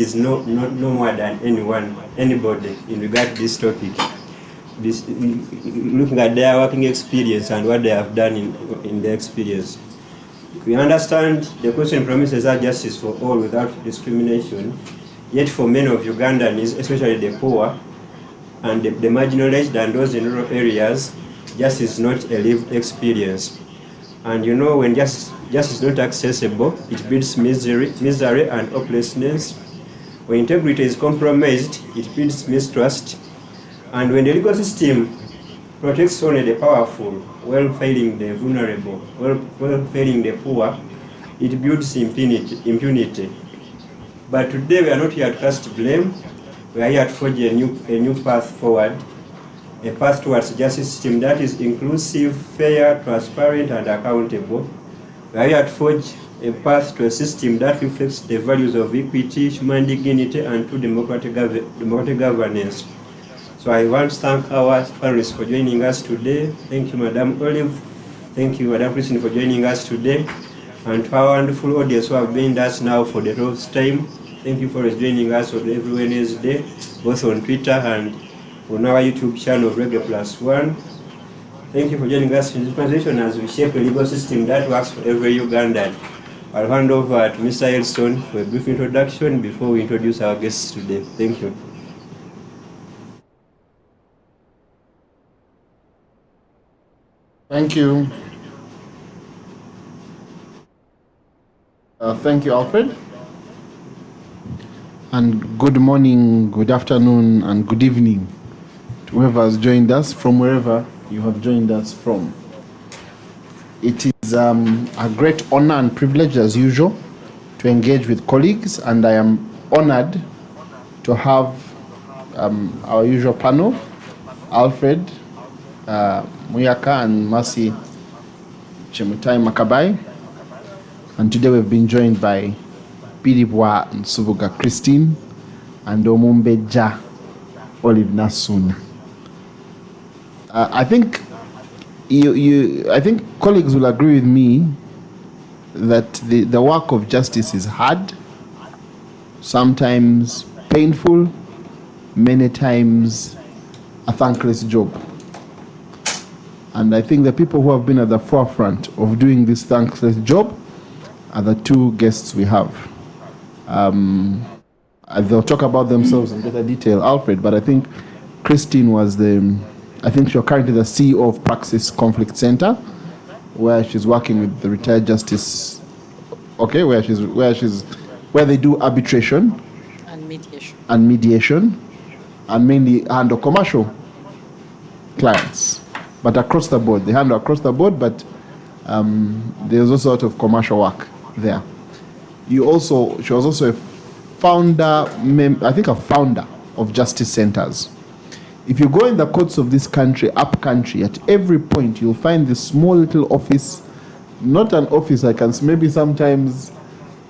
is no more than anybody in regard to this topic. Looking at their working experience and what they have done in their experience. We understand the Constitution promises that justice for all without discrimination, yet for many of Ugandans, especially the poor and the marginalized and those in rural areas, justice is not a lived experience. And you know, when justice is not accessible, it breeds misery and hopelessness. When integrity is compromised, it breeds mistrust. And when the legal system protects only the powerful, while failing the vulnerable, while failing the poor, it builds impunity. But today we are not here to cast blame. We are here to forge a new path forward, a path towards a justice system that is inclusive, fair, transparent, and accountable. We are here to forge a path to a system that reflects the values of equity, human dignity, and true democratic governance. So I want to thank our panelists for joining us today. Thank you, Madam Olive. Thank you, Madam Christine, for joining us today. And to our wonderful audience who have joined us now for the 12th time, thank you for joining us on every Wednesday, both on Twitter and on our YouTube channel, Reggae Plus One. Thank you for joining us in this presentation as we shape a legal system that works for every Ugandan. I'll hand over to Mr. Elson for a brief introduction before we introduce our guests today. Thank you. Thank you. Thank you, Alfred. And good morning, good afternoon, and good evening to whoever has joined us from wherever you have joined us from. It is a great honor and privilege, as usual, to engage with colleagues, and I am honored to have our usual panel, Alfred, Muyaka and Mercy Chemutai Makabai. And today we've been joined by Bidibwa and Suvuga Christine and Omumbeja Olive Nasun. I think I think colleagues will agree with me that the work of justice is hard, sometimes painful, many times a thankless job. And I think the people who have been at the forefront of doing this thankless job are the two guests we have. They'll talk about themselves in better detail, Alfred, but I think Christine was I think she's currently the CEO of Praxis Conflict Center, where she's working with the retired justice, where they do arbitration and mediation, and mainly handle commercial clients. But across the board, they handle across the board, but there's also sort of commercial work there. She was also a founder of justice centers. If you go in the courts of this country, up country, at every point you'll find this small little office, not an office, maybe sometimes,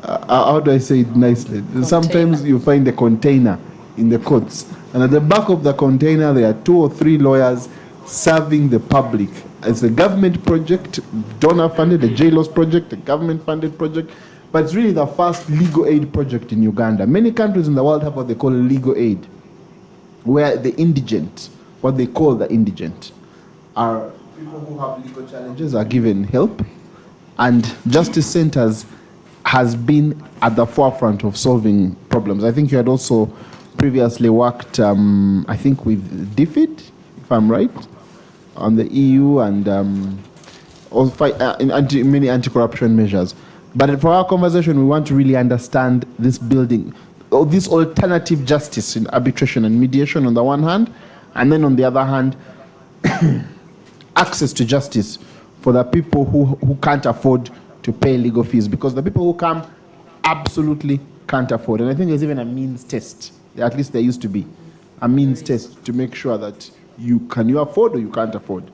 how do I say it nicely? Container. Sometimes you find a container in the courts, and at the back of the container there are 2 or 3 lawyers serving the public. It's a government project, donor-funded, a JLOS project, a government-funded project, but it's really the first legal aid project in Uganda. Many countries in the world have what they call legal aid, where the indigent, what they call the indigent, are people who have legal challenges are given help, and justice centers has been at the forefront of solving problems. I think you had also previously worked, I think, with DFID, if I'm right, on the EU and also in many anti-corruption measures. But for our conversation, we want to really understand this building, or this alternative justice in arbitration and mediation on the one hand, and then on the other hand, access to justice for the people who can't afford to pay legal fees, because the people who come absolutely can't afford. And I think there's even a means test, at least there used to be, a means test to make sure that can you afford or you can't afford.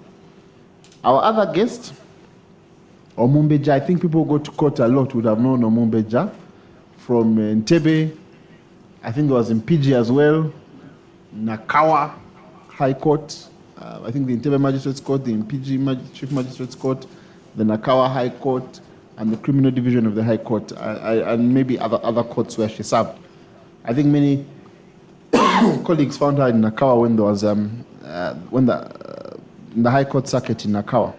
Our other guest, Omumbeja, I think people who go to court a lot would have known Omumbeja from Entebbe. I think it was in PG as well, Nakawa High Court, I think the Entebbe Magistrates Court, the PG Chief Magistrates Court, the Nakawa High Court, and the Criminal Division of the High Court, and maybe other courts where she served. I think many colleagues found her in Nakawa when there was in the High Court circuit in Nakawa,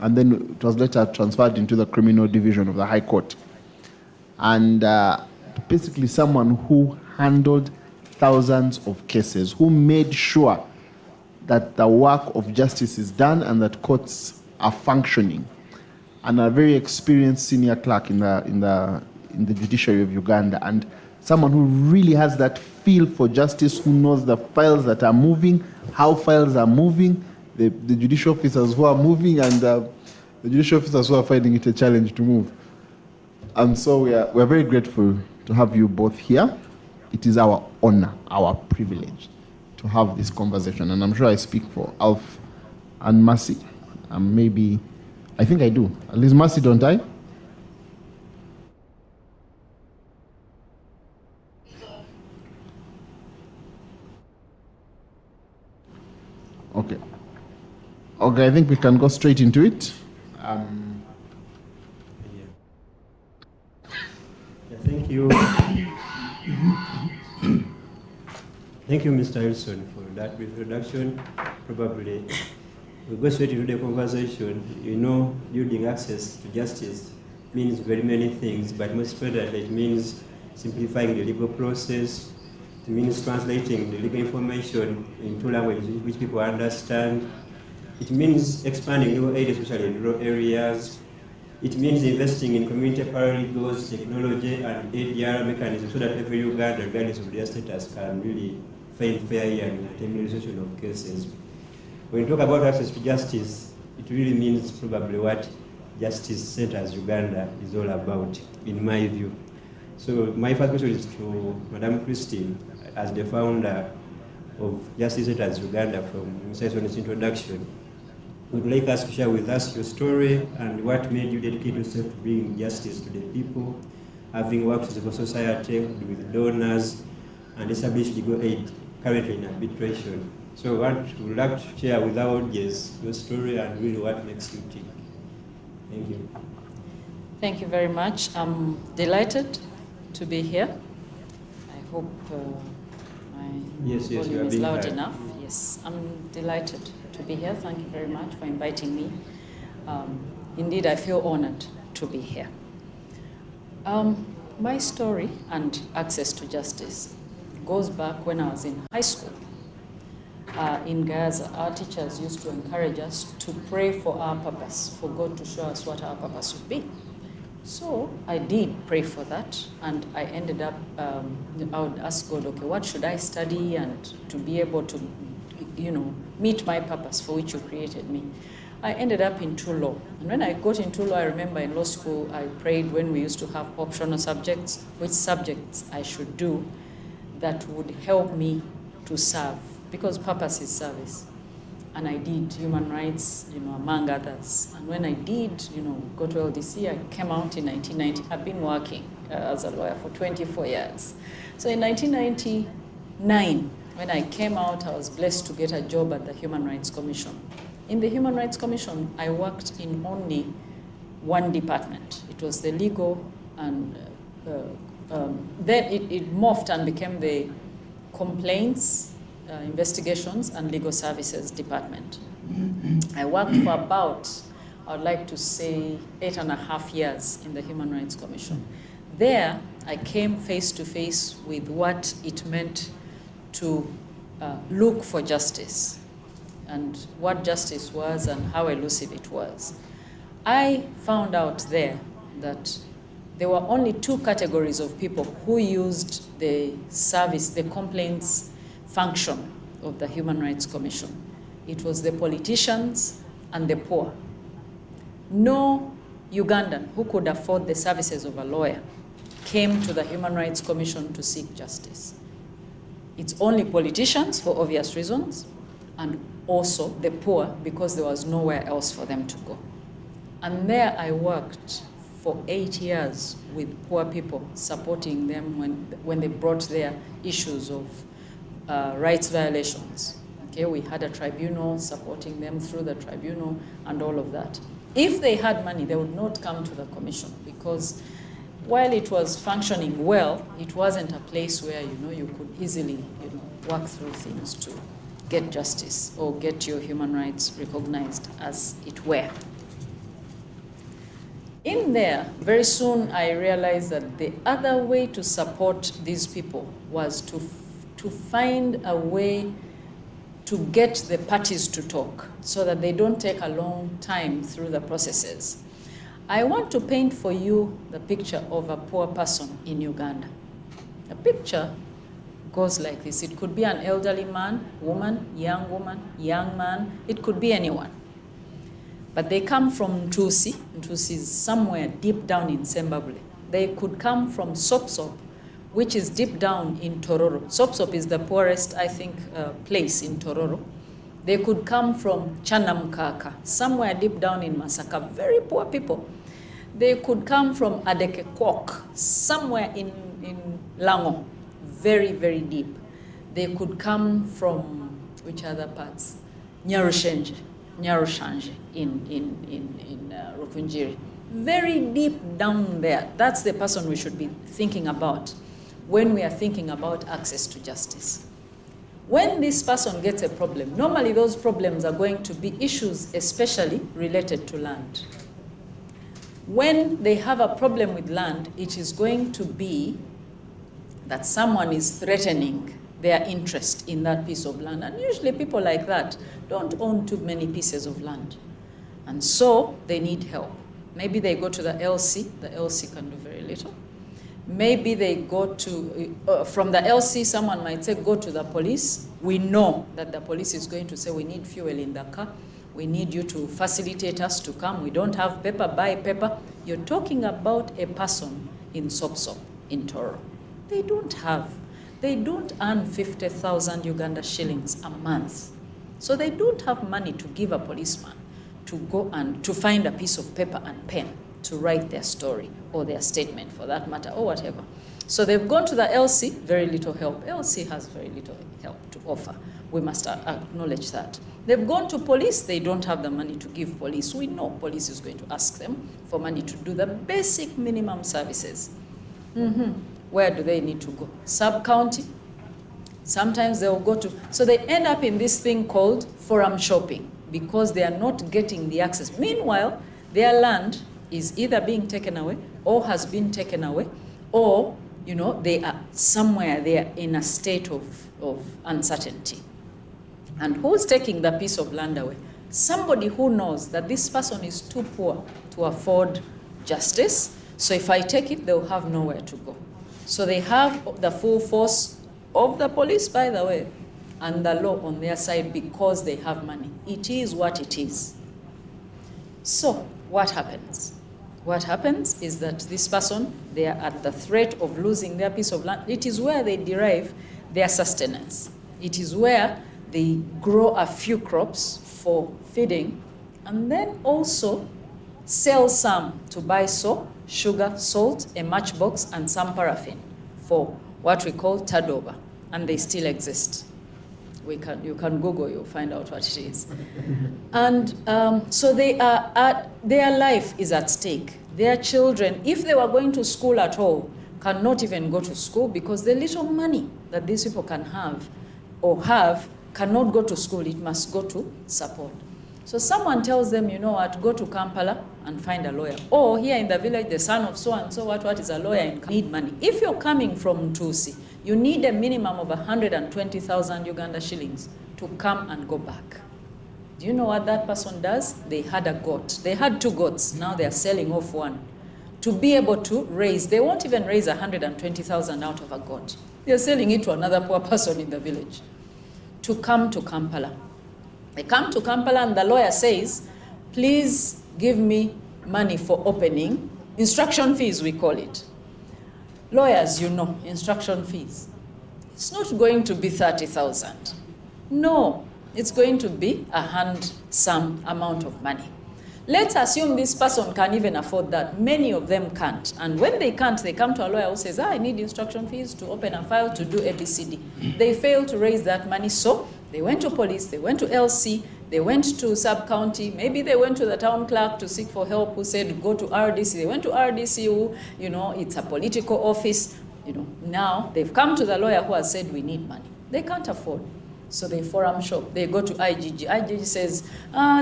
and then it was later transferred into the criminal division of the High Court. And basically, someone who handled thousands of cases, who made sure that the work of justice is done and that courts are functioning, and a very experienced senior clerk in the judiciary of Uganda, and someone who really has that feel for justice, who knows the files that are moving, how files are moving, the judicial officers who are moving, and the judicial officers who are finding it a challenge to move. And so we're very grateful to have you both here. It is our honor, our privilege to have this conversation. And I'm sure I speak for Alf and Mercy. Maybe, I think I do. At least Mercy, don't I? Okay. Okay, I think we can go straight into it. Thank you. Thank you, Mr. Wilson, for that introduction. Probably we'll go straight into the conversation. You know, building access to justice means very many things, but most importantly, it means simplifying the legal process. It means translating the legal information into languages which people understand. It means expanding legal aid, especially in rural areas. It means investing in community paralegals, technology, and ADR mechanisms so that every Uganda, regardless of their status, can really find fair hearing and termination of cases. When we talk about access to justice, it really means probably what Justice Centers Uganda is all about, in my view. So my first question is to Madam Christine, as the founder of Justice Centers Uganda, from Mr. Wilson's introduction. Would like us to share with us your story and what made you dedicate yourself to bringing justice to the people, having worked with civil society, with donors, and established legal aid currently in arbitration. So what would like to share with our audience your story and really what makes you tick. Thank you. Thank you very much. I'm delighted to be here. I hope my volume is loud enough. Yes, I'm delighted to be here. Thank you very much for inviting me. Indeed, I feel honored to be here. My story and access to justice goes back when I was in high school. In Gaza, our teachers used to encourage us to pray for our purpose, for God to show us what our purpose would be. So I did pray for that, and I ended up, I would ask God, okay, what should I study and to be able to, meet my purpose for which you created me. I ended up into law. And when I got into law, I remember in law school, I prayed when we used to have optional subjects, which subjects I should do that would help me to serve, because purpose is service. And I did human rights, among others. And when I did, go to LDC, I came out in 1990. I've been working as a lawyer for 24 years. So in 1999, when I came out, I was blessed to get a job at the Human Rights Commission. In the Human Rights Commission, I worked in only one department. It was the legal, and then it morphed and became the complaints, investigations, and legal services department. I worked for about, I would like to say, 8.5 years in the Human Rights Commission. There, I came face to face with what it meant to look for justice, and what justice was and how elusive it was. I found out there that there were only two categories of people who used the service, the complaints function of the Human Rights Commission. It was the politicians and the poor. No Ugandan who could afford the services of a lawyer came to the Human Rights Commission to seek justice. It's only politicians for obvious reasons, and also the poor because there was nowhere else for them to go. And there I worked for 8 years with poor people, supporting them when they brought their issues of rights violations. Okay, we had a tribunal supporting them through the tribunal and all of that. If they had money, they would not come to the commission because while it was functioning well, it wasn't a place where, you could easily, work through things to get justice or get your human rights recognized as it were. In there, very soon I realized that the other way to support these people was to find a way to get the parties to talk so that they don't take a long time through the processes. I want to paint for you the picture of a poor person in Uganda. The picture goes like this. It could be an elderly man, woman, young man. It could be anyone. But they come from Ntusi. Ntusi is somewhere deep down in Zimbabwe. They could come from Sopsop, which is deep down in Tororo. Sopsop is the poorest, I think, place in Tororo. They could come from Chanamkaka, somewhere deep down in Masaka, very poor people. They could come from Adekekwok, somewhere in Lango, very, very deep. They could come from, which other parts? Nyarushanje in Rukunjiri. Very deep down there. That's the person we should be thinking about when we are thinking about access to justice. When this person gets a problem, normally those problems are going to be issues especially related to land. When they have a problem with land, it is going to be that someone is threatening their interest in that piece of land. And usually people like that don't own too many pieces of land. And so they need help. Maybe they go to the LC. The LC can do very little. Maybe they go to, from the LC, someone might say, go to the police. We know that the police is going to say, we need fuel in the car. We need you to facilitate us to come. We don't have paper, buy paper. You're talking about a person in Sopsop, in Toro. They don't earn 50,000 Uganda shillings a month. So they don't have money to give a policeman to go and to find a piece of paper and pen to write their story or their statement for that matter or whatever. So they've gone to the LC, very little help. LC has very little help to offer. We must acknowledge that. They've gone to police, they don't have the money to give police. We know police is going to ask them for money to do the basic minimum services. Where do they need to go? Sub-county. Sometimes they'll go to, so they end up in this thing called forum shopping because they are not getting the access. Meanwhile, their land is either being taken away or has been taken away, or they are somewhere, they are in a state of uncertainty. And who's taking the piece of land away? Somebody who knows that this person is too poor to afford justice, so if I take it, they'll have nowhere to go. So they have the full force of the police, by the way, and the law on their side because they have money. It is what it is. So what happens? What happens is that this person, they are at the threat of losing their piece of land. It is where they derive their sustenance. It is where they grow a few crops for feeding and then also sell some to buy soap, sugar, salt, a matchbox, and some paraffin for what we call turnover, and they still exist. You can Google, you'll find out what it is. And so their life is at stake. Their children, if they were going to school at all, cannot even go to school because the little money that these people can have or have cannot go to school. It must go to support. So someone tells them, you know what, go to Kampala and find a lawyer. Or here in the village, the son of so-and-so, what is a lawyer in need money. If you're coming from Ntusi, you need a minimum of 120,000 Uganda shillings to come and go back. Do you know what that person does? They had a goat. They had 2 goats. Now they are selling off one. To be able to raise, they won't even raise 120,000 out of a goat. They're selling it to another poor person in the village to come to Kampala. They come to Kampala and the lawyer says, please give me money for opening. Instruction fees, we call it. Lawyers, instruction fees. It's not going to be 30,000. No, it's going to be a handsome amount of money. Let's assume this person can even afford that. Many of them can't. And when they can't, they come to a lawyer who says, I need instruction fees to open a file to do ABCD. They fail to raise that money, so they went to police, they went to LC, They went to sub-county, maybe they went to the town clerk to seek for help, who said, go to RDC. They went to RDC, who, it's a political office. Now they've come to the lawyer who has said, we need money. They can't afford. So they forum shop. They go to IGG. IGG says,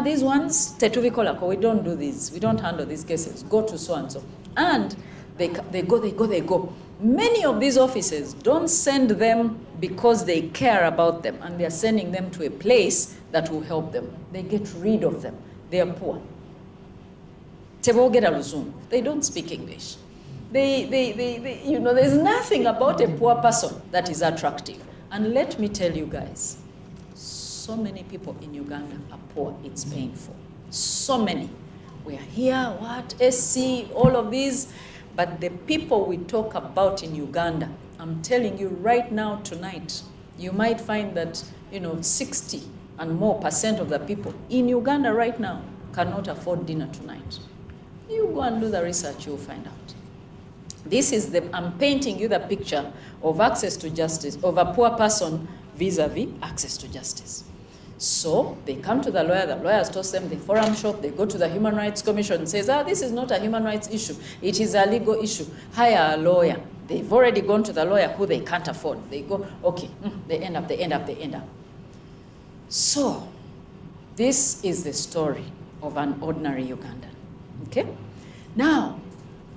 these ones, Tetuvikolako, we don't do these. We don't handle these cases. Go to so-and-so. And they go. Many of these offices don't send them because they care about them, and they're sending them to a place that will help them. They get rid of them. They are poor. They don't speak English. There's nothing about a poor person that is attractive. And let me tell you guys, so many people in Uganda are poor. It's painful. So many. We are here, SC, all of these. But the people we talk about in Uganda, I'm telling you right now, tonight, you might find that, 60 and more % of the people in Uganda right now cannot afford dinner tonight. You go and do the research, you'll find out. I'm painting you the picture of access to justice, of a poor person vis-a-vis access to justice. So they come to the lawyer has told them, they forum shop, they go to the Human Rights Commission and says, this is not a human rights issue, it is a legal issue, hire a lawyer. They've already gone to the lawyer who they can't afford. They go, okay, they end up. So this is the story of an ordinary Ugandan, okay? Now,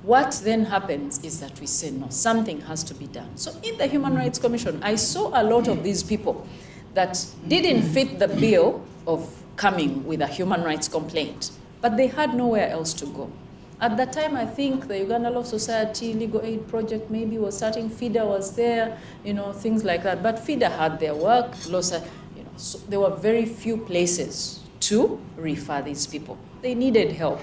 what then happens is that we say, no, something has to be done. So in the Human Rights Commission, I saw a lot of these people that didn't fit the bill of coming with a human rights complaint, but they had nowhere else to go. At that time, I think the Uganda Law Society Legal Aid Project maybe was starting, FIDA was there, things like that. But FIDA had their work, so there were very few places to refer these people. They needed help.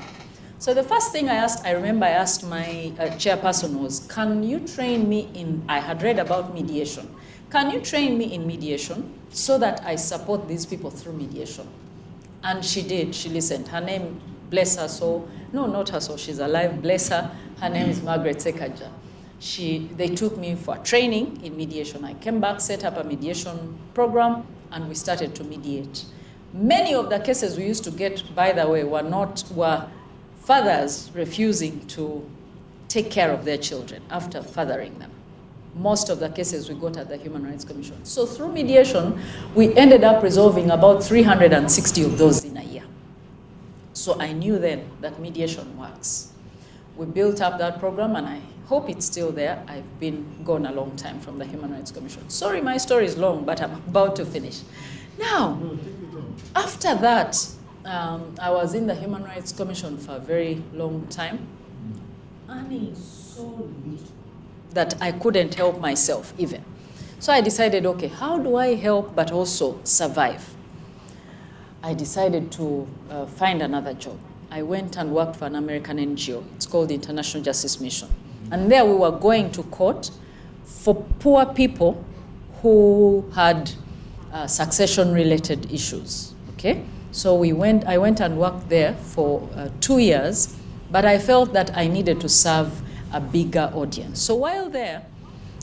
So the first thing I remember I asked my chairperson was, can you train me in, I had read about mediation. Can you train me in mediation so that I support these people through mediation? And she did, she listened. Her name, bless her soul, no, not her soul, she's alive, bless her. Her name is Margaret Sekaja. They took me for training in mediation. I came back, set up a mediation program, and we started to mediate. Many of the cases we used to get, by the way, were fathers refusing to take care of their children after fathering them. Most of the cases we got at the Human Rights Commission. So through mediation, we ended up resolving about 360 of those in a year. So I knew then that mediation works. We built up that program, and I hope it's still there. I've been gone a long time from the Human Rights Commission. Sorry, my story is long, but I'm about to finish. Now, after that, I was in the Human Rights Commission for a very long time. And it's so little that I couldn't help myself even. So I decided, okay, how do I help but also survive? I decided to find another job. I went and worked for an American NGO. It's called the International Justice Mission. And there we were going to court for poor people who had succession-related issues, okay? So I went and worked there for 2 years, but I felt that I needed to serve a bigger audience. So while there,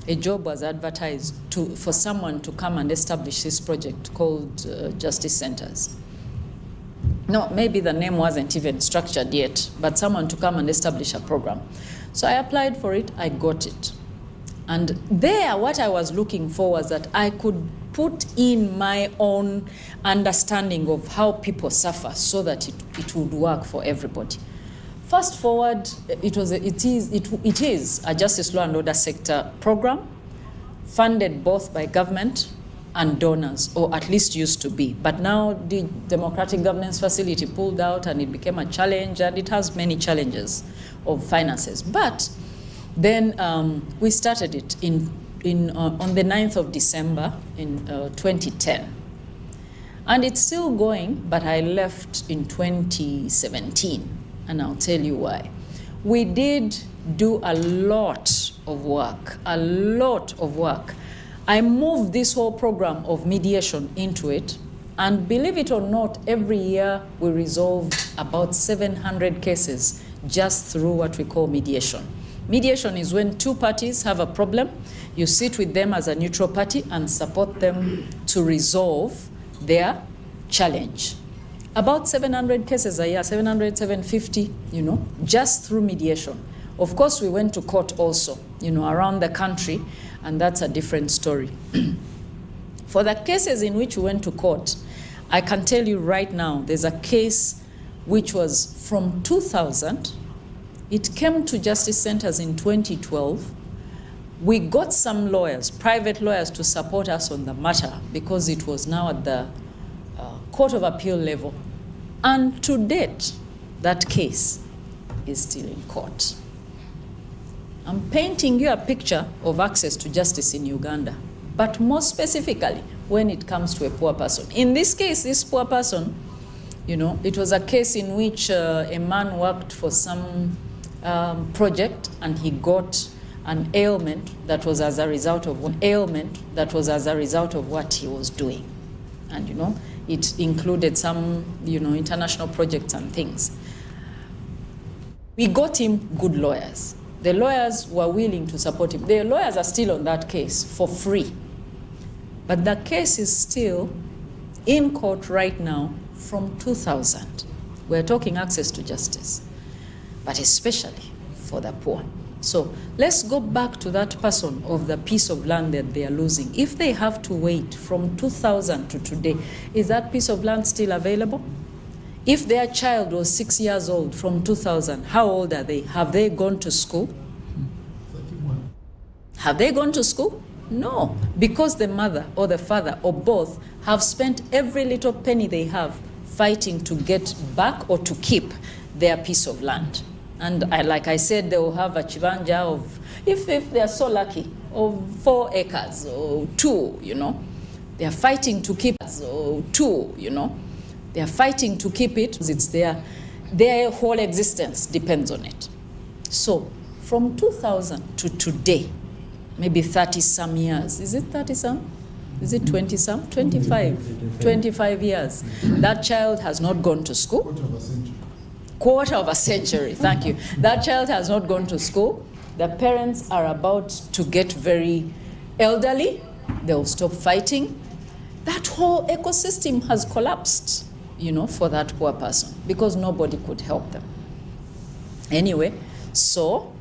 a job was advertised for someone to come and establish this project called Justice Centers. No, maybe the name wasn't even structured yet, but someone to come and establish a program. So I applied for it, I got it. And there, what I was looking for was that I could put in my own understanding of how people suffer so that it would work for everybody. Fast forward, it is a justice law and order sector program funded both by government and donors, or at least used to be. But now the Democratic Governance Facility pulled out and it became a challenge, and it has many challenges of finances. But then we started it on the 9th of December in 2010. And it's still going, but I left in 2017. And I'll tell you why. We did do a lot of work, I moved this whole program of mediation into it, and believe it or not, every year we resolve about 700 cases just through what we call mediation. Mediation is when two parties have a problem, you sit with them as a neutral party and support them to resolve their challenge. About 700 cases a year, 700, 750, you know, just through mediation. Of course, we went to court also, you know, around the country, and that's a different story. For the cases in which we went to court, I can tell you right now, there's a case which was from 2000. It came to justice centers in 2012. We got some lawyers, private lawyers, to support us on the matter because it was now at the Court of Appeal level. And to date, that case is still in court. I'm painting you a picture of access to justice in Uganda, but more specifically when it comes to a poor person. In this case, this poor person, you know, it was a case in which a man worked for some project and he got an ailment that was as a result of what he was doing. And, you know, it included some, you know, international projects and things. We got him good lawyers. The lawyers were willing to support him. The lawyers are still on that case for free. But the case is still in court right now from 2000. We're talking access to justice, but especially for the poor. So let's go back to that person of the piece of land that they are losing. If they have to wait from 2000 to today, is that piece of land still available? If their child was 6 years old from 2000, how old are they? Have they gone to school? 31. Have they gone to school? No, because the mother or the father or both have spent every little penny they have fighting to get back or to keep their piece of land. And like I said, they will have a chibanja of, if they are so lucky, of 4 acres or 2, you know. They are fighting to keep it, or 2, you know. They are fighting to keep it. It's their whole existence depends on it. So from 2000 to today, maybe 30-some years. Is it 30-some? Is it 20-some? 25. 25 years. That child has not gone to school. Quarter of a century. Quarter of a century, thank you. That child has not gone to school. The parents are about to get very elderly. They'll stop fighting. That whole ecosystem has collapsed, you know, for that poor person because nobody could help them. Anyway, so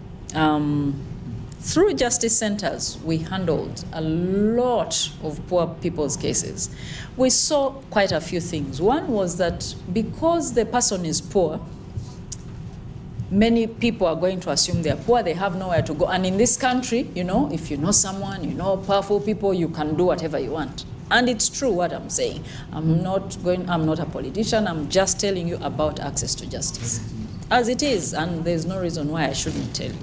through justice centers, we handled a lot of poor people's cases. We saw quite a few things. One was that because the person is poor, many people are going to assume they're poor, they have nowhere to go. And in this country, you know, if you know someone, you know powerful people, you can do whatever you want. And it's true what I'm saying. I'm not a politician, I'm just telling you about access to justice. As it is, and there's no reason why I shouldn't tell you.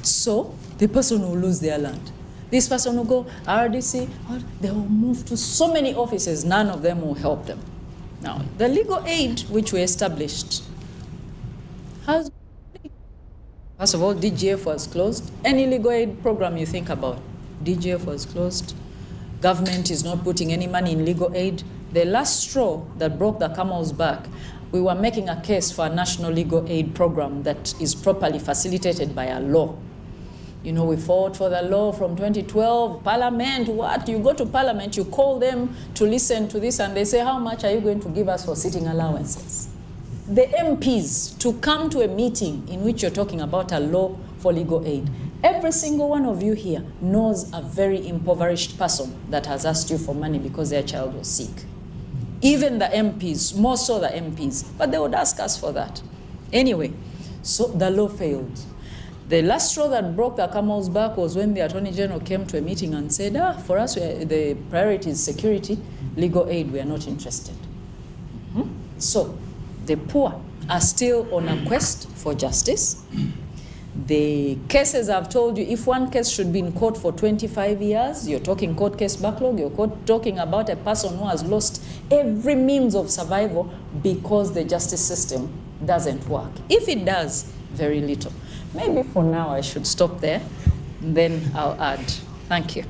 So, the person will lose their land. This person will go, RDC, they will move to so many offices, none of them will help them. Now, the legal aid which we established has, first of all, DGF was closed. Any legal aid program you think about, DGF was closed. Government is not putting any money in legal aid. The last straw that broke the camel's back, we were making a case for a national legal aid program that is properly facilitated by a law. You know, we fought for the law from 2012, Parliament, what? You go to Parliament, you call them to listen to this, and they say, how much are you going to give us for sitting allowances? The MPs to come to a meeting in which you're talking about a law for legal aid. Every single one of you here knows a very impoverished person that has asked you for money because their child was sick. Even the MPs, more so the MPs, but they would ask us for that. Anyway, so the law failed. The last straw that broke the camel's back was when the Attorney General came to a meeting and said, for us, the priority is security, legal aid, we are not interested. So the poor are still on a quest for justice. The cases I've told you, if one case should be in court for 25 years, you're talking court case backlog, you're talking about a person who has lost every means of survival because the justice system doesn't work. If it does, very little. Maybe for now I should stop there, and then I'll add. Thank you.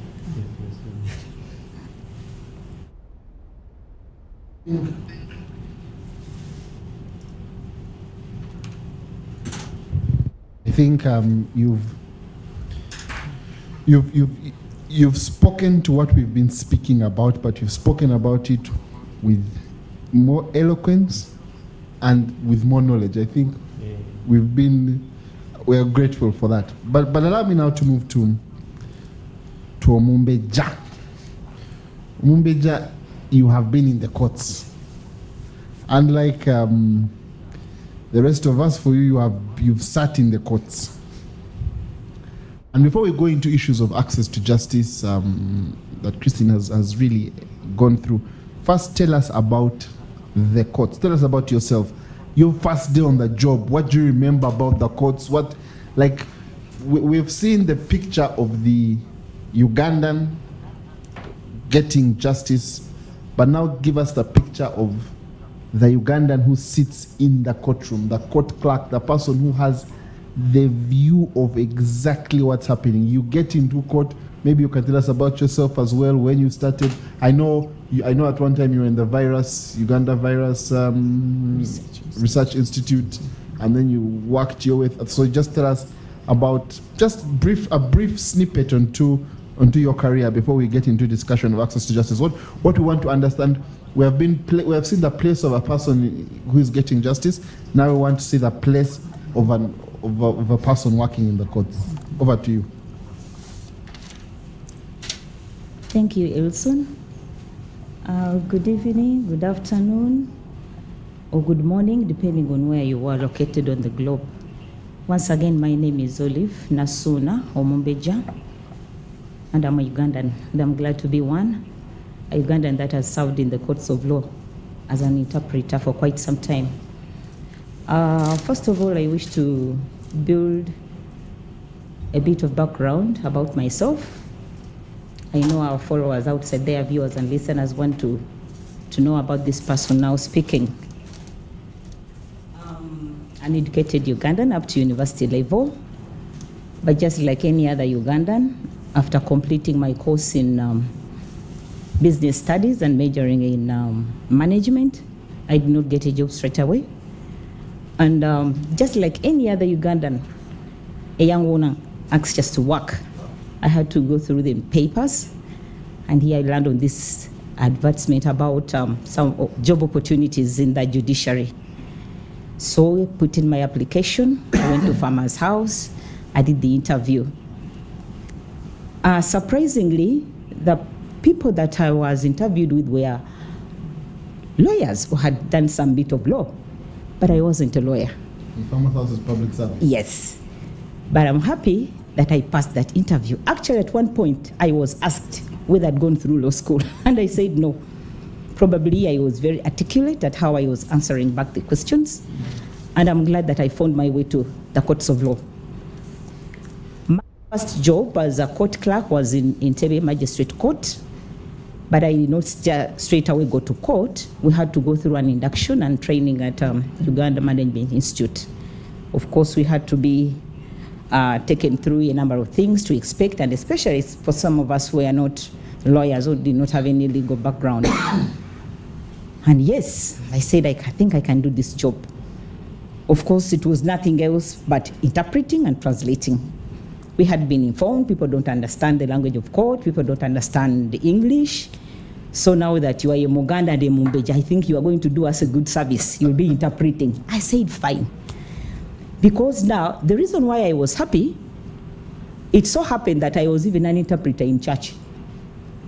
I think you've spoken to what we've been speaking about, but you've spoken about it with more eloquence and with more knowledge. I think we are grateful for that. But allow me now to move to Omumbeja. Omumbeja, you have been in the courts. Unlike the rest of us, for you've sat in the courts. And before we go into issues of access to justice that Christine has really gone through, first tell us about the courts. Tell us about yourself. Your first day on the job. What do you remember about the courts? We've seen the picture of the Ugandan getting justice, but now give us the picture of the Ugandan who sits in the courtroom, the court clerk, the person who has the view of exactly what's happening. You get into court, maybe you can tell us about yourself as well, when you started. I know at one time you were in the Uganda Virus Research Institute, and then you worked your way. So just tell us about a brief snippet onto your career before we get into discussion of access to justice. What we want to understand, we have seen the place of a person who is getting justice. Now we want to see the place of a person working in the courts. Over to you. Thank you, Elson. Good evening, good afternoon, or good morning, depending on where you are located on the globe. Once again, my name is Olive Nasuna Omumbeja, and I'm a Ugandan, and I'm glad to be one, a Ugandan that has served in the courts of law as an interpreter for quite some time. First of all, I wish to build a bit of background about myself. I know our followers outside there, viewers and listeners, want to know about this person now speaking. An educated Ugandan up to university level, but just like any other Ugandan, after completing my course in business studies and majoring in management, I did not get a job straight away. And just like any other Ugandan, a young woman anxious to work, I had to go through the papers, and here I landed on this advertisement about some job opportunities in the judiciary. So I put in my application, I went to Farmer's House, I did the interview. Surprisingly, the people that I was interviewed with were lawyers who had done some bit of law, but I wasn't a lawyer. Farmer's House is public service? Yes, but I'm happy that I passed that interview. Actually, at one point, I was asked whether I'd gone through law school, and I said no. Probably I was very articulate at how I was answering back the questions, and I'm glad that I found my way to the courts of law. My first job as a court clerk was in Entebbe Magistrate Court, but I did not straight away go to court. We had to go through an induction and training at Uganda Management Institute. Of course, we had to be taken through a number of things to expect, and especially for some of us who are not lawyers or did not have any legal background. And yes, I said, I think I can do this job. Of course, it was nothing else but interpreting and translating. We had been informed, people don't understand the language of court, people don't understand the English. So now that you are a Muganda and a Mumbeja, I think you are going to do us a good service. You'll be interpreting. I said, fine. Because now, the reason why I was happy, it so happened that I was even an interpreter in church.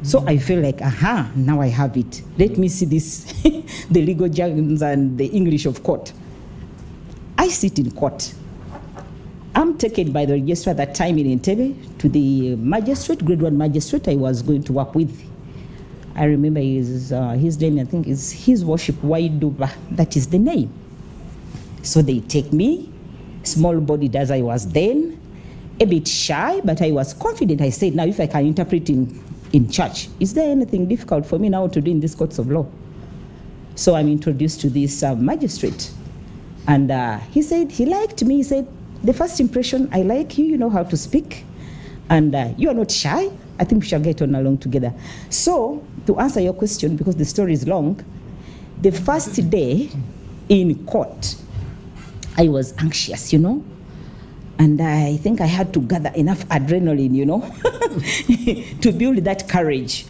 So I feel like, now I have it. Let me see this, the legal jargons and the English of court. I sit in court. I'm taken by the registrar at that time in Entebbe to the magistrate, grade 1 magistrate I was going to work with. I remember his name, I think is His Worship Waiduba. That is the name. So they take me, small-bodied as I was then, a bit shy, but I was confident. I said, now if I can interpret in church, is there anything difficult for me now to do in these courts of law? So I'm introduced to this magistrate. And he said, he liked me. He said, the first impression, I like you, you know how to speak, and you are not shy. I think we shall get on along together. So, to answer your question, because the story is long, the first day in court, I was anxious, and I think I had to gather enough adrenaline, to build that courage.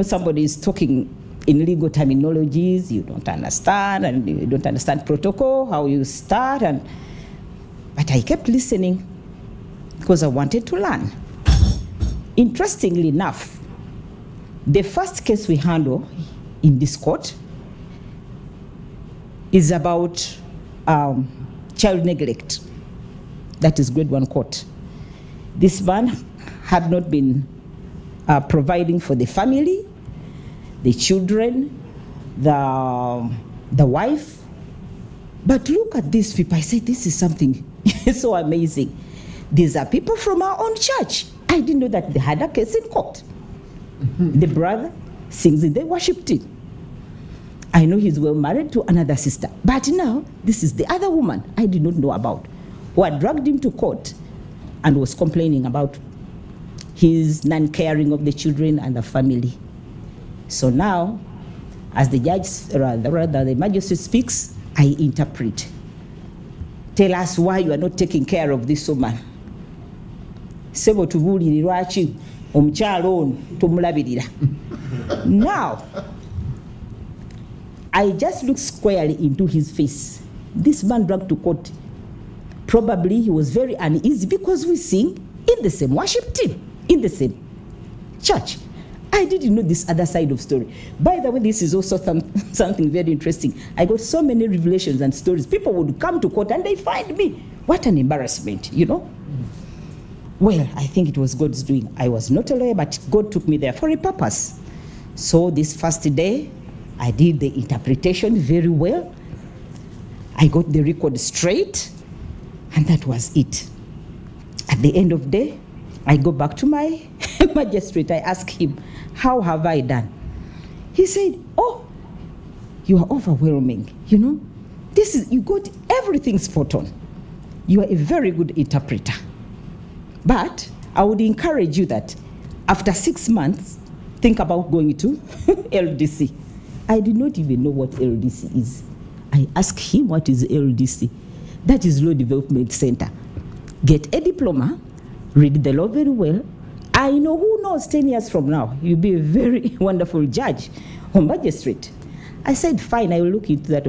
Somebody is talking in legal terminologies you don't understand, and you don't understand protocol, how you start, but I kept listening because I wanted to learn. Interestingly enough, the first case we handle in this court is about child neglect. That is grade 1 court. This man had not been providing for the family, the children, the wife. But look at these people. I said, this is something so amazing. These are people from our own church. I didn't know that they had a case in court. The brother sings in the worship team. I know he's well married to another sister. But now, this is the other woman I did not know about, who had dragged him to court and was complaining about his non-caring of the children and the family. So now, as the judge, rather the magistrate speaks, I interpret. Tell us why you are not taking care of this woman. Sebo tubuliri lwaki omukyalo ono tomulabirira. Now, I just looked squarely into his face. This man dragged to court. Probably he was very uneasy because we sing in the same worship team, in the same church. I didn't know this other side of story. By the way, this is also something very interesting. I got so many revelations and stories. People would come to court and they find me. What an embarrassment, you know? Well, I think it was God's doing. I was not a lawyer, but God took me there for a purpose. So this first day, I did the interpretation very well. I got the record straight, and that was it. At the end of the day, I go back to my magistrate. I ask him, how have I done? He said, oh, you are overwhelming. You know, you got everything spot on. You are a very good interpreter. But I would encourage you that after 6 months, think about going to LDC. I did not even know what LDC is. I asked him, what is LDC? That is Law Development Center. Get a diploma, read the law very well. I know, who knows, 10 years from now, you'll be a very wonderful judge or magistrate. I said, fine, I will look into that.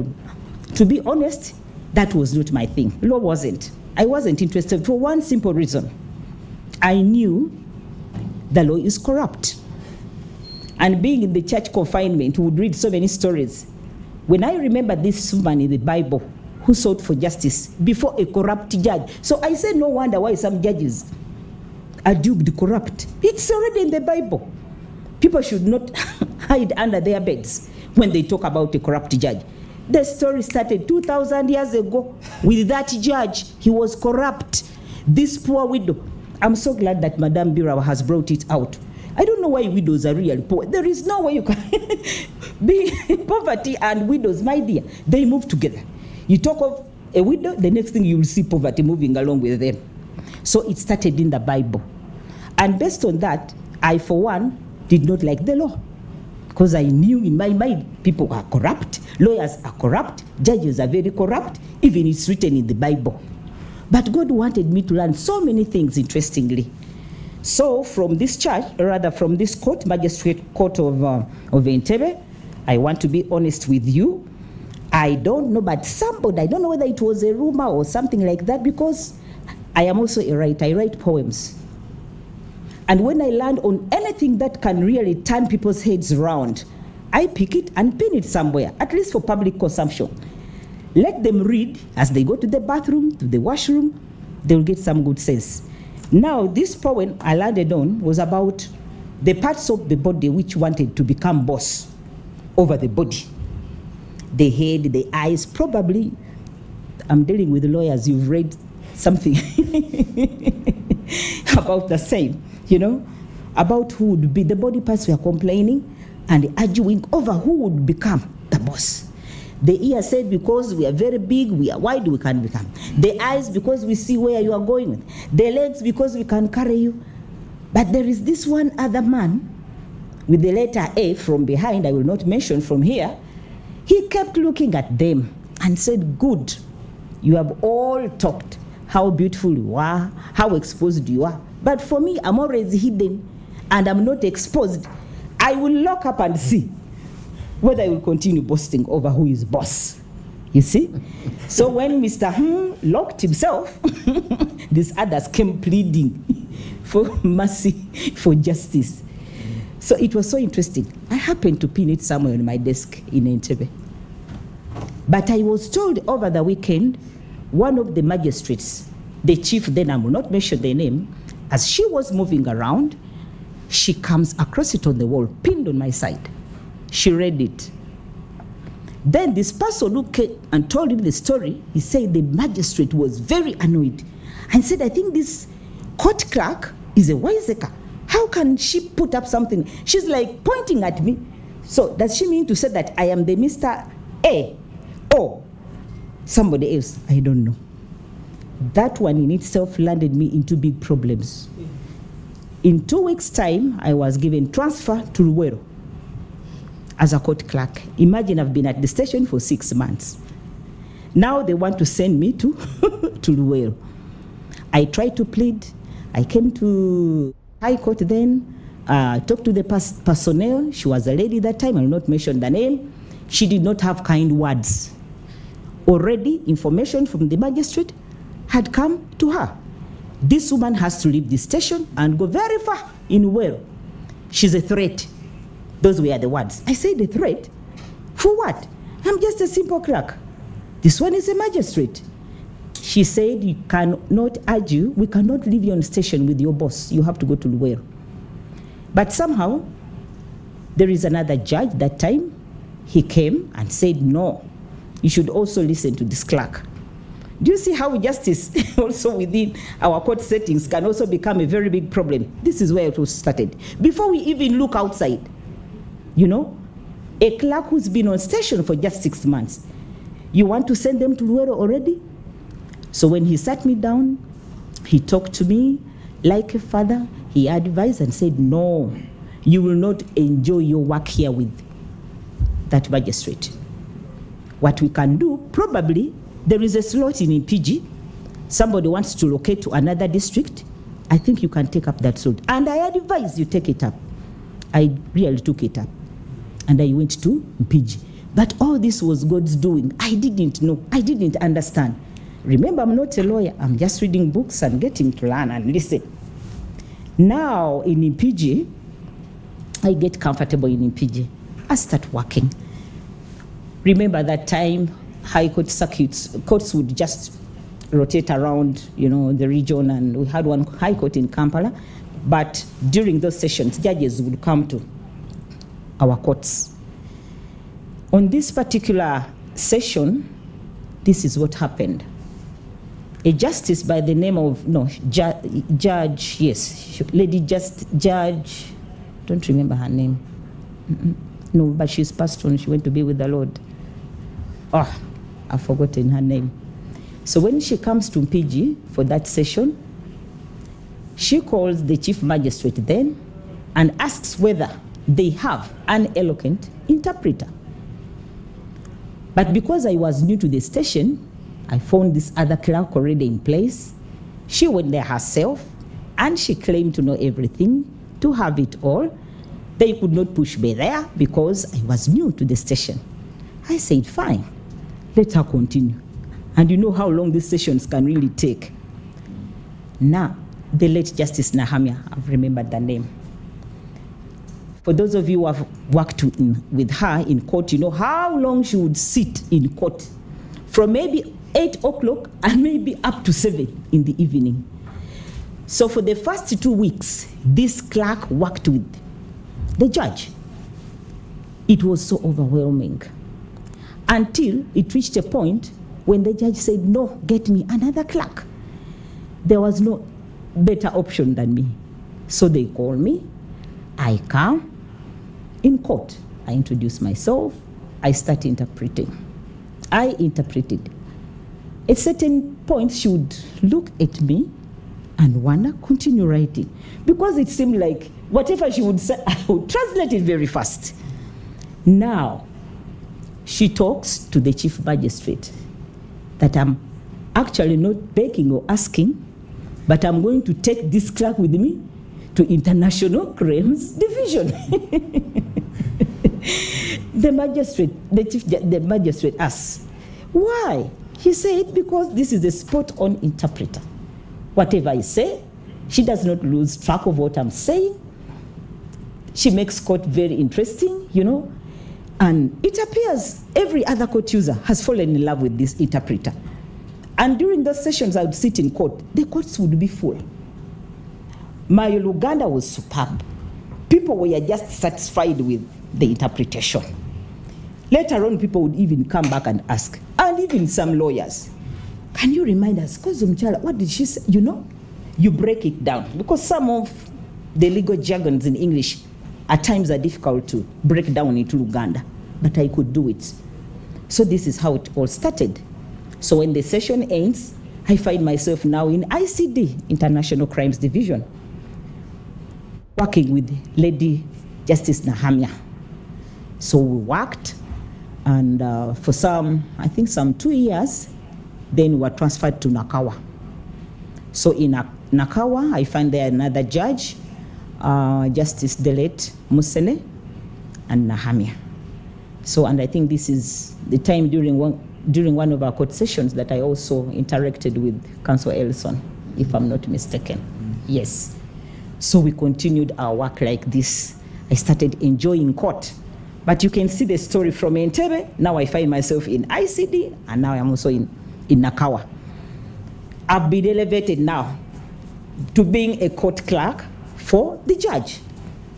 To be honest, that was not my thing. Law wasn't. I wasn't interested for one simple reason. I knew the law is corrupt. And being in the church confinement, we would read so many stories. When I remember this woman in the Bible who sought for justice before a corrupt judge. So I said, no wonder why some judges are duped corrupt. It's already in the Bible. People should not hide under their beds when they talk about a corrupt judge. The story started 2,000 years ago with that judge. He was corrupt. This poor widow. I'm so glad that Madame Birawa has brought it out. I don't know why widows are really poor. There is no way you can be poverty and widows, my dear. They move together. You talk of a widow, the next thing you will see poverty moving along with them. So it started in the Bible. And based on that, I, for one, did not like the law. Because I knew in my mind, people are corrupt, lawyers are corrupt, judges are very corrupt, even it's written in the Bible. But God wanted me to learn so many things, interestingly. So from this church, rather from this court, Magistrate Court of Entebbe, I want to be honest with you. I don't know, but somebody, I don't know whether it was a rumor or something like that, because I am also a writer. I write poems. And when I land on anything that can really turn people's heads around, I pick it and pin it somewhere, at least for public consumption. Let them read as they go to the bathroom, to the washroom, they'll get some good sense. Now, this poem I landed on was about the parts of the body which wanted to become boss over the body. The head, the eyes, probably, I'm dealing with lawyers, you've read something about the same, you know, about who would be, the body parts were complaining and arguing over who would become the boss. The ear said, because we are very big, we are wide, we can become. The eyes, because we see where you are going with. The legs, because we can carry you. But there is this one other man with the letter A from behind, I will not mention from here. He kept looking at them and said, good, you have all talked how beautiful you are, how exposed you are. But for me, I'm always hidden and I'm not exposed. I will look up and see. whether I will continue boasting over who is boss. You see? So when Mr. Locked himself, these others came pleading for mercy, for justice. So it was so interesting. I happened to pin it somewhere on my desk in Entebbe. But I was told over the weekend, one of the magistrates, the chief then, I will not mention their name, as she was moving around, she comes across it on the wall, pinned on my side. She read it. Then this person who came and told him the story, he said the magistrate was very annoyed and said, I think this court clerk is a wiseacre. How can she put up something? She's like pointing at me. So does she mean to say that I am the Mr. A or somebody else? I don't know. That one in itself landed me into big problems. In 2 weeks' time, I was given transfer to Luwero as a court clerk. Imagine I've been at the station for 6 months. Now they want to send me to Luwero. I tried to plead. I came to High Court then, talked to the personnel. She was a lady that time, I will not mention the name. She did not have kind words. Already, information from the magistrate had come to her. This woman has to leave the station and go very far in Luwero. She's a threat. Those were the words. I said, a threat? For what? I'm just a simple clerk. This one is a magistrate. She said, you cannot argue. We cannot leave you on station with your boss. You have to go to Luwero. But somehow, there is another judge that time. He came and said, no, you should also listen to this clerk. Do you see how justice also within our court settings can also become a very big problem? This is where it was started. Before we even look outside, you know, a clerk who's been on station for just 6 months, you want to send them to Luwero already? So when he sat me down, he talked to me like a father. He advised and said, no, you will not enjoy your work here with that magistrate. What we can do, probably, there is a slot in Impigi. Somebody wants to locate to another district. I think you can take up that slot. And I advise you take it up. I really took it up. And I went to Impigi. But all this was God's doing. I didn't know. I didn't understand. Remember, I'm not a lawyer. I'm just reading books and getting to learn and listen. Now, in Impigi, I get comfortable in Impigi. I start working. Remember that time, high court circuits, courts would just rotate around, you know, the region, and we had one high court in Kampala. But during those sessions, judges would come to our courts. On this particular session, this is what happened. A justice by the name of, judge, yes, lady judge, don't remember her name. No, but she's passed on, she went to be with the Lord. Oh, I've forgotten her name. So when she comes to Mpigi for that session, she calls the chief magistrate then and asks whether they have an eloquent interpreter. But because I was new to the station, I found this other clerk already in place. She went there herself and she claimed to know everything, to have it all. They could not push me there because I was new to the station. I said, fine, let her continue. And you know how long these sessions can really take. Now, the late Justice Nahamia, I've remembered the name. For those of you who have worked with her in court, you know how long she would sit in court. From maybe 8 o'clock and maybe up to 7 in the evening. So for the first 2 weeks, this clerk worked with the judge. It was so overwhelming. Until it reached a point when the judge said, no, get me another clerk. There was no better option than me. So they call me, I come in court. I introduce myself, I start interpreting. I interpreted. At certain point, she would look at me and wanna continue writing. Because it seemed like whatever she would say, I would translate it very fast. Now, she talks to the chief magistrate that I'm actually not begging or asking, but I'm going to take this clerk with me to International Crimes Division. The magistrate asked, why? He said, because this is a spot-on interpreter. Whatever I say, she does not lose track of what I'm saying. She makes court very interesting, you know. And it appears every other court user has fallen in love with this interpreter. And during those sessions I would sit in court, the courts would be full. My Uganda was superb. People were just satisfied with the interpretation. Later on, people would even come back and ask, and even some lawyers, can you remind us, what did she say? You know, you break it down. Because some of the legal jargons in English at times are difficult to break down into Uganda, but I could do it. So this is how it all started. So when the session ends, I find myself now in ICD, International Crimes Division, working with Lady Justice Nahamia. So we worked, and for some 2 years, then we were transferred to Nakawa. So in Nakawa, I find there another judge, Justice Delete Musene and Nahamia. So, and I think this is the time during one of our court sessions that I also interacted with Counsel Ellison, if I'm not mistaken. Yes. So we continued our work like this. I started enjoying court. But you can see the story from Entebbe. Now I find myself in ICD, and now I'm also in Nakawa. I've been elevated now to being a court clerk for the judge.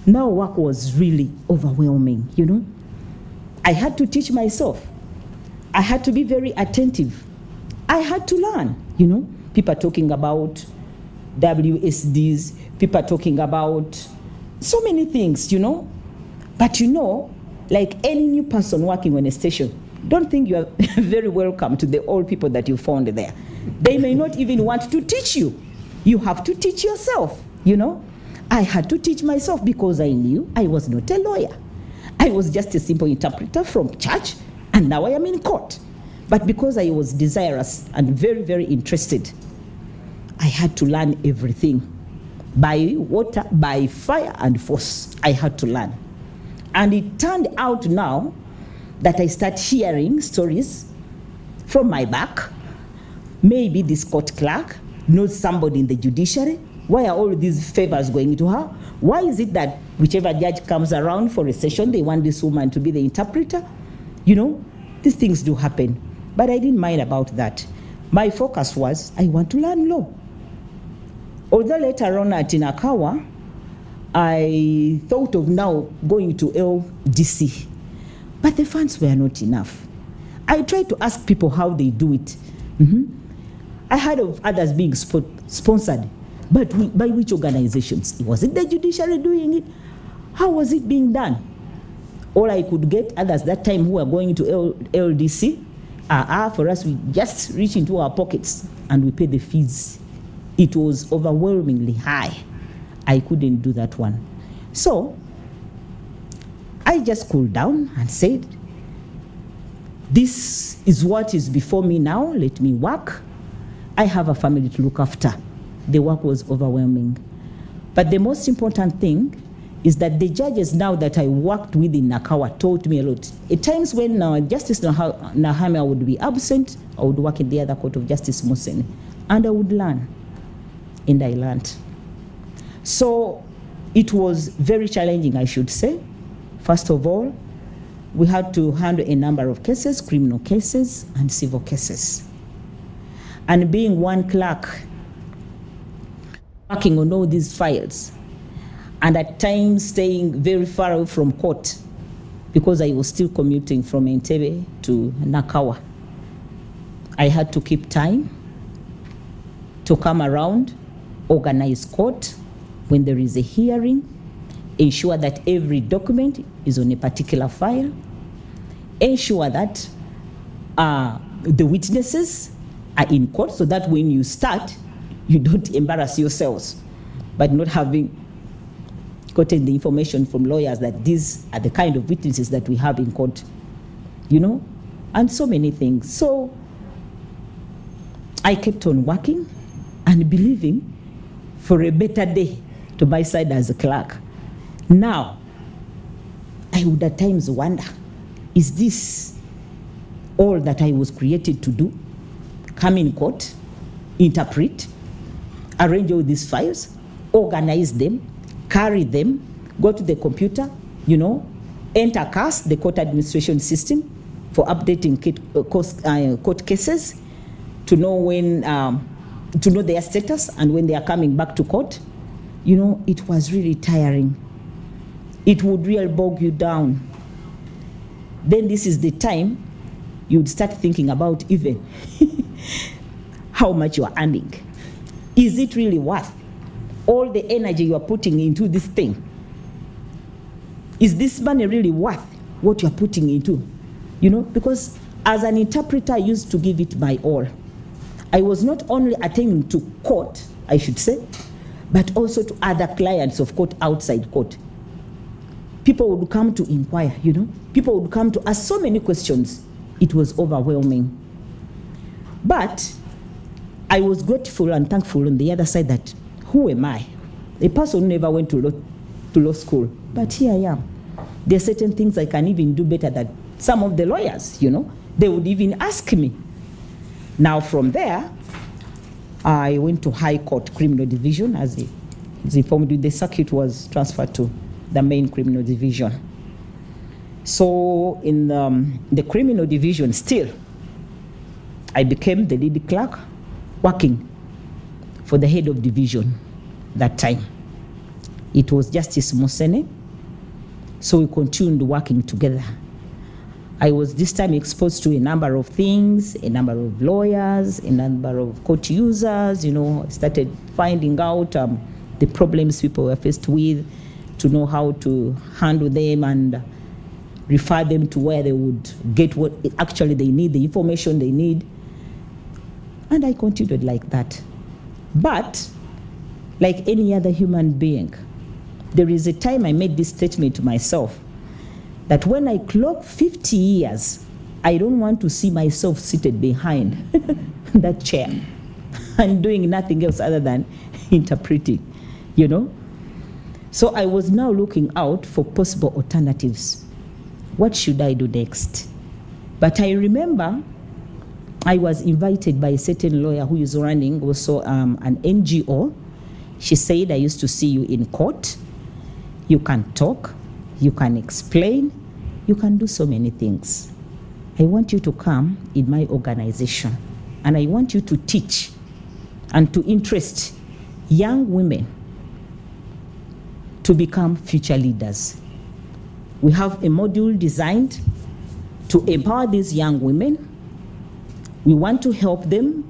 Now work was really overwhelming, you know. I had to teach myself. I had to be very attentive. I had to learn, you know. People are talking about WSDs, people are talking about so many things, you know. But you know, like any new person working on a station, don't think you are very welcome to the old people that you found there. They may not even want to teach you. You have to teach yourself, you know. I had to teach myself because I knew I was not a lawyer. I was just a simple interpreter from church, and now I am in court. But because I was desirous and very, very interested, I had to learn everything. By water, by fire and force, I had to learn. And it turned out now that I start hearing stories from my back. Maybe this court clerk knows somebody in the judiciary. Why are all these favors going to her? Why is it that whichever judge comes around for a session, they want this woman to be the interpreter? You know, these things do happen. But I didn't mind about that. My focus was, I want to learn law. Although later on at Nakawa, I thought of now going to LDC, but the funds were not enough. I tried to ask people how they do it. I heard of others being sponsored, but by which organizations? Was it the judiciary doing it? How was it being done? All I could get others that time who were going to LDC, for us, we just reach into our pockets and we pay the fees. It was overwhelmingly high. I couldn't do that one. So I just cooled down and said, this is what is before me now, let me work. I have a family to look after. The work was overwhelming. But the most important thing is that the judges now that I worked with in Nakawa taught me a lot. At times when Justice Nahamia would be absent, I would work in the other court of Justice Musene, and I would learn. And I learned. So it was very challenging, I should say. First of all, we had to handle a number of cases, criminal cases and civil cases. And being one clerk, working on all these files, and at times staying very far away from court because I was still commuting from Entebbe to Nakawa. I had to keep time to come around, organize court when there is a hearing, ensure that every document is on a particular file, ensure that the witnesses are in court so that when you start, you don't embarrass yourselves by not having gotten the information from lawyers that these are the kind of witnesses that we have in court, you know, and so many things. So I kept on working and believing for a better day to my side as a clerk. Now, I would at times wonder, is this all that I was created to do? Come in court, interpret, arrange all these files, organize them, carry them, go to the computer, enter CAS, the court administration system, for updating court cases, to know when, to know their status and when they are coming back to court. It was really tiring. It would really bog you down. Then this is the time you'd start thinking about even how much you are earning. Is it really worth all the energy you are putting into this thing? Is this money really worth what you are putting into? Because as an interpreter, I used to give it my all. I was not only attending to court, I should say, but also to other clients of court outside court. People would come to inquire, People would come to ask so many questions. It was overwhelming. But I was grateful and thankful on the other side that, who am I? A person who never went to law school, but here I am. There are certain things I can even do better than some of the lawyers, They would even ask me. Now from there, I went to High Court Criminal Division, as informed you, the circuit was transferred to the main criminal division. So in the criminal division still, I became the lead clerk, working for the head of division that time. It was Justice Mosene, so we continued working together. I was this time exposed to a number of things, a number of lawyers, a number of court users, started finding out the problems people were faced with, to know how to handle them and refer them to where they would get what actually they need, the information they need. And I continued like that. But like any other human being, there is a time I made this statement to myself, that when I clock 50 years, I don't want to see myself seated behind that chair and doing nothing else other than interpreting, So I was now looking out for possible alternatives. What should I do next? But I remember I was invited by a certain lawyer who is running also an NGO. She said, I used to see you in court. You can talk, you can explain, you can do so many things. I want you to come in my organization, and I want you to teach and to interest young women to become future leaders. We have a module designed to empower these young women. We want to help them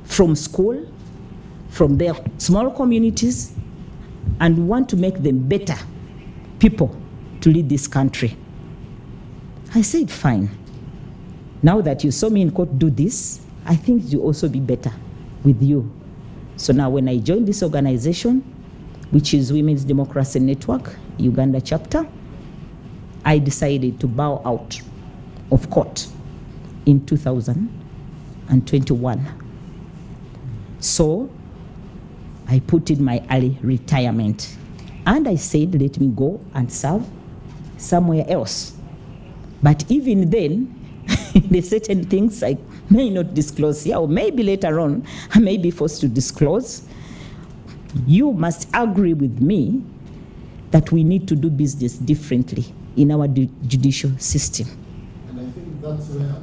from school, from their small communities, and we want to make them better people to lead this country. I said, fine. Now that you saw me in court do this, I think it will also be better with you. So now when I joined this organization, which is Women's Democracy Network, Uganda chapter, I decided to bow out of court in 2021. So I put in my early retirement, and I said, let me go and serve somewhere else. But even then, there's certain things I may not disclose here, or maybe later on I may be forced to disclose. You must agree with me that we need to do business differently in our judicial system. And I think that's where,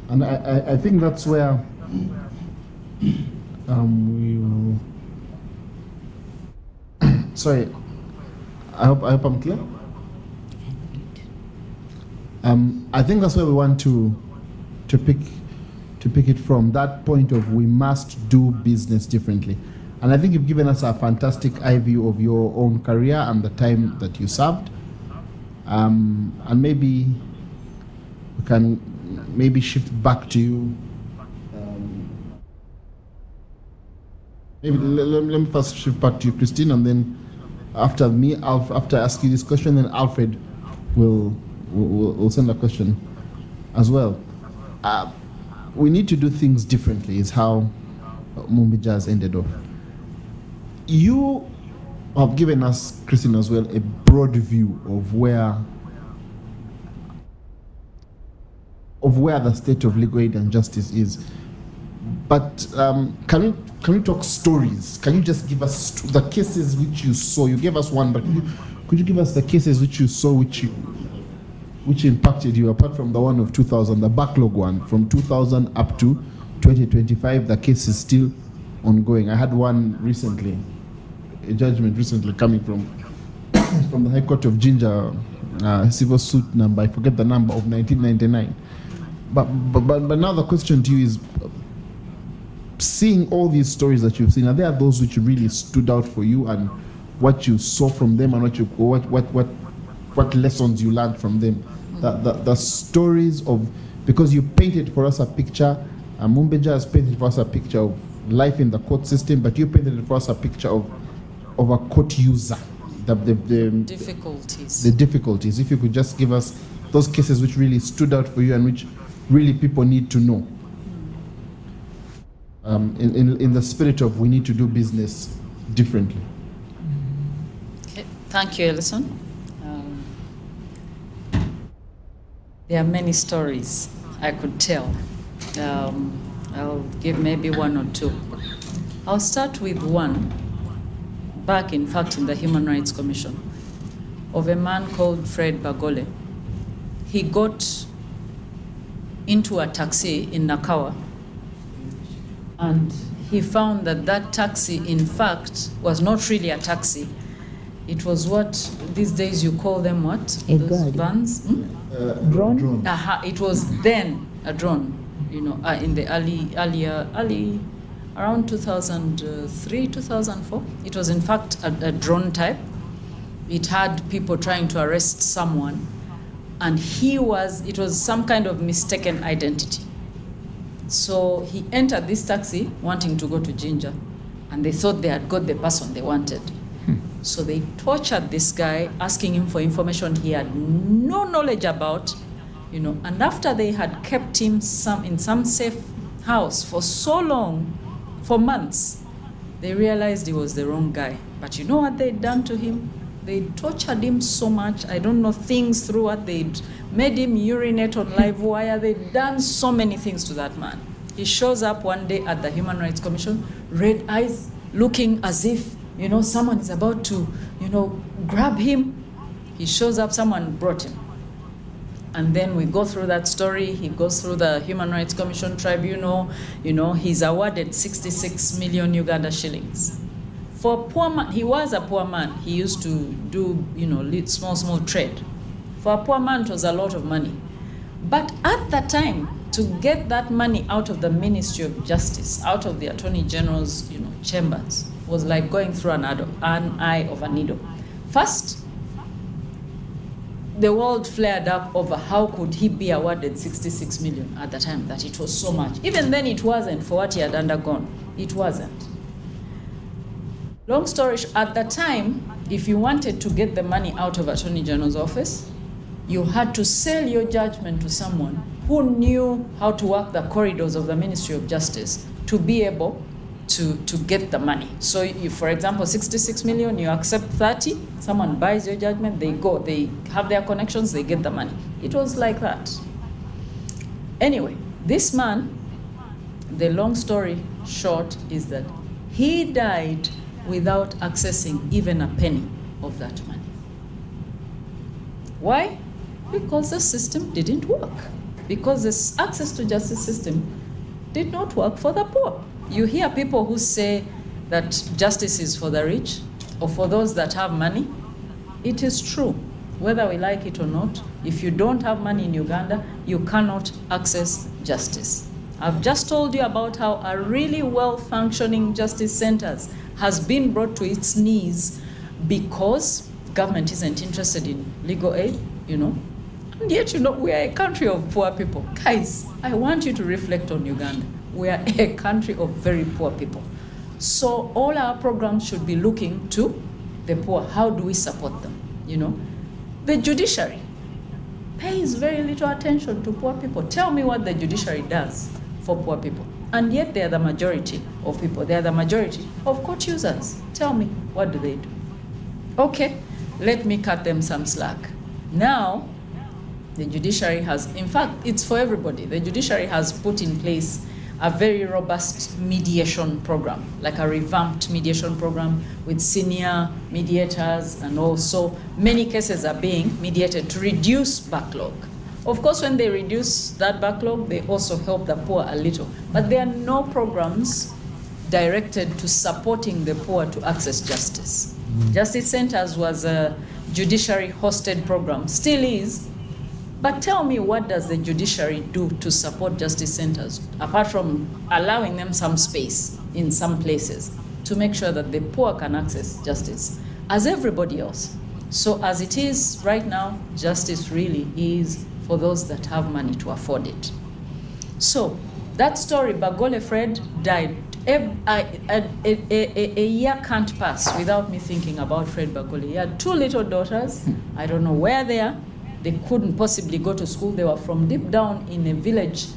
and I think that's where we will. Sorry, I hope I'm clear. I think that's where we want to pick it from, that point of we must do business differently. And I think you've given us a fantastic eye view of your own career and the time that you served. And maybe we can shift back to you. Maybe let me first shift back to you, Christine, and then after me, after I ask you this question, then Alfred will send a question as well. We need to do things differently is how Mumbija has ended off. You have given us, Christine, as well, a broad view of where the state of legal aid and justice is. But can we talk stories? Can you just give us the cases which you saw? You gave us one, but could you give us the cases which you saw which impacted you, apart from the one of 2000, the backlog one, from 2000 up to 2025, the case is still ongoing. I had one recently, a judgment recently coming from the High Court of Ginger, civil suit number, I forget the number, of 1999. But now the question to you is, seeing all these stories that you've seen, are there those which really stood out for you, and what you saw from them, and what lessons you learned from them? The stories of, because you painted for us a picture, Mumbeja has painted for us a picture of life in the court system, but you painted for us a picture of a court user, the difficulties. The difficulties. If you could just give us those cases which really stood out for you and which really people need to know. In the spirit of, we need to do business differently. Okay. Thank you, Ellison. There are many stories I could tell. I'll give maybe one or two. I'll start with one, back in fact in the Human Rights Commission, of a man called Fred Bagole. He got into a taxi in Nakawa, and he found that taxi, in fact, was not really a taxi. It was what these days you call them what? Those vans? Drone. It was then a drone, in the early around 2003, 2004. It was in fact a drone type. It had people trying to arrest someone, and it was some kind of mistaken identity. So he entered this taxi wanting to go to Ginger, and they thought they had got the person they wanted. So they tortured this guy, asking him for information he had no knowledge about, and after they had kept him in some safe house for so long, for months, they realized he was the wrong guy. But you know what they'd done to him? They tortured him so much. I don't know, things through what they'd made him urinate on live wire. They'd done so many things to that man. He shows up one day at the Human Rights Commission, red eyes, looking as if, someone is about to, grab him. He shows up, someone brought him. And then we go through that story. He goes through the Human Rights Commission tribunal. He's awarded 66 million Uganda shillings. For a poor man, he was a poor man. He used to do, small trade. For a poor man, it was a lot of money. But at that time, to get that money out of the Ministry of Justice, out of the Attorney General's, chambers, was like going through an eye of a needle. First, the world flared up over how could he be awarded 66 million at the time, that it was so much. Even then, it wasn't for what he had undergone. It wasn't. Long story short, at the time, if you wanted to get the money out of Attorney General's office, you had to sell your judgment to someone who knew how to work the corridors of the Ministry of Justice to be able to get the money. So if, for example, 66 million, you accept 30, someone buys your judgment, they have their connections, they get the money. It was like that. Anyway, this man, the long story short is that he died without accessing even a penny of that money. Why? Because the system didn't work. Because this access to justice system did not work for the poor. You hear people who say that justice is for the rich or for those that have money. It is true, whether we like it or not. If you don't have money in Uganda, you cannot access justice. I've just told you about how a really well-functioning justice centers has been brought to its knees because government isn't interested in legal aid, And yet, we are a country of poor people. Guys, I want you to reflect on Uganda. We are a country of very poor people. So all our programs should be looking to the poor. How do we support them? The judiciary pays very little attention to poor people. Tell me what the judiciary does for poor people. And yet they are the majority of people. They are the majority of court users. Tell me, what do they do? Okay, let me cut them some slack. Now, the judiciary has, in fact, it's for everybody. The judiciary has put in place a very robust mediation program, like a revamped mediation program with senior mediators, and also many cases are being mediated to reduce backlog. Of course, when they reduce that backlog, they also help the poor a little. But there are no programs directed to supporting the poor to access justice. Justice Centers was a judiciary-hosted program, still is. But tell me, what does the judiciary do to support justice centers, apart from allowing them some space in some places to make sure that the poor can access justice as everybody else? So as it is right now, justice really is for those that have money to afford it. So that story, Bagole Fred died. A year can't pass without me thinking about Fred Bagole. He had 2 little daughters. I don't know where they are. They couldn't possibly go to school. They were from deep down in a village.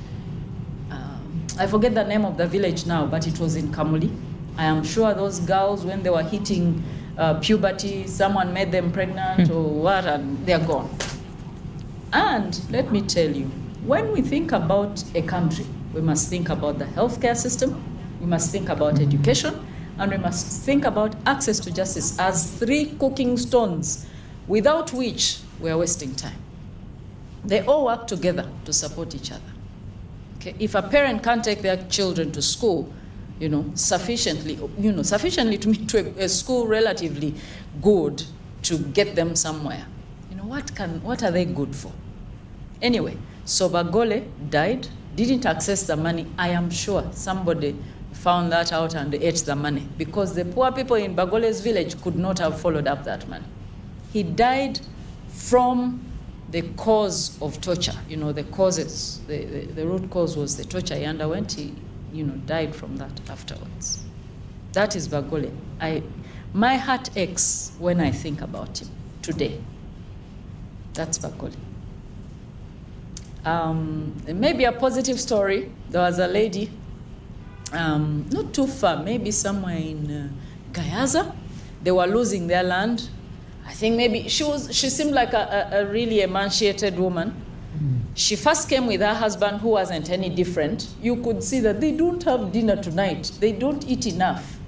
I forget the name of the village now, but it was in Kamuli. I am sure those girls, when they were hitting puberty, someone made them pregnant or what, and they're gone. And let me tell you, when we think about a country, we must think about the healthcare system, we must think about education, and we must think about access to justice as 3 cooking stones, without which we are wasting time. They all work together to support each other. Okay? If a parent can't take their children to school, sufficiently to me, to a school relatively good to get them somewhere, what are they good for? Anyway, so Bagole died, didn't access the money. I am sure somebody found that out and ate the money, because the poor people in Bagole's village could not have followed up that money. He died from the cause of torture. The causes, the root cause was the torture he underwent. He, died from that afterwards. That is Bagole. My heart aches when I think about him today. That's Bagole. Maybe a positive story. There was a lady, not too far, maybe somewhere in Uganda'S. They were losing their land. I think maybe she seemed like a really emancipated woman. She first came with her husband, who wasn't any different. You could see that they don't have dinner tonight. They don't eat enough.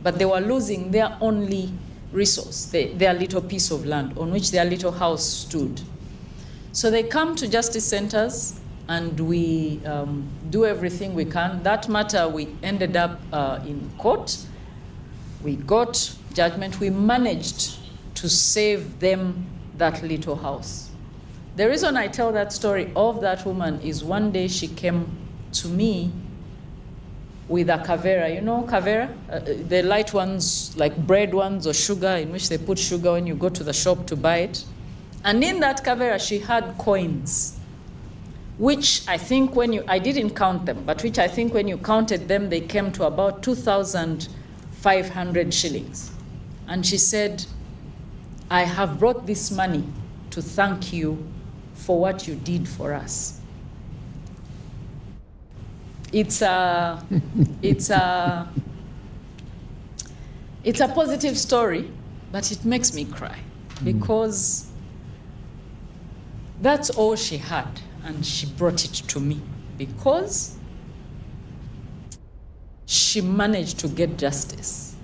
But they were losing their only resource, their little piece of land on which their little house stood. So they come to justice centers, and we do everything we can. That matter, we ended up in court. We got judgment. We managed to save them that little house. The reason I tell that story of that woman is one day she came to me with a kavera. You know kavera? The light ones, like bread ones or sugar, in which they put sugar when you go to the shop to buy it. And in that kavera, she had coins, which I think I didn't count them, but which I think when you counted them, they came to about 2,500 shillings. And she said, I have brought this money to thank you for what you did for us. It's a positive story, but it makes me cry, because that's all she had, and she brought it to me because she managed to get justice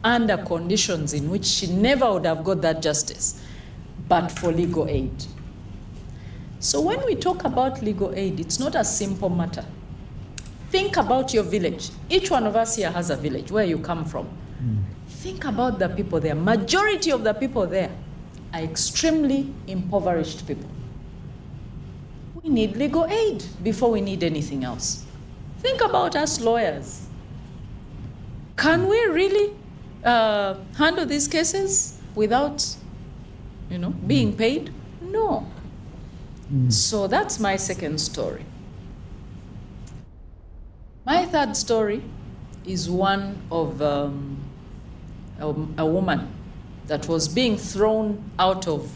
under conditions in which she never would have got that justice but for legal aid. So when we talk about legal aid, it's not a simple matter. Think about your village. Each one of us here has a village, where you come from. Think about the people there. Majority of the people there are extremely impoverished people. We need legal aid before we need anything else. Think about us lawyers. Can we really handle these cases without, being paid? No. So that's my second story. My third story is one of a woman that was being thrown out of,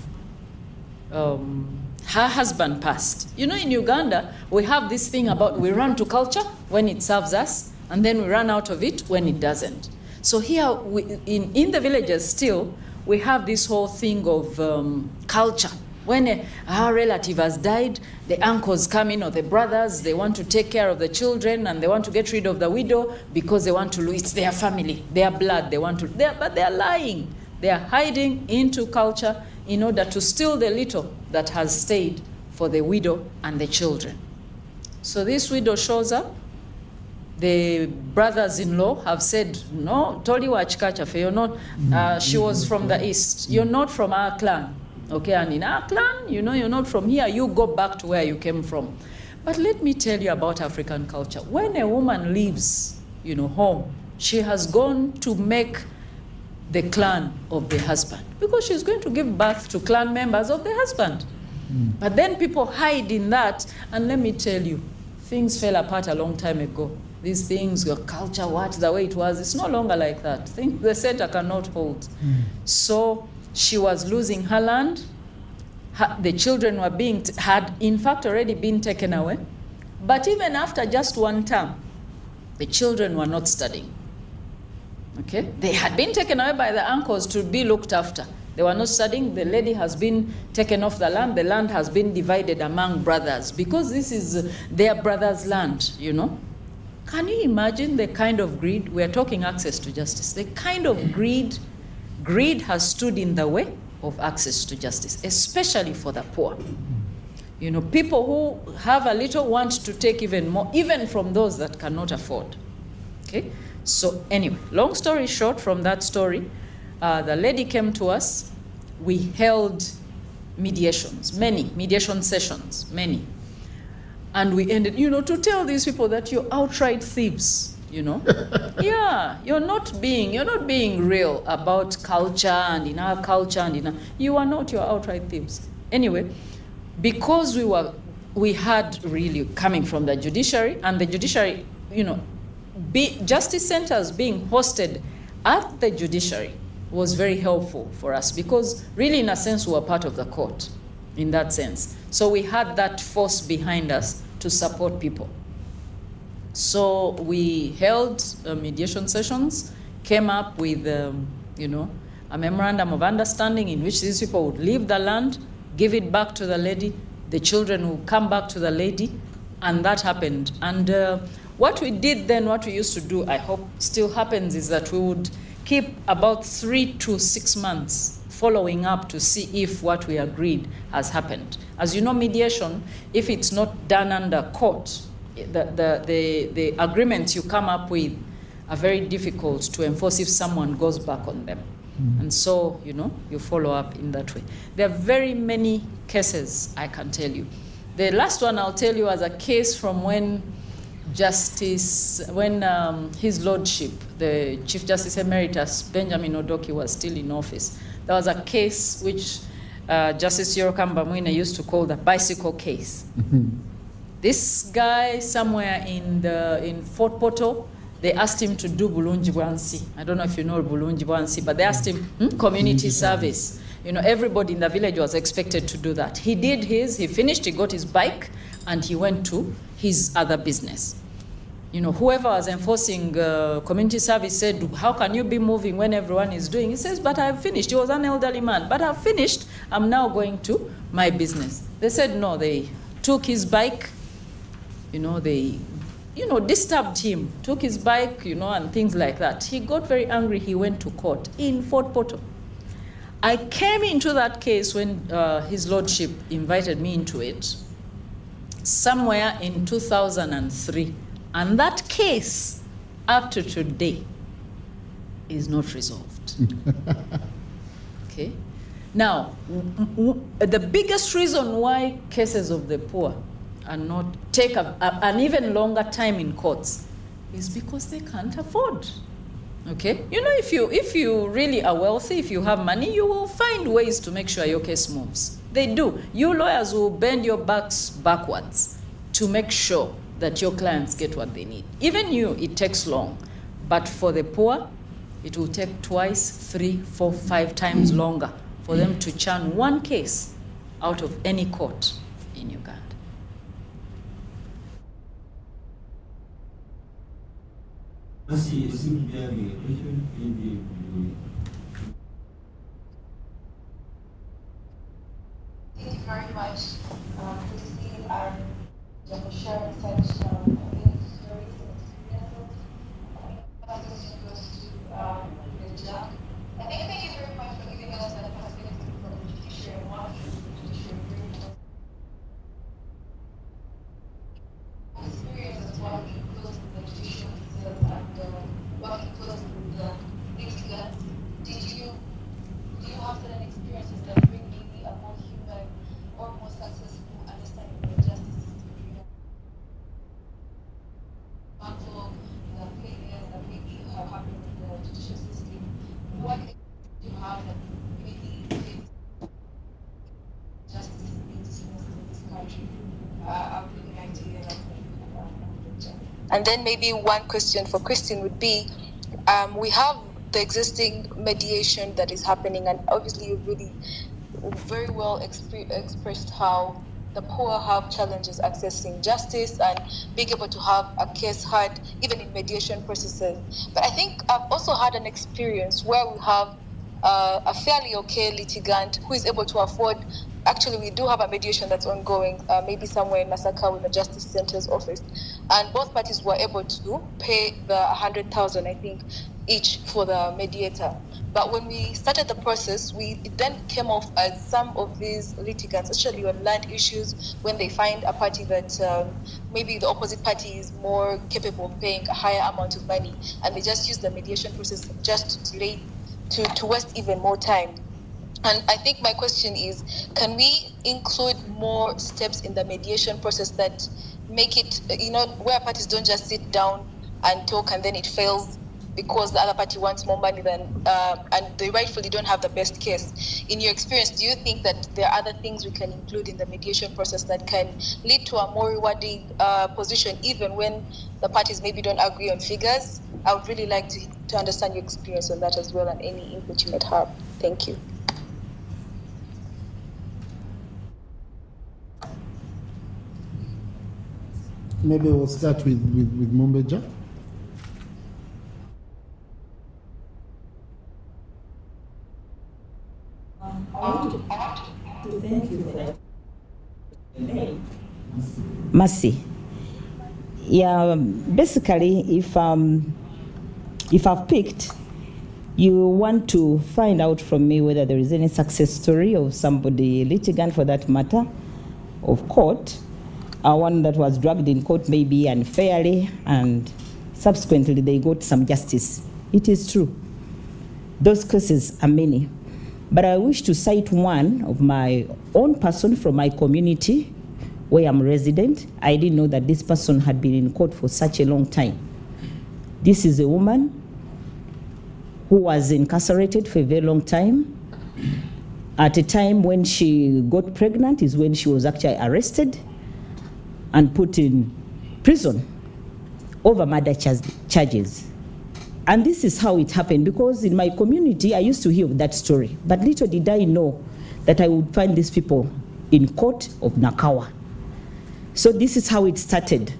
her husband passed. In Uganda, we have this thing about we run to culture when it serves us, and then we run out of it when it doesn't. So here, in the villages still, we have this whole thing of culture. When our relative has died, the uncles come in or the brothers, they want to take care of the children and they want to get rid of the widow because they want to lose. It's their family, their blood, but they are lying. They are hiding into culture in order to steal the little that has stayed for the widow and the children. So this widow shows up. The brothers-in-law have said, no, Toliwa Chikachafe, you're not, she was from the east. You're not from our clan. Okay, and in our clan, you're not from here, you go back to where you came from. But let me tell you about African culture. When a woman leaves, home, she has gone to make the clan of the husband because she's going to give birth to clan members of the husband. But then people hide in that, and let me tell you, things fell apart a long time ago. These things, your culture, the way it was, it's no longer like that. The center cannot hold. So she was losing her land. The children were had in fact already been taken away. But even after just one term, the children were not studying. Okay? They had been taken away by the uncles to be looked after. They were not studying. The lady has been taken off the land. The land has been divided among brothers because this is their brother's land, Can you imagine the kind of greed? We're talking access to justice. The kind of greed has stood in the way of access to justice, especially for the poor. People who have a little want to take even more, even from those that cannot afford. Okay? So anyway, long story short, from that story, the lady came to us. We held mediations, many mediation sessions, many. And we ended, to tell these people that you're outright thieves. Yeah, you're not being real about culture and in our culture you are not, you're outright thieves. Anyway, because we had really coming from the judiciary, and the judiciary, justice centers being hosted at the judiciary was very helpful for us because really in a sense we were part of the court in that sense. So we had that force behind us to support people. So we held mediation sessions, came up with, a memorandum of understanding in which these people would leave the land, give it back to the lady, the children would come back to the lady, and that happened. And what we did then, what we used to do, I hope still happens, is that we would keep about 3 to 6 months following up to see if what we agreed has happened. As you know, mediation, if it's not done under court, the agreements you come up with are very difficult to enforce if someone goes back on them. And so, you follow up in that way. There are very many cases, I can tell you. The last one I'll tell you was a case from when His Lordship, the Chief Justice Emeritus, Benjamin Odoki, was still in office. There was a case which Justice Yorokamba Mwine used to call the bicycle case. This guy somewhere in Fort Portal, they asked him to do Bulungi Bwansi. I don't know if you know Bulungi Bwansi, but they asked him community service. Everybody in the village was expected to do that. He did his, he finished, he got his bike, and he went to his other business. Whoever was enforcing community service said, how can you be moving when everyone is doing? He says, but I've finished. He was an elderly man, but I've finished. I'm now going to my business. They said, no, they took his bike. They disturbed him, took his bike, and things like that. He got very angry. He went to court in Fort Portal. I came into that case when His Lordship invited me into it, somewhere in 2003. And that case, up to today, is not resolved. Okay? Now, the biggest reason why cases of the poor are not take an even longer time in courts is because they can't afford. Okay? If you really are wealthy, if you have money, you will find ways to make sure your case moves. They do. You lawyers will bend your backs backwards to make sure that your clients get what they need. Even it takes long. But for the poor, it will take 2, 3, 4, 5 times longer for them to churn one case out of any court in Uganda. And then maybe one question for Christine would be, we have the existing mediation that is happening, and obviously you really very well expressed how the poor have challenges accessing justice and being able to have a case heard even in mediation processes. But I think I've also had an experience where we have a fairly okay litigant who is able to afford. Actually, we do have a mediation that's ongoing, maybe somewhere in Masaka in the Justice Center's office, and both parties were able to pay the 100,000, I think, each for the mediator. But when we started the process, it then came off as some of these litigants, especially on land issues, when they find a party that maybe the opposite party is more capable of paying a higher amount of money, and they just use the mediation process just to delay, to waste even more time. And I think my question is, can we include more steps in the mediation process that make it, where parties don't just sit down and talk and then it fails because the other party wants more money than, and they rightfully don't have the best case. In your experience, do you think that there are other things we can include in the mediation process that can lead to a more rewarding position, even when the parties maybe don't agree on figures? I would really like to understand your experience on that as well, and any input you might have. Thank you. Maybe we'll start with Mumbeja. Thank you for that. Mercy. Yeah, basically, if I've picked, you want to find out from me whether there is any success story of somebody, litigant for that matter, of court, one that was dragged in court maybe unfairly, and subsequently they got some justice. It is true. Those cases are many. But I wish to cite one of my own person from my community where I'm resident. I didn't know that this person had been in court for such a long time. This is a woman who was incarcerated for a very long time. At a time when she got pregnant is when she was actually arrested and put in prison over murder charges. And this is how it happened, because in my community, I used to hear that story. But little did I know that I would find these people in court of Nakawa. So this is how it started.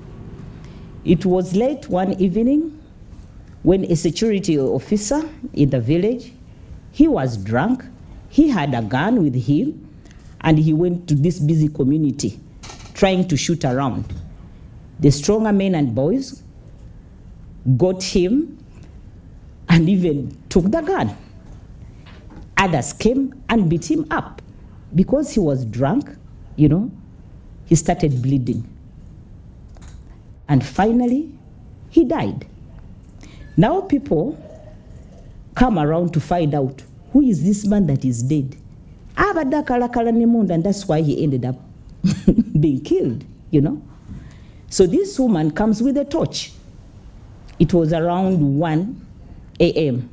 It was late one evening when a security officer in the village, he was drunk, he had a gun with him, and he went to this busy community trying to shoot around. The stronger men and boys got him and even took the gun. Others came and beat him up. Because he was drunk, he started bleeding. And finally, he died. Now people come around to find out, who is this man that is dead? And that's why he ended up being killed, So this woman comes with a torch. It was around 1 a.m.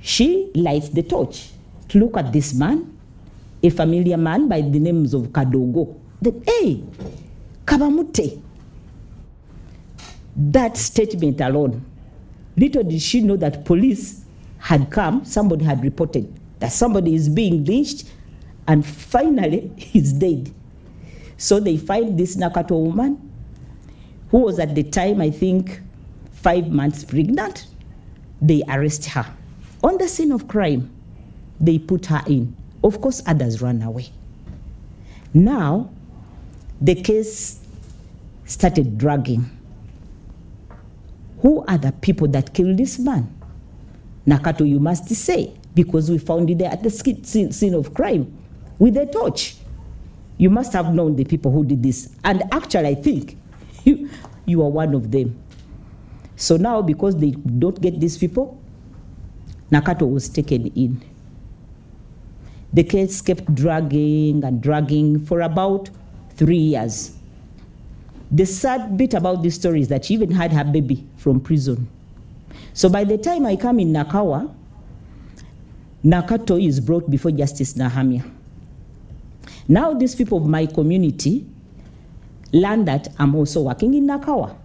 She lights the torch to look at this man, a familiar man by the names of Kadogo. Hey, Kabamute. That statement alone, little did she know that police had come, somebody had reported that somebody is being lynched, and finally he's dead. So they find this Nakato woman, who was at the time, I think, 5 months pregnant. They arrest her. On the scene of crime, they put her in. Of course, others ran away. Now, the case started dragging. Who are the people that killed this man? Nakato, you must say, because we found it there at the scene of crime with a torch. You must have known the people who did this. And actually, I think you are one of them. So now, because they don't get these people, Nakato was taken in. The case kept dragging and dragging for about 3 years. The sad bit about this story is that she even had her baby from prison. So by the time I come in Nakawa, Nakato is brought before Justice Nahamia. Now these people of my community, learned that I'm also working in Nakawa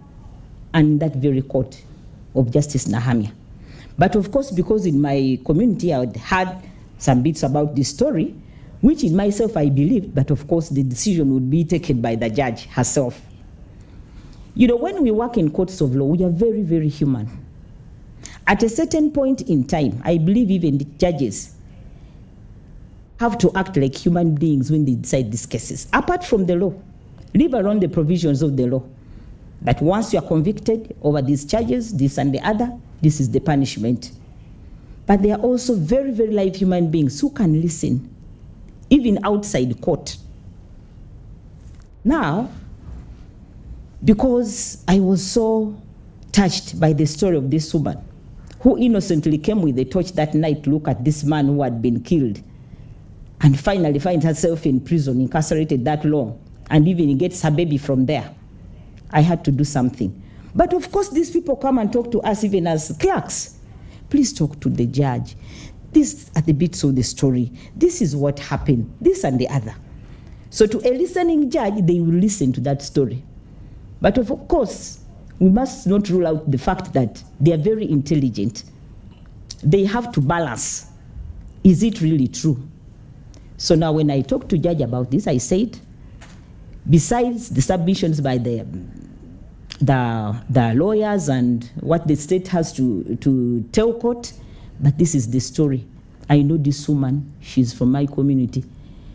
and in that very court of Justice Nahamia. But of course, because in my community I had heard some bits about this story, which in myself I believed, but of course the decision would be taken by the judge herself. You know, when we work in courts of law, we are very, very human. At a certain point in time, I believe even the judges have to act like human beings when they decide these cases. Apart from the law, leave alone the provisions of the law, that once you are convicted over these charges, this and the other, this is the punishment. But they are also very, very live human beings who can listen, even outside court. Now, because I was so touched by the story of this woman who innocently came with a torch that night to look at this man who had been killed and finally finds herself in prison, incarcerated that long, and even gets her baby from there, I had to do something. But of course, these people come and talk to us even as clerks. Please talk to the judge. These are the bits of the story. This is what happened, this and the other. So to a listening judge, they will listen to that story. But of course, we must not rule out the fact that they are very intelligent. They have to balance. Is it really true? So now when I talked to judge about this, I said, besides the submissions by the lawyers and what the state has to tell court, but this is the story. I know this woman, she's from my community.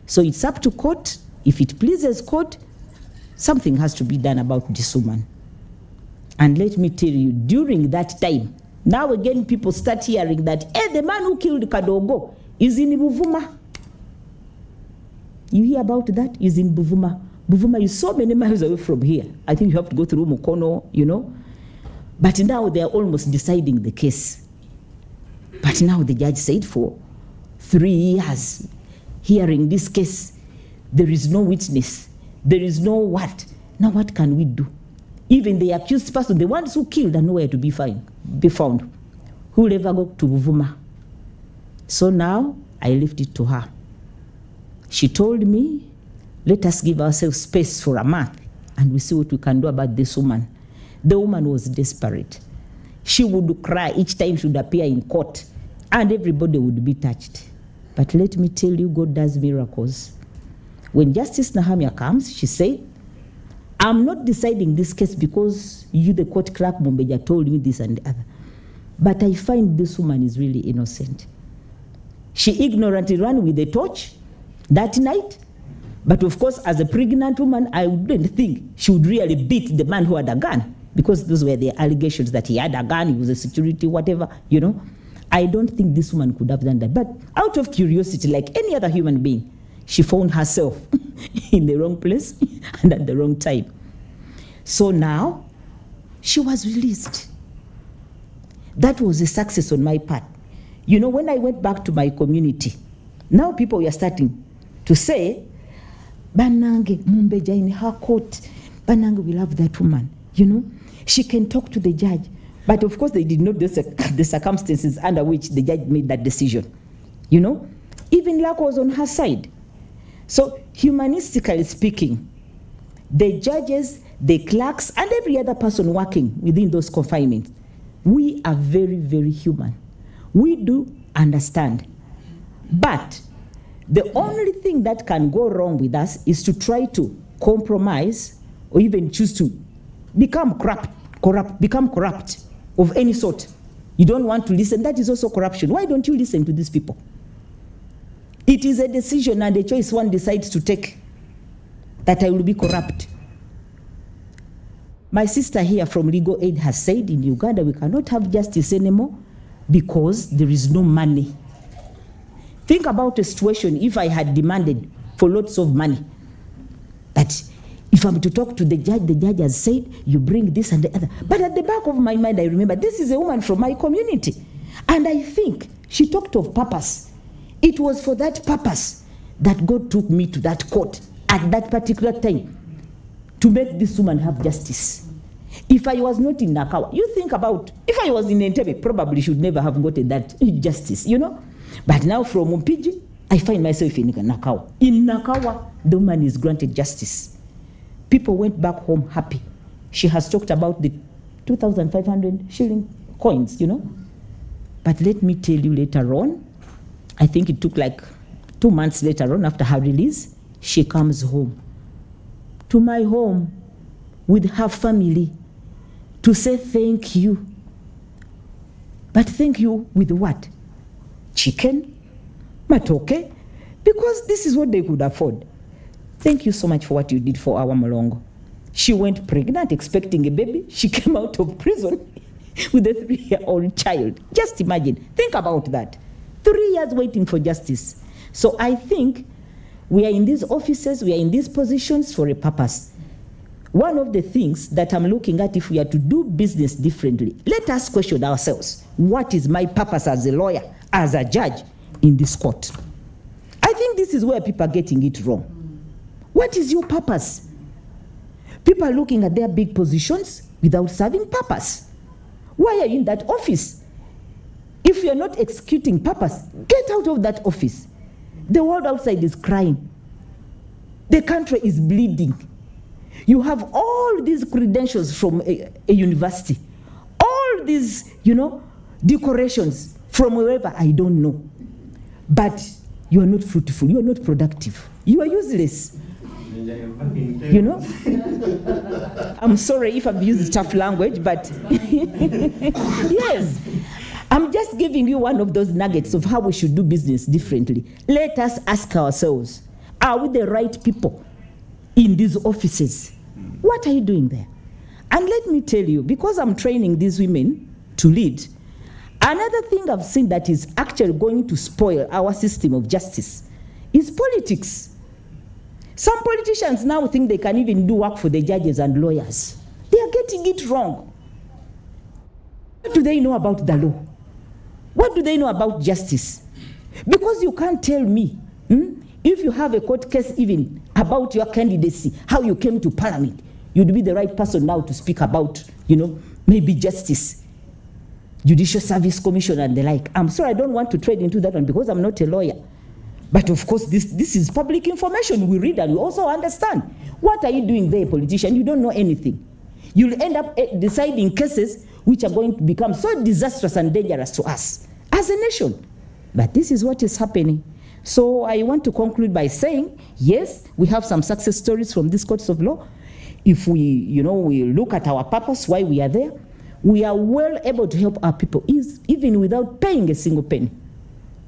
So it's up to court. If it pleases court, something has to be done about this woman. And let me tell you, during that time, now again people start hearing that, hey, the man who killed Kadogo is in Buvuma. You hear about that? Is in Buvuma. Buvuma is so many miles away from here. I think you have to go through Mukono, you know. But now they are almost deciding the case. But now the judge said for 3 years, hearing this case, there is no witness. There is no what. Now what can we do? Even the accused person, the ones who killed, are nowhere to be found. Who will ever go to Buvuma? So now I left it to her. She told me, let us give ourselves space for a month and we see what we can do about this woman. The woman was desperate. She would cry each time she would appear in court and everybody would be touched. But let me tell you, God does miracles. When Justice Nahamia comes, she said, I'm not deciding this case because you, the court clerk, Mumbeja, told me this and the other. But I find this woman is really innocent. She ignorantly ran with a torch that night. But of course, as a pregnant woman, I wouldn't think she would really beat the man who had a gun, because those were the allegations that he had a gun, he was a security, whatever, you know. I don't think this woman could have done that. But out of curiosity, like any other human being, she found herself in the wrong place and at the wrong time. So now, she was released. That was a success on my part. You know, when I went back to my community, now people were starting to say, Banange Mumbeja in her court, Banange will have that woman, you know. She can talk to the judge. But of course, they did not know the circumstances under which the judge made that decision, you know. Even luck was on her side. So, humanistically speaking, the judges, the clerks, and every other person working within those confinements, we are very, very human. We do understand. But the only thing that can go wrong with us is to try to compromise or even choose to become corrupt of any sort. You don't want to listen. That is also corruption. Why don't you listen to these people? It is a decision and a choice one decides to take, that I will be corrupt. My sister here from Legal Aid has said in Uganda we cannot have justice anymore because there is no money. Think about a situation if I had demanded for lots of money. That if I'm to talk to the judge has said, you bring this and the other. But at the back of my mind, I remember this is a woman from my community. And I think she talked of purpose. It was for that purpose that God took me to that court at that particular time to make this woman have justice. If I was not in Nakawa, you think about, if I was in Entebbe, probably should never have gotten that justice, you know. But now from Mpiji, I find myself in Nakawa. In Nakawa, the woman is granted justice. People went back home happy. She has talked about the 2,500 shilling coins, you know. But let me tell you, later on, I think it took like 2 months later on after her release, she comes home to my home with her family to say thank you. But thank you with what? Chicken? Matoke? Because this is what they could afford. Thank you so much for what you did for our Molongo. She went pregnant, expecting a baby. She came out of prison with a 3-year-old child. Just imagine. Think about that. 3 years waiting for justice. So I think we are in these offices, we are in these positions for a purpose. One of the things that I'm looking at, if we are to do business differently, let us question ourselves. What is my purpose as a lawyer, as a judge in this court? I think this is where people are getting it wrong. What is your purpose? People are looking at their big positions without serving purpose. Why are you in that office? If you're not executing purpose, get out of that office. The world outside is crying. The country is bleeding. You have all these credentials from a university, all these, decorations from wherever, I don't know. But you are not fruitful, you are not productive, you are useless. I'm sorry if I've used tough language, but yes. I'm just giving you one of those nuggets of how we should do business differently. Let us ask ourselves, are we the right people in these offices? What are you doing there? And let me tell you, because I'm training these women to lead, another thing I've seen that is actually going to spoil our system of justice is politics. Some politicians now think they can even do work for the judges and lawyers. They are getting it wrong. What do they know about the law? What do they know about justice? Because you can't tell me, if you have a court case even about your candidacy, how you came to parliament, you'd be the right person now to speak about, maybe justice, Judicial Service Commission and the like. I'm sorry, I don't want to trade into that one because I'm not a lawyer. But of course, this is public information. We read and we also understand. What are you doing there, politician? You don't know anything. You'll end up deciding cases which are going to become so disastrous and dangerous to us as a nation. But this is what is happening. So I want to conclude by saying, yes, we have some success stories from these courts of law. If we, we look at our purpose, why we are there, we are well able to help our people, even without paying a single penny.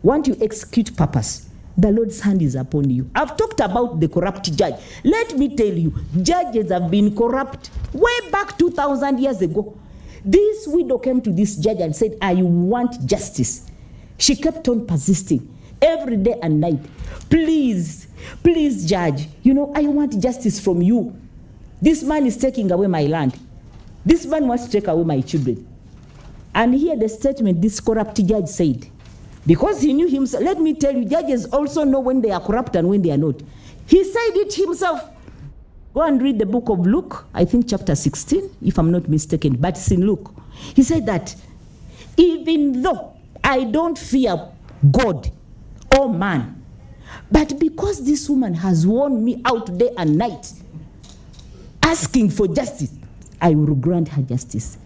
Once you execute purpose, the Lord's hand is upon you. I've talked about the corrupt judge. Let me tell you, judges have been corrupt way back 2,000 years ago. This widow came to this judge and said, I want justice. She kept on persisting every day and night. Please, judge, I want justice from you. This man is taking away my land. This man wants to take away my children. And here the statement this corrupt judge said, because he knew himself. Let me tell you, judges also know when they are corrupt and when they are not. He said it himself. Go and read the book of Luke, I think chapter 16, if I'm not mistaken, but it's in Luke. He said that, even though I don't fear God or man, but because this woman has worn me out day and night, asking for justice, I will grant her justice.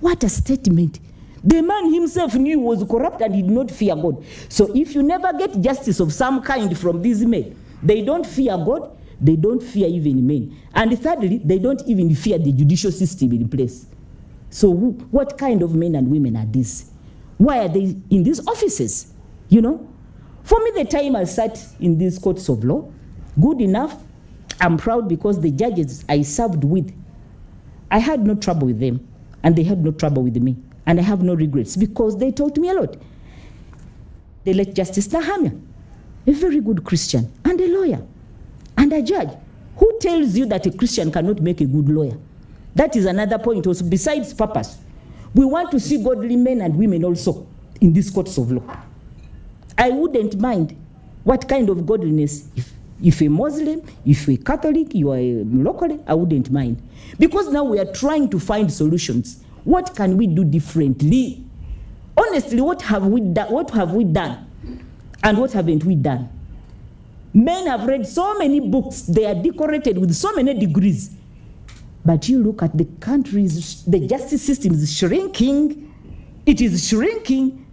What a statement. The man himself knew he was corrupt and he did not fear God. So if you never get justice of some kind from these men, they don't fear God, they don't fear even men. And thirdly, they don't even fear the judicial system in place. So what kind of men and women are these? Why are they in these offices? For me, the time I sat in these courts of law, good enough. I'm proud because the judges I served with, I had no trouble with them, and they had no trouble with me. And I have no regrets because they taught me a lot. They let Justice Nahamia, a very good Christian, and a lawyer, and a judge. Who tells you that a Christian cannot make a good lawyer? That is another point also, besides purpose. We want to see godly men and women also in these courts of law. I wouldn't mind what kind of godliness, if a Muslim, if a Catholic, you are a local, I wouldn't mind. Because now we are trying to find solutions. What can we do differently? Honestly, what have we done? And what haven't we done? Men have read so many books. They are decorated with so many degrees. But you look at the countries, the justice system is shrinking. It is shrinking.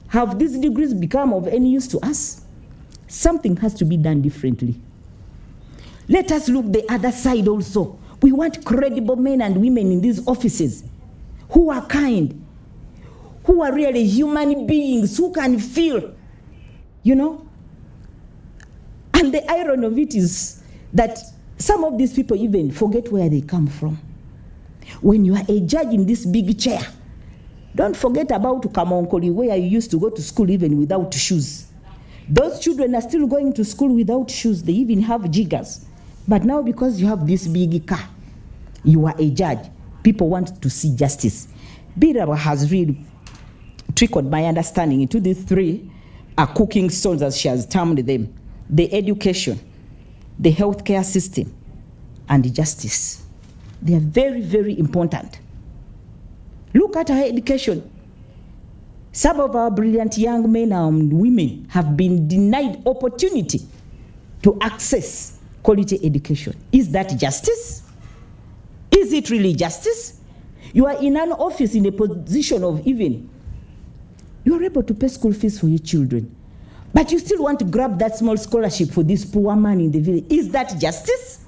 Have these degrees become of any use to us? Something has to be done differently. Let us look the other side also. We want credible men and women in these offices who are kind, who are really human beings, who can feel, you know. And the irony of it is that some of these people even forget where they come from. When you are a judge in this big chair, don't forget about Kamonkoli, where you used to go to school even without shoes. Those children are still going to school without shoes. They even have jiggers. But now because you have this big car, you are a judge. People want to see justice. Biraba has really trickled my understanding into these three cooking stones, as she has termed them: the education, the healthcare system, and the justice. They are very, very important. Look at our education. Some of our brilliant young men and women have been denied opportunity to access quality education. Is that justice? Is it really justice? You are in an office in a position of even, you are able to pay school fees for your children, but you still want to grab that small scholarship for this poor man in the village. Is that justice?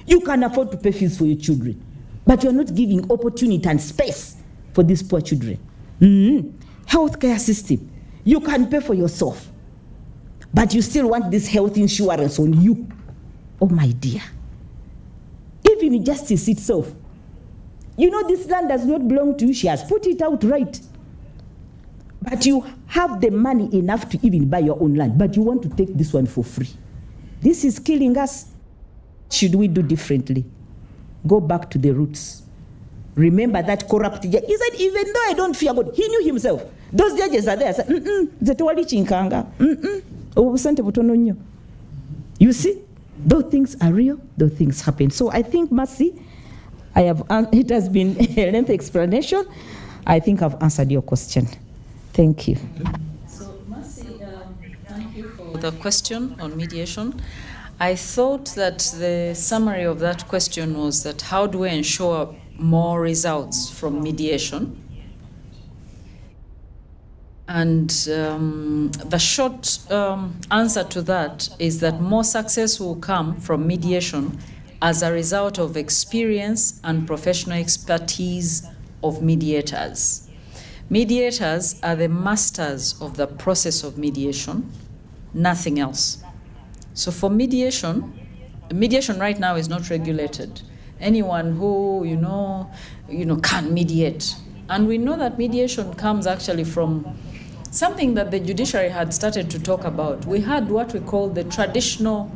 You can afford to pay fees for your children, but you're not giving opportunity and space for these poor children. Healthcare system, you can pay for yourself, but you still want this health insurance on you. Oh my dear. Even justice itself. You know, this land does not belong to you. She has put it out right. But you have the money enough to even buy your own land, but you want to take this one for free. This is killing us. Should we do differently? Go back to the roots. Remember that corrupt judge. He said, even though I don't fear God, he knew himself. Those judges are there. You see, those things are real, those things happen. So I think, Mercy, it has been a lengthy explanation. I think I've answered your question. Thank you. So, Mercy, thank you for the question on mediation. I thought that the summary of that question was that how do we ensure more results from mediation? And the short answer to that is that more success will come from mediation as a result of experience and professional expertise of mediators. Mediators are the masters of the process of mediation, nothing else. So for mediation right now is not regulated. Anyone who, can mediate. And we know that mediation comes actually from something that the judiciary had started to talk about. We had what we call the traditional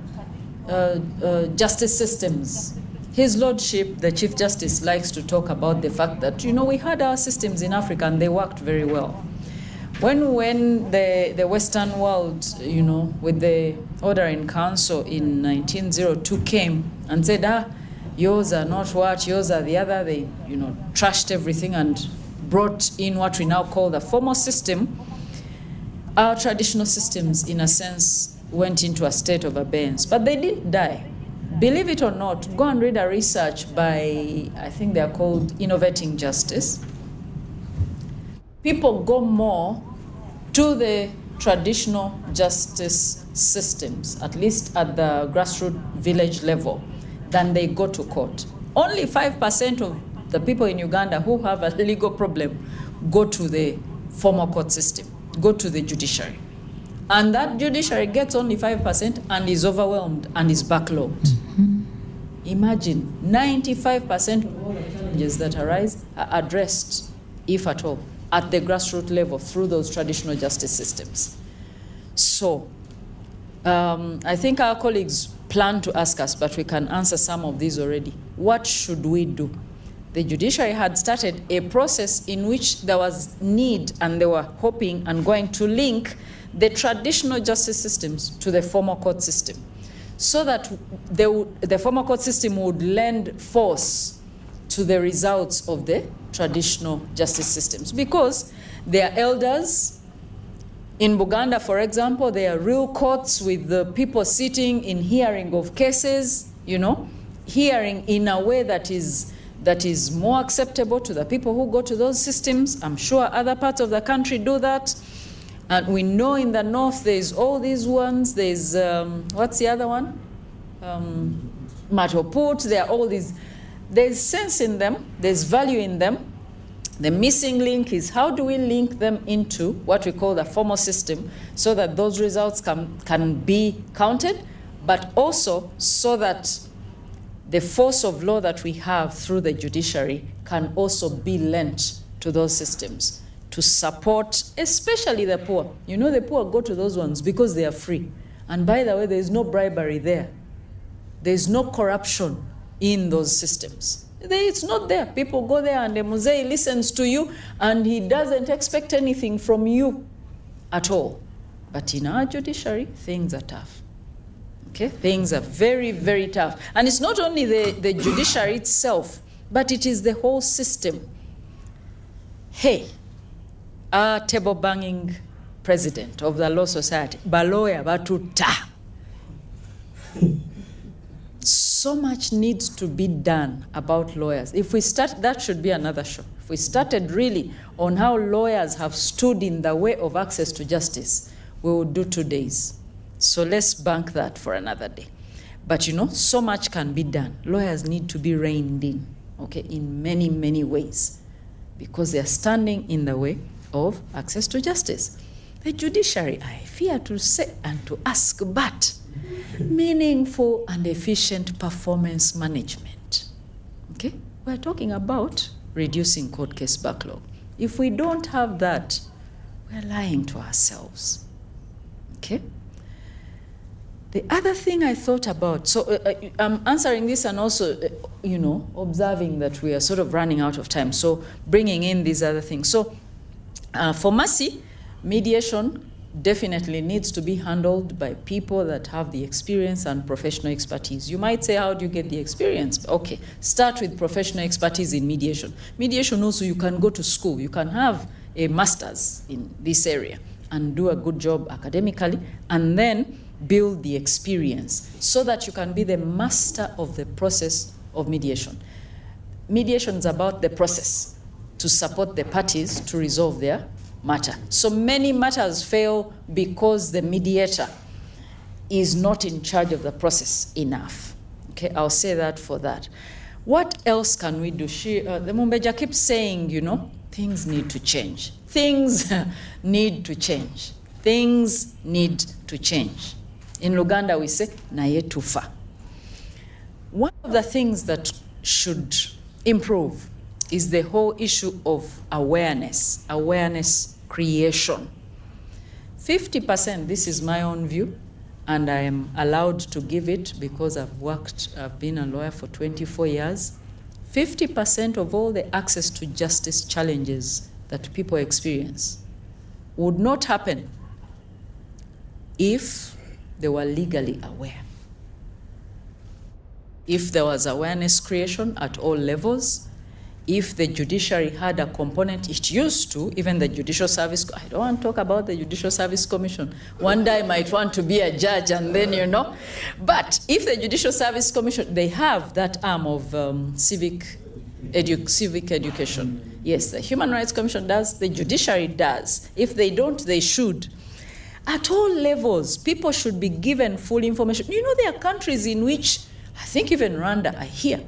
justice systems. His Lordship, the Chief Justice, likes to talk about the fact that, we had our systems in Africa and they worked very well. When the Western world, with the Order in Council in 1902 came and said, yours are not what, yours are the other, they, trashed everything and brought in what we now call the formal system, our traditional systems, in a sense, went into a state of abeyance. But they didn't die. Believe it or not, go and read a research by, I think they're called Innovating Justice. People go more to the traditional justice systems, at least at the grassroots village level, than they go to court. Only 5% of the people in Uganda who have a legal problem go to the formal court system, go to the judiciary. And that judiciary gets only 5% and is overwhelmed and is backlogged. Imagine 95% of all the challenges that arise are addressed, if at all, at the grassroots level through those traditional justice systems. So I think our colleagues plan to ask us, but we can answer some of these already. What should we do? The judiciary had started a process in which there was need, and they were hoping and going to link the traditional justice systems to the formal court system, so that the formal court system would lend force to the results of the traditional justice systems, because their elders In Buganda, for example, there are real courts with the people sitting in hearing of cases, you know, hearing in a way that is more acceptable to the people who go to those systems. I'm sure other parts of the country do that. And we know in the north there's all these ones. There's, what's the other one? Matoput. There are all these. There's sense in them. There's value in them. The missing link is how do we link them into what we call the formal system so that those results can be counted, but also so that the force of law that we have through the judiciary can also be lent to those systems to support, especially the poor. You know, the poor go to those ones because they are free. And by the way, there is no bribery there. There is no corruption in those systems. It's not there. People go there and the Muzei listens to you and he doesn't expect anything from you at all. But in our judiciary, things are tough. Okay? Things are very, very tough. And it's not only the judiciary itself, but it is the whole system. Hey, our table-banging president of the Law Society, Baloya Batuta. So much needs to be done about lawyers. If we start, that should be another show. If we started really on how lawyers have stood in the way of access to justice, we would do 2 days. So let's bank that for another day. But you know, so much can be done. Lawyers need to be reined in, okay, in many, many ways, because they are standing in the way of access to justice. The judiciary, I fear to say and to ask, but meaningful and efficient performance management. Okay? We're talking about reducing court case backlog. If we don't have that, we're lying to ourselves. Okay? The other thing I thought about, so I'm answering this and also, you know, observing that we are sort of running out of time. So bringing in these other things. So for Mercy, mediation definitely needs to be handled by people that have the experience and professional expertise. You might say, how do you get the experience? Okay, start with professional expertise in mediation. Mediation also, you can go to school. You can have a master's in this area and do a good job academically, and then build the experience so that you can be the master of the process of mediation. Mediation is about the process to support the parties to resolve their matter. So many matters fail because the mediator is not in charge of the process enough. Okay, I'll say that for that. What else can we do? The Mumbeja keeps saying, you know, things need to change. Things need to change. Things need to change. In Luganda we say, naye tufa. One of the things that should improve is the whole issue of awareness creation. 50%, this is my own view, and I am allowed to give it because I've been a lawyer for 24 years. 50% of all the access to justice challenges that people experience would not happen if they were legally aware. If there was awareness creation at all levels, if the judiciary had a component, it used to, even the Judicial Service, I don't want to talk about the Judicial Service Commission. One day I might want to be a judge and then, you know. But if the Judicial Service Commission, they have that arm of civic education. Yes, the Human Rights Commission does, the judiciary does. If they don't, they should. At all levels, people should be given full information. You know, there are countries in which, I think even Rwanda, I hear,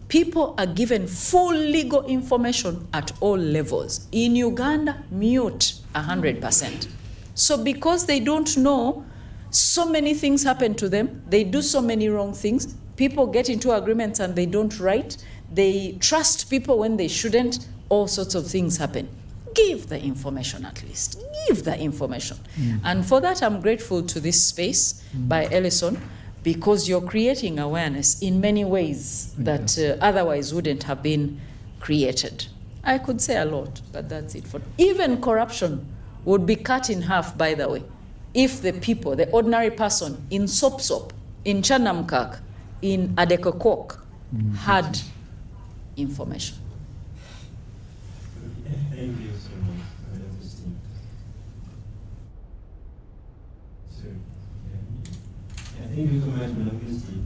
people are given full legal information at all levels. In Uganda, mute 100%. So because they don't know, so many things happen to them. They do so many wrong things. People get into agreements and they don't write. They trust people when they shouldn't. All sorts of things happen. Give the information at least. Give the information. And for that, I'm grateful to this space by Ellison, because you're creating awareness in many ways that otherwise wouldn't have been created. I could say a lot, but that's it. For even corruption would be cut in half, by the way, if the people, the ordinary person in Sopsop, in Chanamkak, in Adekokok, had information. Thank you so much. honesty,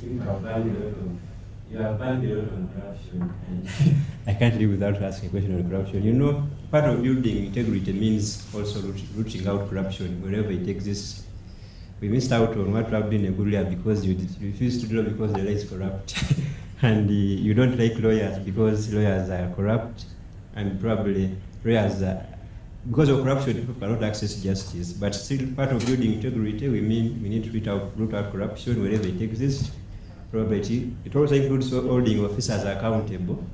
you have banned a lot on corruption, and I can't live without asking a question on corruption. You know, part of building integrity means also rooting out corruption wherever it exists. We missed out on what happened in Eguria because you refused to do it because the law is corrupt. And you don't like lawyers because lawyers are corrupt, and probably lawyers are, because of corruption, people cannot access justice. But still, part of building integrity, we need to root out corruption wherever it exists. Probably it also includes holding officers accountable,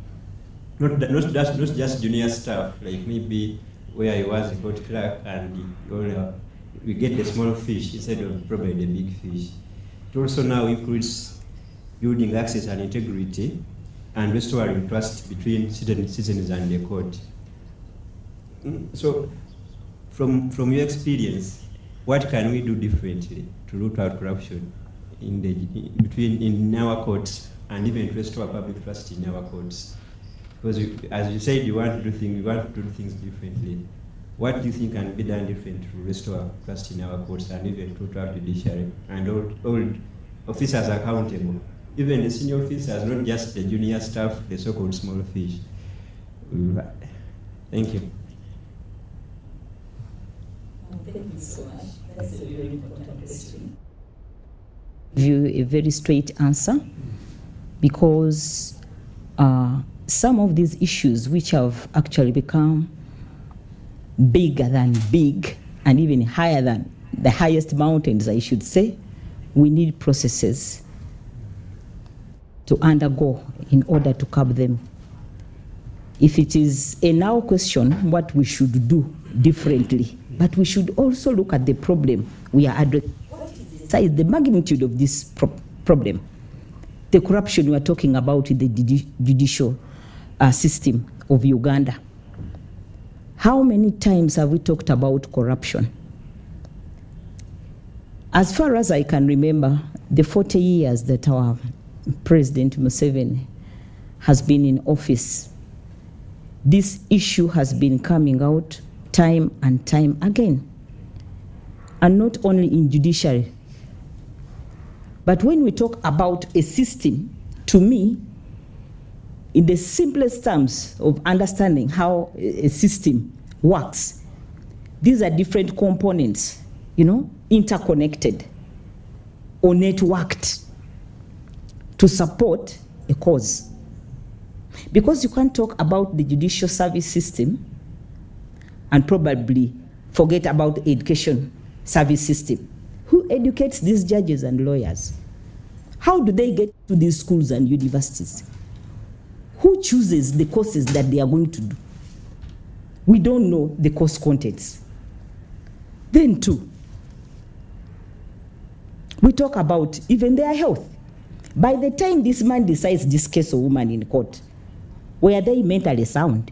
not just junior staff, like maybe where I was a court clerk and we get the small fish instead of probably the big fish. It also now includes building access and integrity and restoring trust between citizens and the court. So, from your experience, what can we do differently to root out corruption in our courts and even to restore public trust in our courts? Because as you said, you want to do things differently. What do you think can be done different to restore trust in our courts and even to root out judiciary and hold officers accountable? Even the senior officers, not just the junior staff, the so-called small fish. Thank you. Thank you so much. That's a very important question. Give you a very straight answer, because some of these issues which have actually become bigger than big and even higher than the highest mountains, I should say, we need processes to undergo in order to curb them. If it is a now question what we should do differently, but we should also look at the problem we are addressing. What is the magnitude of this problem? The corruption we are talking about in the judicial system of Uganda. How many times have we talked about corruption? As far as I can remember, the 40 years that our President Museveni has been in office, this issue has been coming out time and time again. And not only in judiciary. But when we talk about a system, to me, in the simplest terms of understanding how a system works, these are different components, interconnected or networked to support a cause. Because you can't talk about the judicial service system and probably forget about the education service system. Who educates these judges and lawyers? How do they get to these schools and universities? Who chooses the courses that they are going to do? We don't know the course contents. Then too, we talk about even their health. By the time this man decides this case of woman in court, were they mentally sound?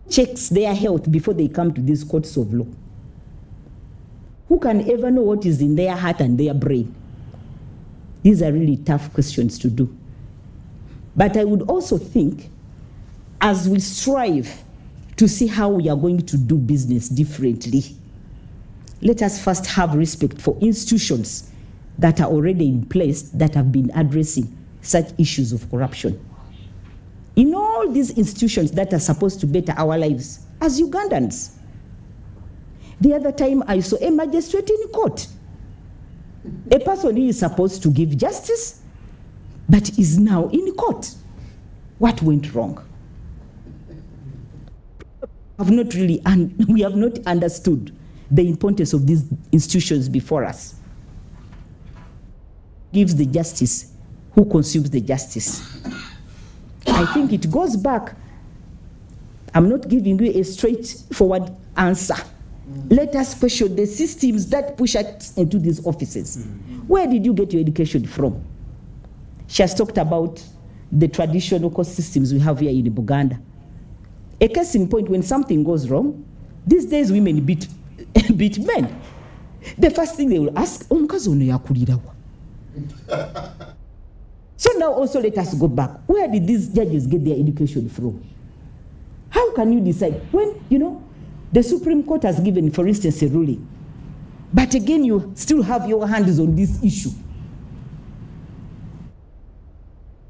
Checks their health before they come to these courts of law. Who can ever know what is in their heart and their brain? These are really tough questions to do. But I would also think, as we strive to see how we are going to do business differently, let us first have respect for institutions that are already in place that have been addressing such issues of corruption. In all these institutions that are supposed to better our lives as Ugandans. The other time I saw a magistrate in court, a person who is supposed to give justice, but is now in court. What went wrong? We have not understood the importance of these institutions before us. Gives the justice, who consumes the justice? I think it goes back. I'm not giving you a straightforward answer. Let us question the systems that push us into these offices. Where did you get your education from? She has talked about the traditional court systems we have here in Uganda. A case in point, when something goes wrong, these days women beat men. The first thing they will ask, so now also let us go back. Where did these judges get their education from? How can you decide when, the Supreme Court has given, for instance, a ruling But again, you still have your hands on this issue.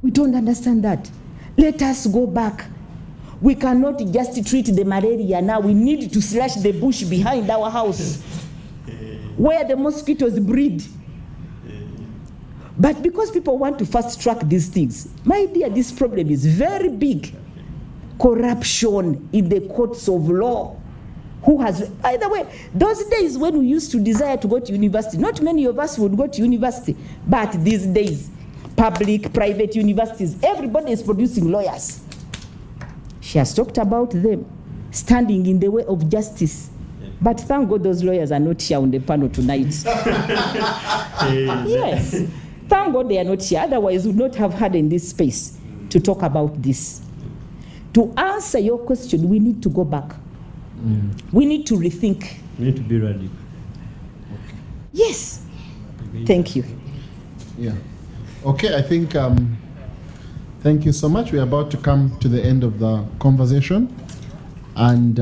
We don't understand that. Let us go back. We cannot just treat the malaria now. We need to slash the bush behind our house where the mosquitoes breed. But because people want to fast track these things, my dear, this problem is very big. Corruption in the courts of law. Who has, by the way, those days when we used to desire to go to university, not many of us would go to university, but these days, public, private universities, everybody is producing lawyers. She has talked about them standing in the way of justice. But thank God those lawyers are not here on the panel tonight. Yes. Thank God they are not here. Otherwise, we would not have had in this space to talk about this. To answer your question, we need to go back. We need to rethink. We need to be ready. Yes. Thank you. Yeah. Okay, I think, thank you so much. We're about to come to the end of the conversation. And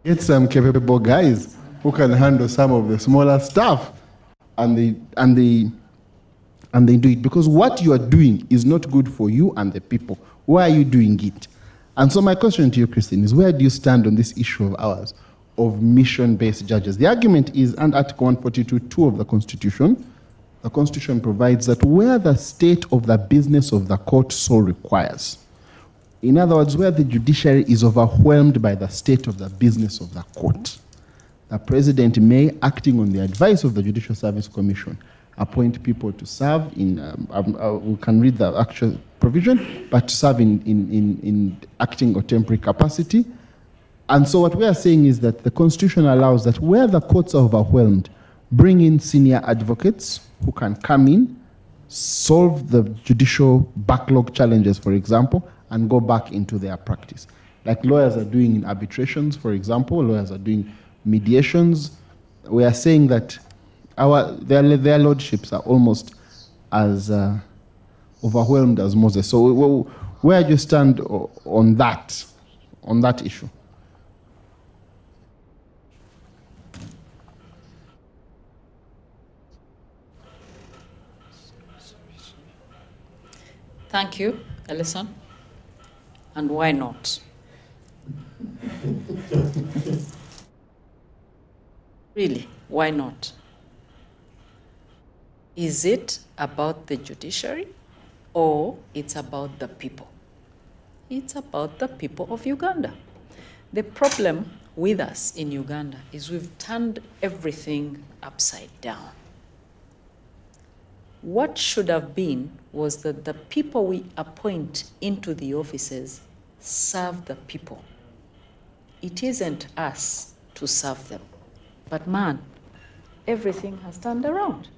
Get some capable guys who can handle some of the smaller stuff, and they do it, because what you are doing is not good for you and the people. Why are you doing it? And so my question to you, Christine, is where do you stand on this issue of ours of mission-based judges? The argument is, under Article 142(2) of the Constitution provides that where the state of the business of the court so requires, in other words, where the judiciary is overwhelmed by the state of the business of the court, the president may, acting on the advice of the Judicial Service Commission, appoint people to serve in, we can read the actual provision, but to serve in acting or temporary capacity. And so what we are saying is that the Constitution allows that where the courts are overwhelmed, bring in senior advocates who can come in, solve the judicial backlog challenges, for example, and go back into their practice. Like lawyers are doing in arbitrations, for example, lawyers are doing mediations. We are saying that their lordships are almost as overwhelmed as Moses. So where do you stand on that issue? Thank you, Ellison. And why not? Really, why not? Is it about the judiciary or it's about the people? It's about the people of Uganda. The problem with us in Uganda is we've turned everything upside down. What should have been was that the people we appoint into the offices serve the people. It isn't us to serve them. But man, everything has turned around.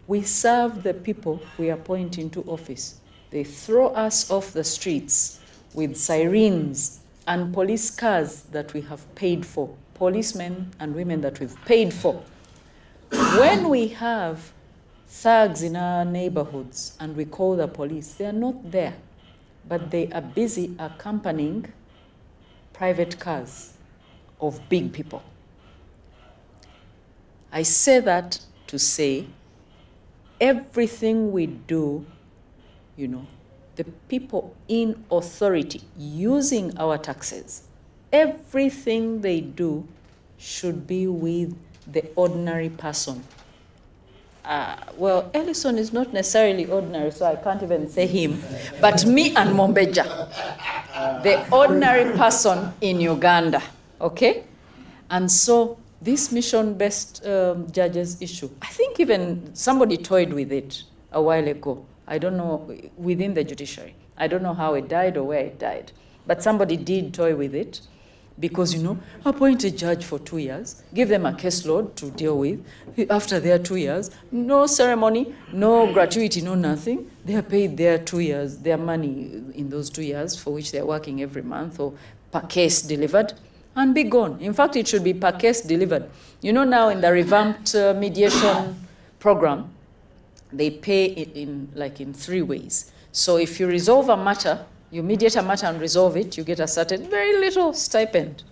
We serve the people we appoint into office. They throw us off the streets with sirens and police cars that we have paid for, policemen and women that we've paid for. When we have thugs in our neighborhoods and we call the police, they are not there, but they are busy accompanying private cars of big people. I say that to say everything we do, the people in authority using our taxes, everything they do should be with the ordinary person. Well, Ellison is not necessarily ordinary, so I can't even say him, but me and Mombeja, the ordinary person in Uganda, okay? And so this mission-based judges issue, I think even somebody toyed with it a while ago. I don't know, within the judiciary. I don't know how it died or where it died, but somebody did toy with it. Because, appoint a judge for 2 years, give them a caseload to deal with. After their 2 years, no ceremony, no gratuity, no nothing. They are paid their 2 years, their money in those 2 years for which they are working every month or per case delivered, and be gone. In fact, it should be per case delivered. Now in the revamped mediation program, they pay it in 3 ways. So if you resolve a matter, you mediate a matter and resolve it, you get a certain very little stipend.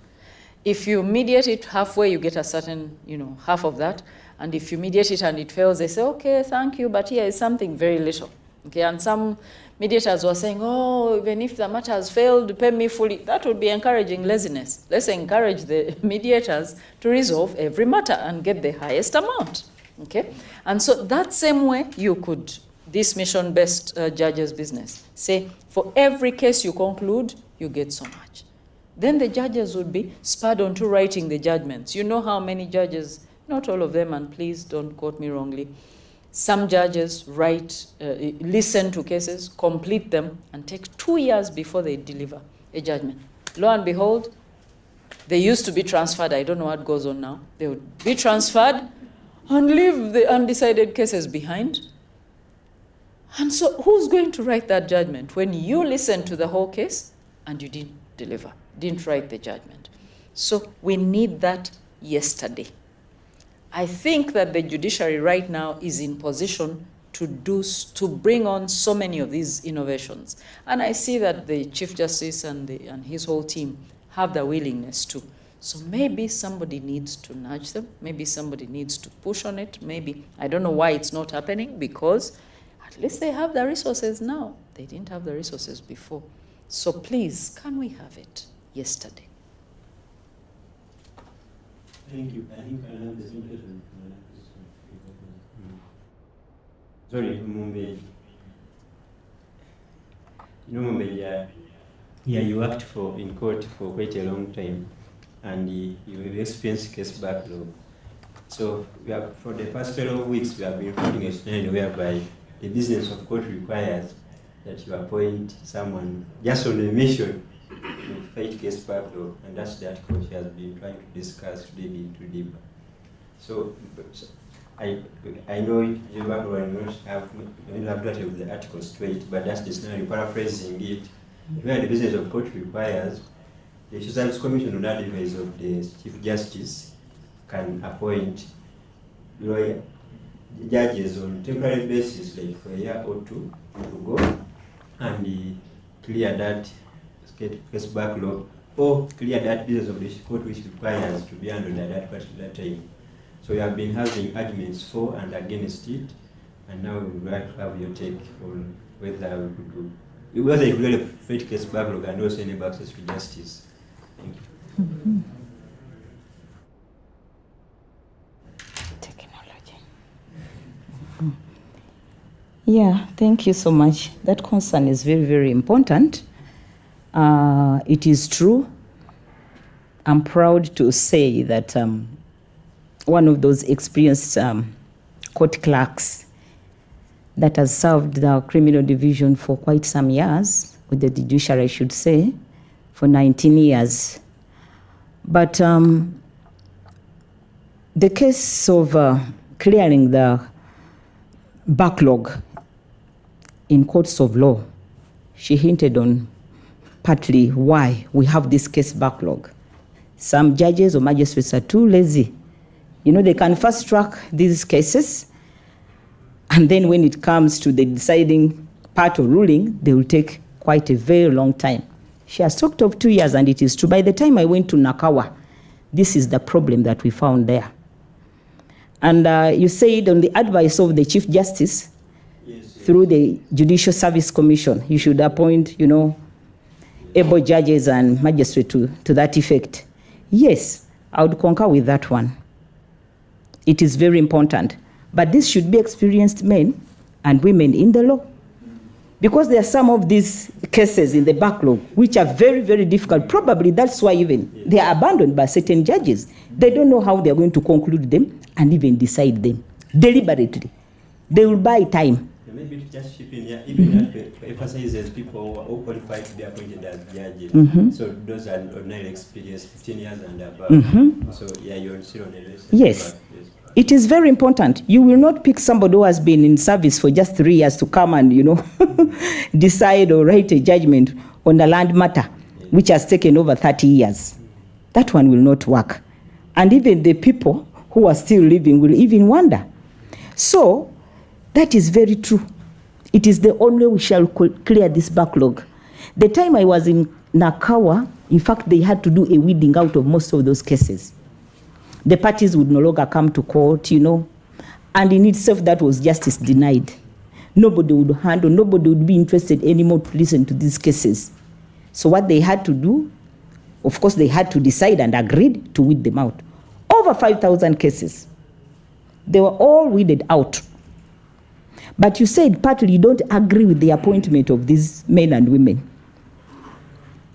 If you mediate it halfway, you get a certain, half of that. And if you mediate it and it fails, they say, okay, thank you, but here is something very little. Okay, and some mediators were saying, oh, even if the matter has failed, pay me fully. That would be encouraging laziness. Let's encourage the mediators to resolve every matter and get the highest amount. Okay, and so that same way you could, this mission-based judges business, say, for every case you conclude, you get so much. Then the judges would be spurred on to writing the judgments. You know how many judges, not all of them, and please don't quote me wrongly, some judges write, listen to cases, complete them, and take 2 years before they deliver a judgment. Lo and behold, they used to be transferred. I don't know what goes on now. They would be transferred and leave the undecided cases behind. And so who's going to write that judgment when you listen to the whole case and you didn't deliver, didn't write the judgment? So we need that yesterday. I think that the judiciary right now is in position to bring on so many of these innovations. And I see that the Chief Justice and his whole team have the willingness to. So maybe somebody needs to nudge them, maybe somebody needs to push on it, maybe, I don't know why it's not happening, because at least they have the resources now. They didn't have the resources before. So please, can we have it yesterday? Thank you. I think I have the same question. Sorry, Mumbai. You know, Mumbai, you worked in court for quite a long time, and you experienced case backlog. So for the first 12 weeks, we have been holding a scenario whereby the business of court requires that you appoint someone just on a mission to fight case backlog, and that's the article she has been trying to discuss today into deeper. So I know you not have got the article straight, but that's the scenario, paraphrasing it, where the business of court requires the Service Commission on advice of the Chief Justice can appoint lawyer judges on temporary basis, like for a year or two, to go and clear that case backlog, or clear that business of the court which requires to be handled at that particular time. So we have been having arguments for and against it, and now we would like to have your take on whether we could do, whether you really fight case backlog and also enable access to justice. Thank you. Mm-hmm. Technology. Mm-hmm. Yeah, thank you so much. That concern is very, very important. It is true. I'm proud to say that one of those experienced court clerks that has served the criminal division for quite some years, with the judiciary, I should say, for 19 years. But the case of clearing the backlog in courts of law, she hinted on partly why we have this case backlog. Some judges or magistrates are too lazy. You know, they can fast track these cases, and then when it comes to the deciding part or ruling, they will take quite a very long time. She has talked of 2 years, and it is true. By the time I went to Nakawa, this is the problem that we found there. And you said on the advice of the Chief Justice, yes, through the Judicial Service Commission, you should appoint, you know, able judges and magistrates to that effect. Yes, I would concur with that one. It is very important. But this should be experienced men and women in the law. Because there are some of these cases in the backlog which are very, very difficult. Probably that's why even they are abandoned by certain judges. They don't know how they're going to conclude them and even decide them deliberately. They will buy time. Maybe just chip in here, even that emphasizes people who are all qualified to be appointed as judges. So those are ordinary experience, 15 years and above. So yeah, you're still on the list. Yes. It is very important. You will not pick somebody who has been in service for just 3 years to come and, you know, decide or write a judgment on a land matter which has taken over 30 years. That one will not work. And even the people who are still living will even wonder. So that is very true. It is the only way we shall clear this backlog. The time I was in Nakawa, in fact, they had to do a weeding out of most of those cases. The parties would no longer come to court, you know, and in itself that was justice denied. Nobody would handle, nobody would be interested anymore to listen to these cases. So what they had to do, of course, they had to decide and agreed to weed them out. Over 5,000 cases. They were all weeded out. But you said partly you don't agree with the appointment of these men and women,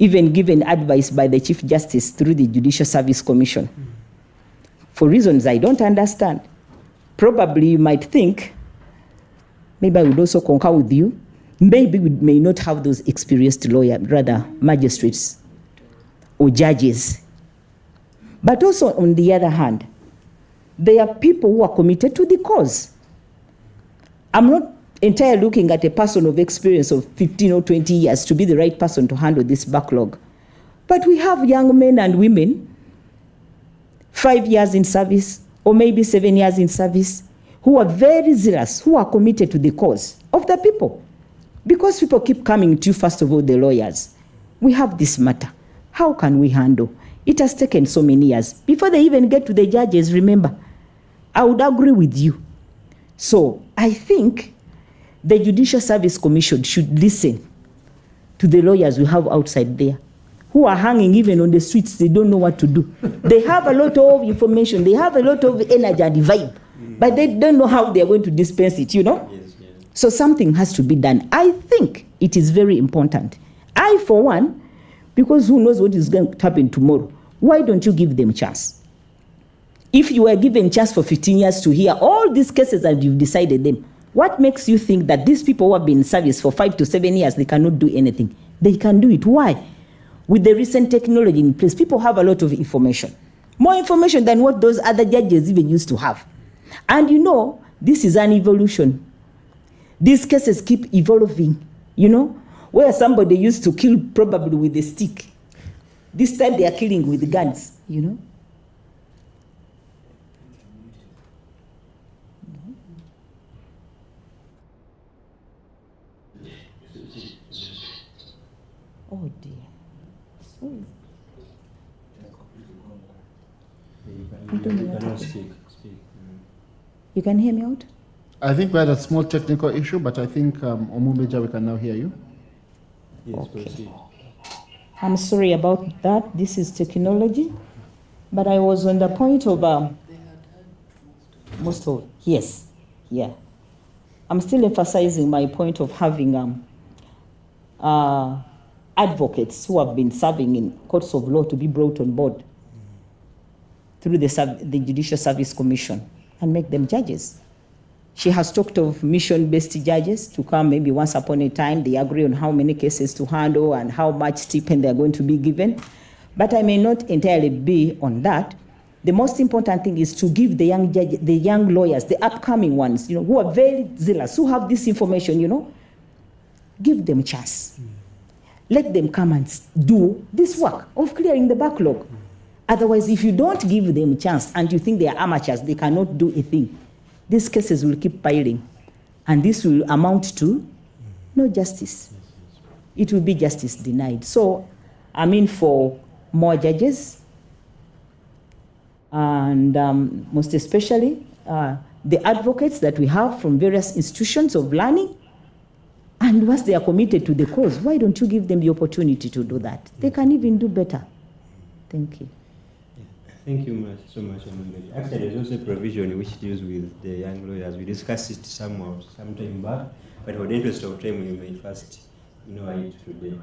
even given advice by the Chief Justice through the Judicial Service Commission. For reasons I don't understand. Probably you might think, maybe I would also concur with you, maybe we may not have those experienced lawyers, rather magistrates or judges. But also on the other hand, there are people who are committed to the cause. I'm not entirely looking at a person of experience of 15 or 20 years to be the right person to handle this backlog. But we have young men and women, 5 years in service, or maybe 7 years in service, who are very zealous, who are committed to the cause of the people. Because people keep coming to you, first of all, the lawyers. We have this matter. How can we handle? It has taken so many years. Before they even get to the judges, remember, I would agree with you. So I think the Judicial Service Commission should listen to the lawyers we have outside there who are hanging even on the streets. They don't know what to do. They have a lot of information. They have a lot of energy and vibe, but they don't know how they're going to dispense it, you know? Yes, yes. So something has to be done. I think it is very important. I, for one, because who knows what is going to happen tomorrow, why don't you give them a chance? If you were given a chance for 15 years to hear all these cases and you've decided them, what makes you think that these people who have been in service for 5 to 7 years, they cannot do anything? They can do it. Why? With the recent technology in place, people have a lot of information. More information than what those other judges even used to have. And you know, this is an evolution. These cases keep evolving, you know, where somebody used to kill probably with a stick. This time they are killing with guns, you know. Oh dear. Sorry. You cannot speak. You can hear me out? I think we had a small technical issue, but I think Omumbeja, we can now hear you. Yes, Okay. proceed. I'm sorry about that. This is technology. But I was on the point of most of, yes, yeah. I'm still emphasizing my point of having advocates who have been serving in courts of law to be brought on board through the Judicial Service Commission and make them judges. She has talked of mission-based judges to come maybe once upon a time. They agree on how many cases to handle and how much stipend they're going to be given. But I may not entirely be on that. The most important thing is to give the young judges, the young lawyers, the upcoming ones, you know, who are very zealous, who have this information, you know, give them a chance. Let them come and do this work of clearing the backlog. Otherwise, if you don't give them a chance and you think they are amateurs, they cannot do a thing, these cases will keep piling. And this will amount to no justice. It will be justice denied. So, I'm in for more judges, and most especially the advocates that we have from various institutions of learning. And once they are committed to the cause, why don't you give them the opportunity to do that? They can even do better. Thank you. Thank you so much, Omumbeja. Actually, there's also a provision which deals with the young lawyers. We discussed it sometime back, but for the interest of time, we may first know it today.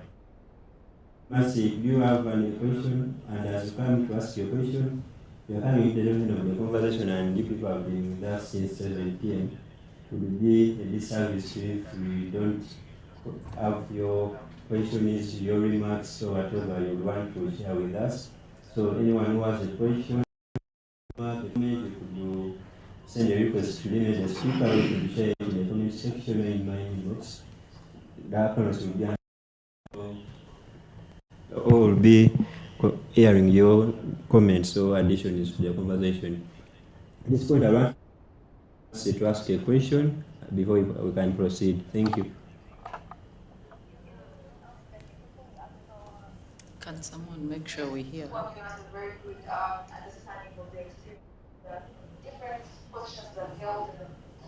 Mercy, if you have any question, and as you come to ask your question, you're coming to the end of the conversation, and you people have been with us since 7 p.m. It would be a disservice if we don't have your questions, your remarks, or whatever you want to share with us. So anyone who has a question, you could send a request to limit the speaker, or you could share it in the comment section or in my inbox. The appellants will be will be hearing your comments or additions to the conversation. At this point, I want to ask a question before we can proceed. Thank you. Can someone make sure we hear? Well, give us a very good understanding of the experience, the different positions that are held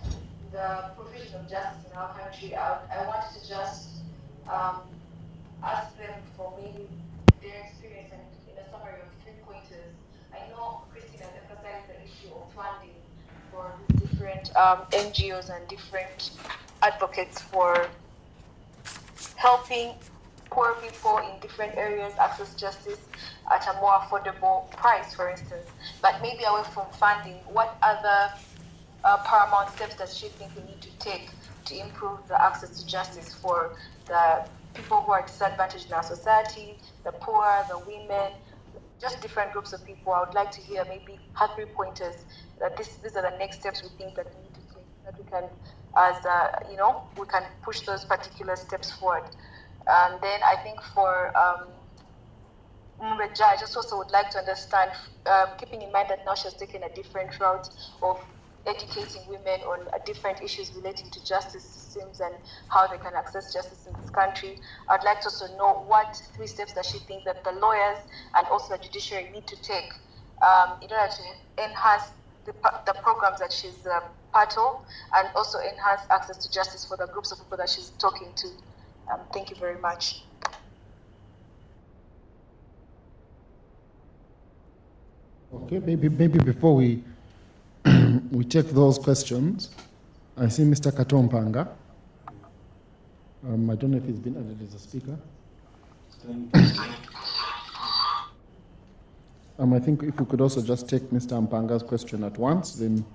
in the provision of justice in our country. I wanted to just ask them for maybe their experience and in a summary of 3 pointers. I know Christine has emphasized the issue of funding for these different NGOs and different advocates for helping poor people in different areas access justice at a more affordable price, for instance. But maybe away from funding, what other paramount steps does she think we need to take to improve the access to justice for the people who are disadvantaged in our society, the poor, the women, just different groups of people? I would like to hear maybe her 3 pointers that these are the next steps we think that we need to take, that we can, as you know, we can push those particular steps forward. And then I think for Omumbeja, I just also would like to understand, keeping in mind that now she's taken a different route of educating women on different issues relating to justice systems and how they can access justice in this country. I'd like to also know what 3 steps does she think that the lawyers and also the judiciary need to take in order to enhance the programs that she's part of, and also enhance access to justice for the groups of people that she's talking to. Thank you very much. Okay, maybe before we we take those questions, I see Mr. Katompanga. I don't know if he's been added as a speaker. I think if we could also just take Mr. Mpanga's question at once, then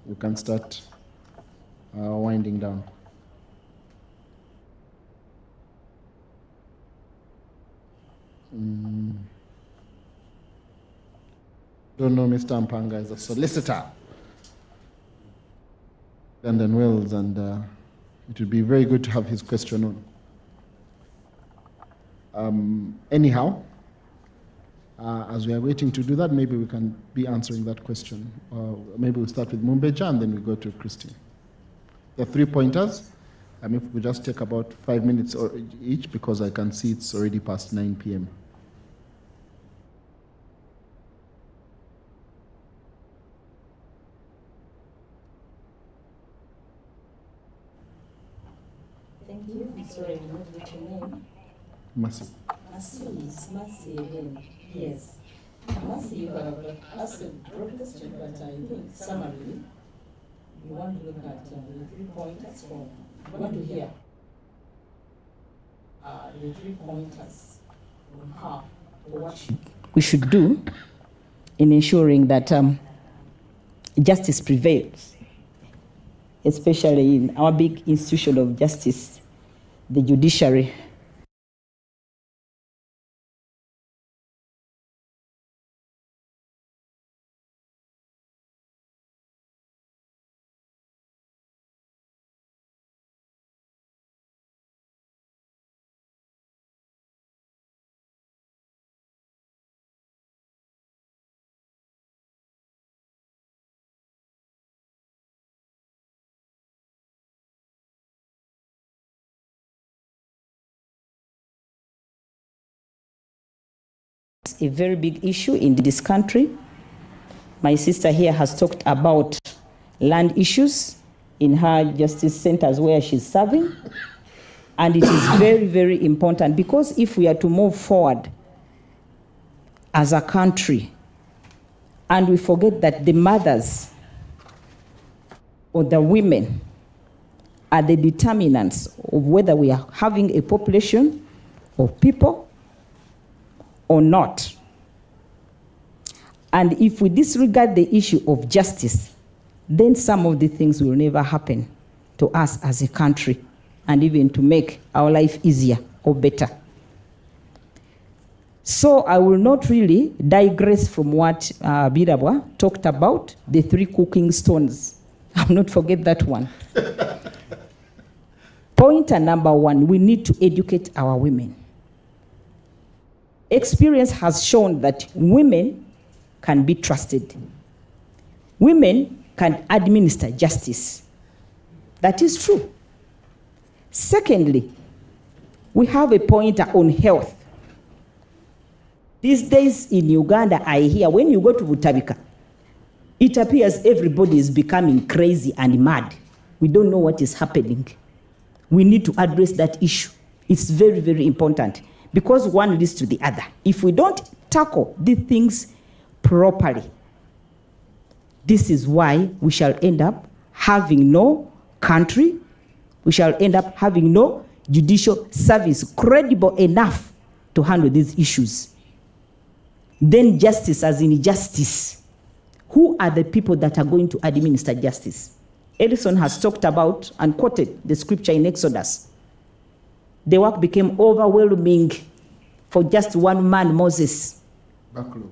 we can start winding down. Don't know Mr. Mpanga is a solicitor, London Wells, and it would be very good to have his question on. Anyhow, as we are waiting to do that, maybe we can be answering that question. Maybe we'll start with Mumbeja and then we go to Christine. The 3 pointers, if we just take about 5 minutes each, because I can see it's already past 9 p.m. Thank you. I'm sorry, I did not get your name. Mercy. Mercy, it's Mercy again. Yes. Mercy, you have asked a broad question, but I think summarily, you want to look at the 3 pointers for, you want to hear the 3 pointers on how or what we should do in ensuring that justice prevails, especially in our big institution of justice, the judiciary. A very big issue in this country. My sister here has talked about land issues in her justice centers where she's serving. And it is very, very important, because if we are to move forward as a country and we forget that the mothers or the women are the determinants of whether we are having a population of people or not. And if we disregard the issue of justice, then some of the things will never happen to us as a country, and even to make our life easier or better. So I will not really digress from what Birabwa talked about, the 3 cooking stones. I will not forget that one. Pointer number 1, we need to educate our women. Experience has shown that women can be trusted. Women can administer justice. That is true. Secondly, we have a pointer on health. These days in Uganda, I hear when you go to Butabika, it appears everybody is becoming crazy and mad. We don't know what is happening. We need to address that issue. It's very, very important, because one leads to the other. If we don't tackle these things properly, this is why we shall end up having no country. We shall end up having no judicial service credible enough to handle these issues. Then justice as in justice. Who are the people that are going to administer justice? Edison has talked about and quoted the scripture in Exodus. The work became overwhelming for just one man, Moses. Backlog.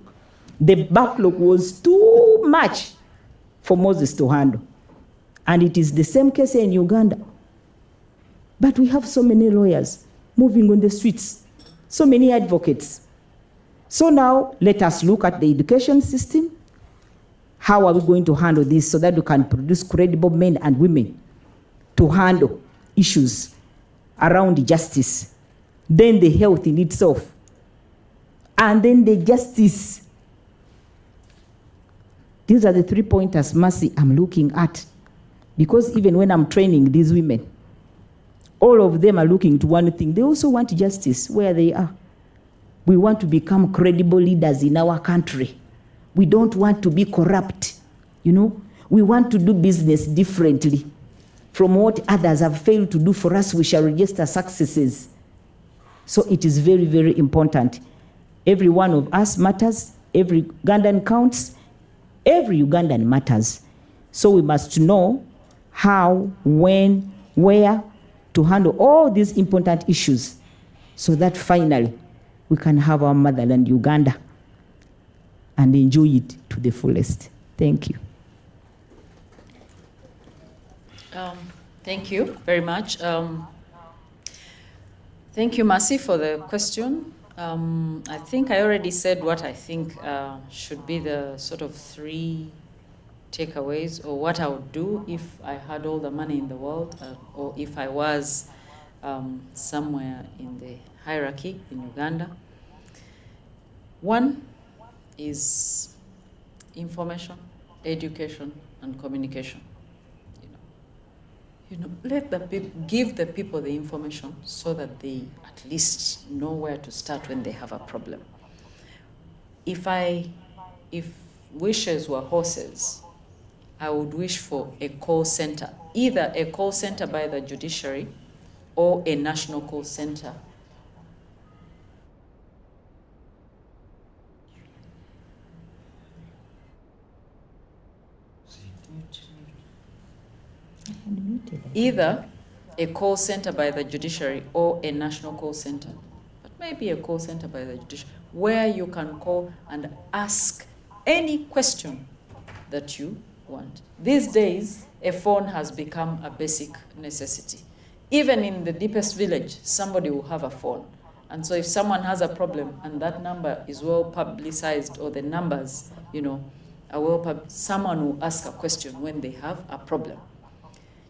The backlog was too much for Moses to handle. And it is the same case in Uganda. But we have so many lawyers moving on the streets, so many advocates. So now let us look at the education system, How are we going to handle this so that we can produce credible men and women to handle issues around justice, then the health in itself, and then the justice. These are the 3 pointers, Mercy, I'm looking at. Because even when I'm training these women, all of them are looking to one thing. They also want justice where they are. We want to become credible leaders in our country. We don't want to be corrupt, you know. We want to do business differently from what others have failed to do for us. We shall register successes. So it is very, very important. Every one of us matters. Every Ugandan counts. Every Ugandan matters. So we must know how, when, where to handle all these important issues so that finally we can have our motherland, Uganda, and enjoy it to the fullest. Thank you. Thank you very much. Thank you, Mercy, for the question. I think I already said what I think should be the sort of 3 takeaways, or what I would do if I had all the money in the world, or if I was somewhere in the hierarchy in Uganda. One is information, education, and communication. Let the people, give the people the information so that they at least know where to start when they have a problem. If wishes were horses, I would wish for a call center, either a call center by the judiciary or a national call center. Either a call center by the judiciary or a national call center, but maybe a call center by the judiciary, where you can call and ask any question that you want. These days, a phone has become a basic necessity. Even in the deepest village, somebody will have a phone. And so if someone has a problem and that number is well publicized, or the numbers, are well publicized, someone will ask a question when they have a problem.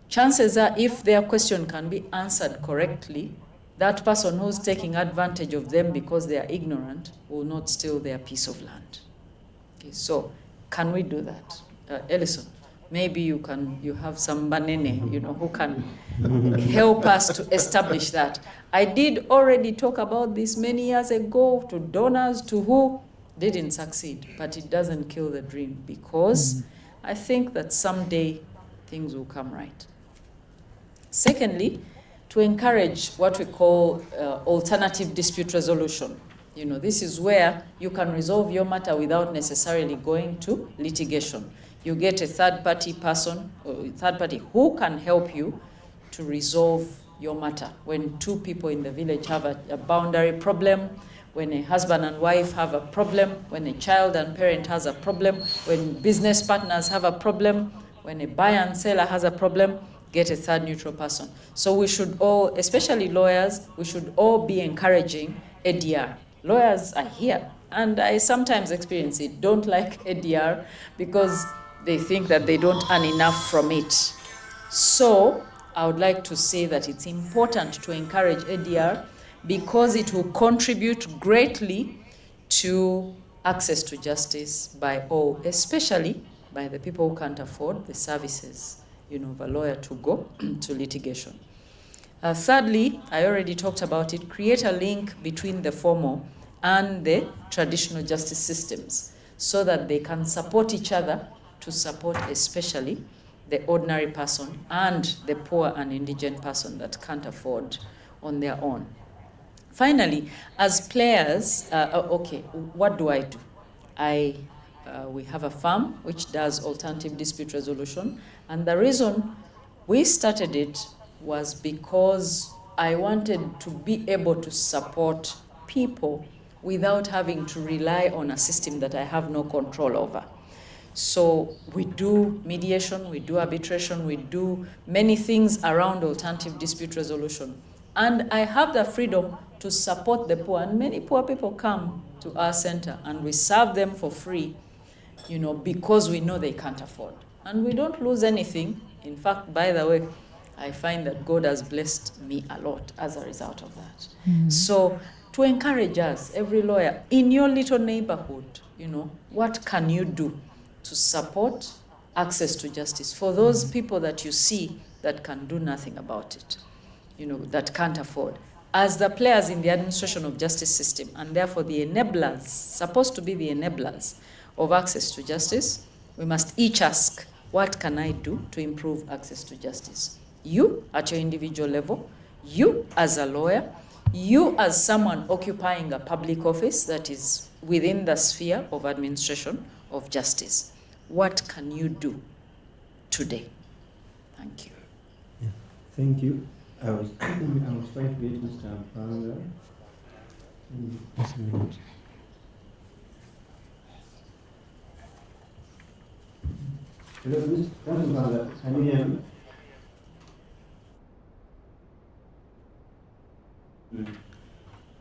Chances are, if their question can be answered correctly, that person who's taking advantage of them because they are ignorant will not steal their piece of land. Okay, so can we do that? Ellison, maybe you have some banene, who can help us to establish that. I did already talk about this many years ago to donors, to who didn't succeed, but it doesn't kill the dream, because I think that someday things will come right. Secondly, to encourage what we call alternative dispute resolution. This is where you can resolve your matter without necessarily going to litigation. You get a third-party person, or third-party, who can help you to resolve your matter. When 2 people in the village have a boundary problem, when a husband and wife have a problem, when a child and parent has a problem, when business partners have a problem, when a buyer and seller has a problem, get a third neutral person. So we should all, especially lawyers, we should all be encouraging ADR. Lawyers are here, and I sometimes experience it, don't like ADR because they think that they don't earn enough from it. So I would like to say that it's important to encourage ADR because it will contribute greatly to access to justice by all, especially by the people who can't afford the services, of a lawyer to go to litigation. Thirdly, I already talked about it, create a link between the formal and the traditional justice systems so that they can support each other to support especially the ordinary person and the poor and indigent person that can't afford on their own. Finally, as players, what do I do? We have a firm which does alternative dispute resolution, and the reason we started it was because I wanted to be able to support people without having to rely on a system that I have no control over. So we do mediation, we do arbitration, we do many things around alternative dispute resolution. And I have the freedom to support the poor, and many poor people come to our center and we serve them for free because we know they can't afford. And we don't lose anything. In fact, by the way, I find that God has blessed me a lot as a result of that. So to encourage us, every lawyer, in your little neighborhood, what can you do to support access to justice for those people that you see that can do nothing about it, that can't afford? As the players in the administration of justice system, and therefore the enablers, supposed to be the enablers of access to justice, we must each ask, what can I do to improve access to justice? You at your individual level, you as a lawyer, you as someone occupying a public office that is within the sphere of administration of justice. What can you do today? Thank you. Yeah. Thank you. I was trying to get Mr. Mpanga. Just a minute. Hello, Mr. Mpanga, can you hear me?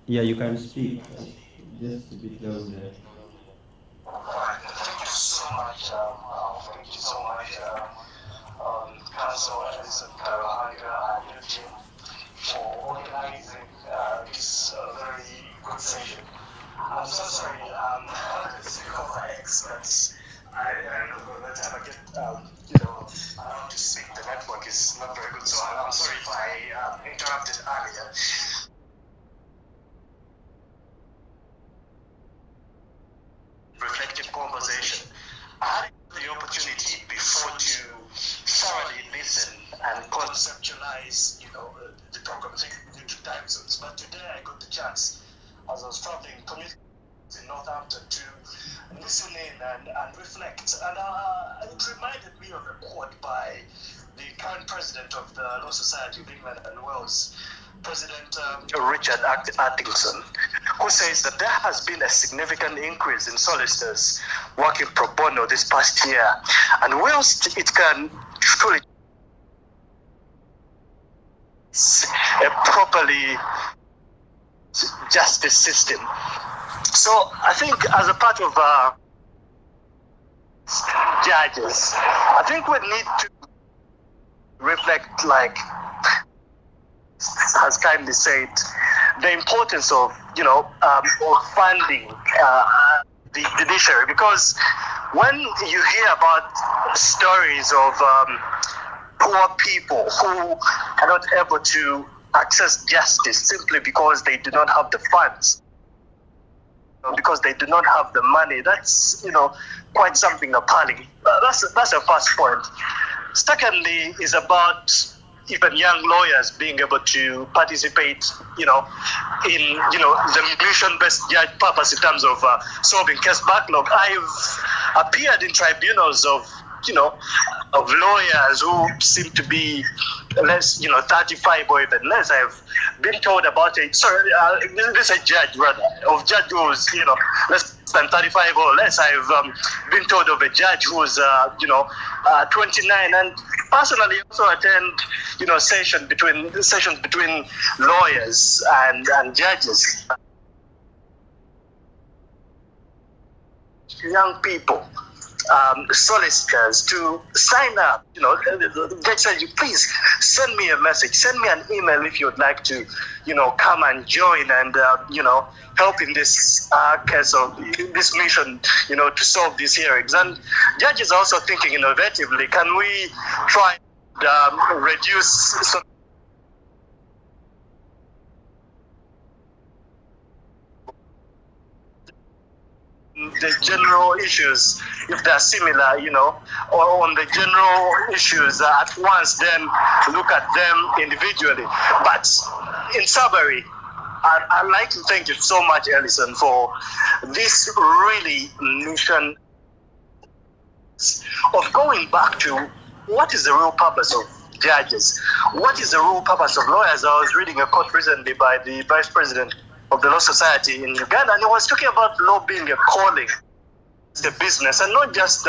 Yeah, you can speak. Just a bit louder. Thank you so much. Thank you so much, Council Alison Karahanga and your team for organizing this very good session. I'm so sorry, it's because the experts. I don't know by the time I get, around to speak, the network is not very good. So I'm sorry if I interrupted earlier. Reflective conversation. I had the opportunity before to thoroughly listen and conceptualize, the program due to time zones. But today I got the chance, as I was traveling communities in Northampton, to listen in and reflect. And it reminded me of a quote by the current president of the Law Society of England and Wales, President Richard Atkinson, who says that there has been a significant increase in solicitors working pro bono this past year. And whilst it can truly a properly justice system. So I think as a part of judges, I think we need to reflect, like has kindly said, the importance of funding the judiciary, because when you hear about stories of poor people who are not able to access justice simply because they do not have the funds, because they do not have the money, that's quite something appalling. That's a first point. Secondly, is about even young lawyers being able to participate, in the mission-based judge purpose in terms of solving case backlog. I've appeared in tribunals of lawyers who seem to be less, 35 or even less. I've been told about it. Sorry, this is a judge, rather, of judge who's, less than 35 or less. I've been told of a judge who's, 29, and personally also attend, sessions between lawyers and judges. Young people, solicitors, to sign up. They said, please send me a message, send me an email if you'd like to, come and join and, help in this case of this mission, to solve these hearings. And judges are also thinking innovatively. Can we try and reduce the general issues, if they're similar, or on the general issues at once, then look at them individually. But in summary, I'd like to thank you so much, Ellison, for this really mission of going back to what is the real purpose of judges? What is the real purpose of lawyers? I was reading a quote recently by the Vice President of the Law Society in Uganda, and he was talking about law being a calling, the business, and not just,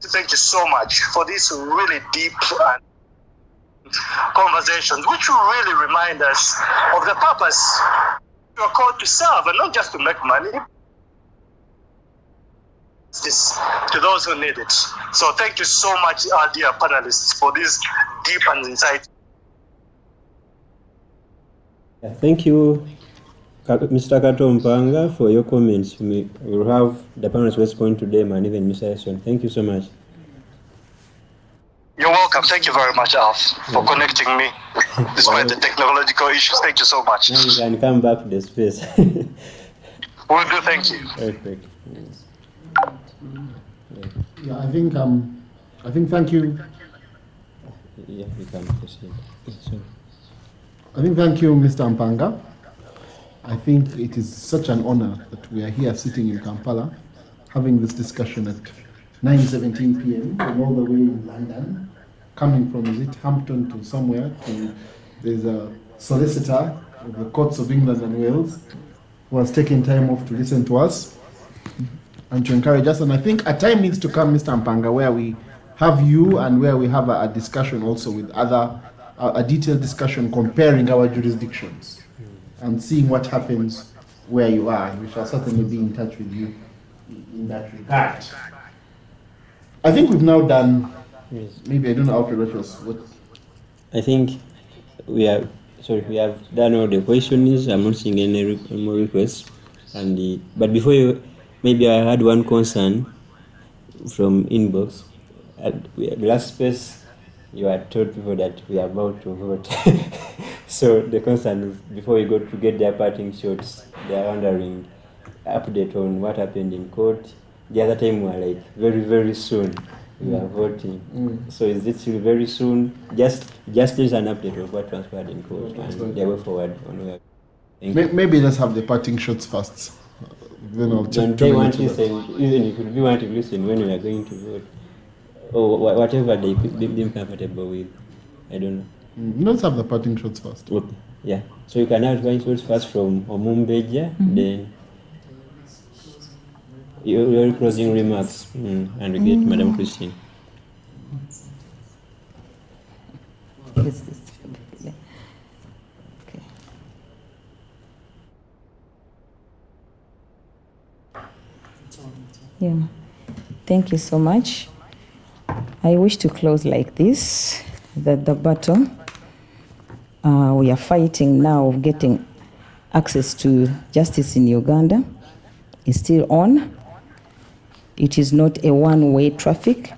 Thank you so much for this really deep conversations, which will really remind us of the purpose we are called to serve, and not just to make money. justice to those who need it. So thank you so much, our dear panelists, for this deep and insightful. Thank you, Mr. Kato Mpanga, for your comments. We will have the panelists respond to them and even Mr. Esson. Thank you so much. You're welcome. Thank you very much, Alf, for connecting me despite the technological issues. Thank you so much. Now you can come back to the space. Will do. Thank you. Perfect. Yeah, I think thank you. Yeah, we can proceed. Sorry. I think thank you, Mr. Mpanga. I think it is such an honor that we are here sitting in Kampala having this discussion at 9:17 p.m. from all the way in London, coming from, is it Hampton to somewhere, there's a solicitor of the courts of England and Wales who has taken time off to listen to us and to encourage us. And I think a time needs to come, Mr. Mpanga, where we have you and where we have a discussion also with a detailed discussion comparing our jurisdictions and seeing what happens where you are. We shall certainly be in touch with you in that regard. I think we've now done, maybe I don't know, Alfred, what I think we have done all the questions. I'm not seeing any more requests. But before you, maybe I had one concern from inbox. At the last space, you had told people that we are about to vote. So the concern is, before we go to get their parting shots, they are wondering update on what happened in court. The other time we were like very, very soon we are voting. So is it still very soon? Just there's an update of what transpired in court and the way forward on where. Maybe let's have the parting shots first. Then I'll check. They want to listen, even if you want to listen when we are going to vote, or whatever they deem comfortable with. I don't know. Let's have the parting shots first. Okay. Yeah. So you can have parting shots first from Omumbeja, then your closing remarks, and we get Madam Christine. Is this okay? Yeah. Thank you so much. I wish to close like this, that the battle we are fighting now of getting access to justice in Uganda is still on. It is not a one-way traffic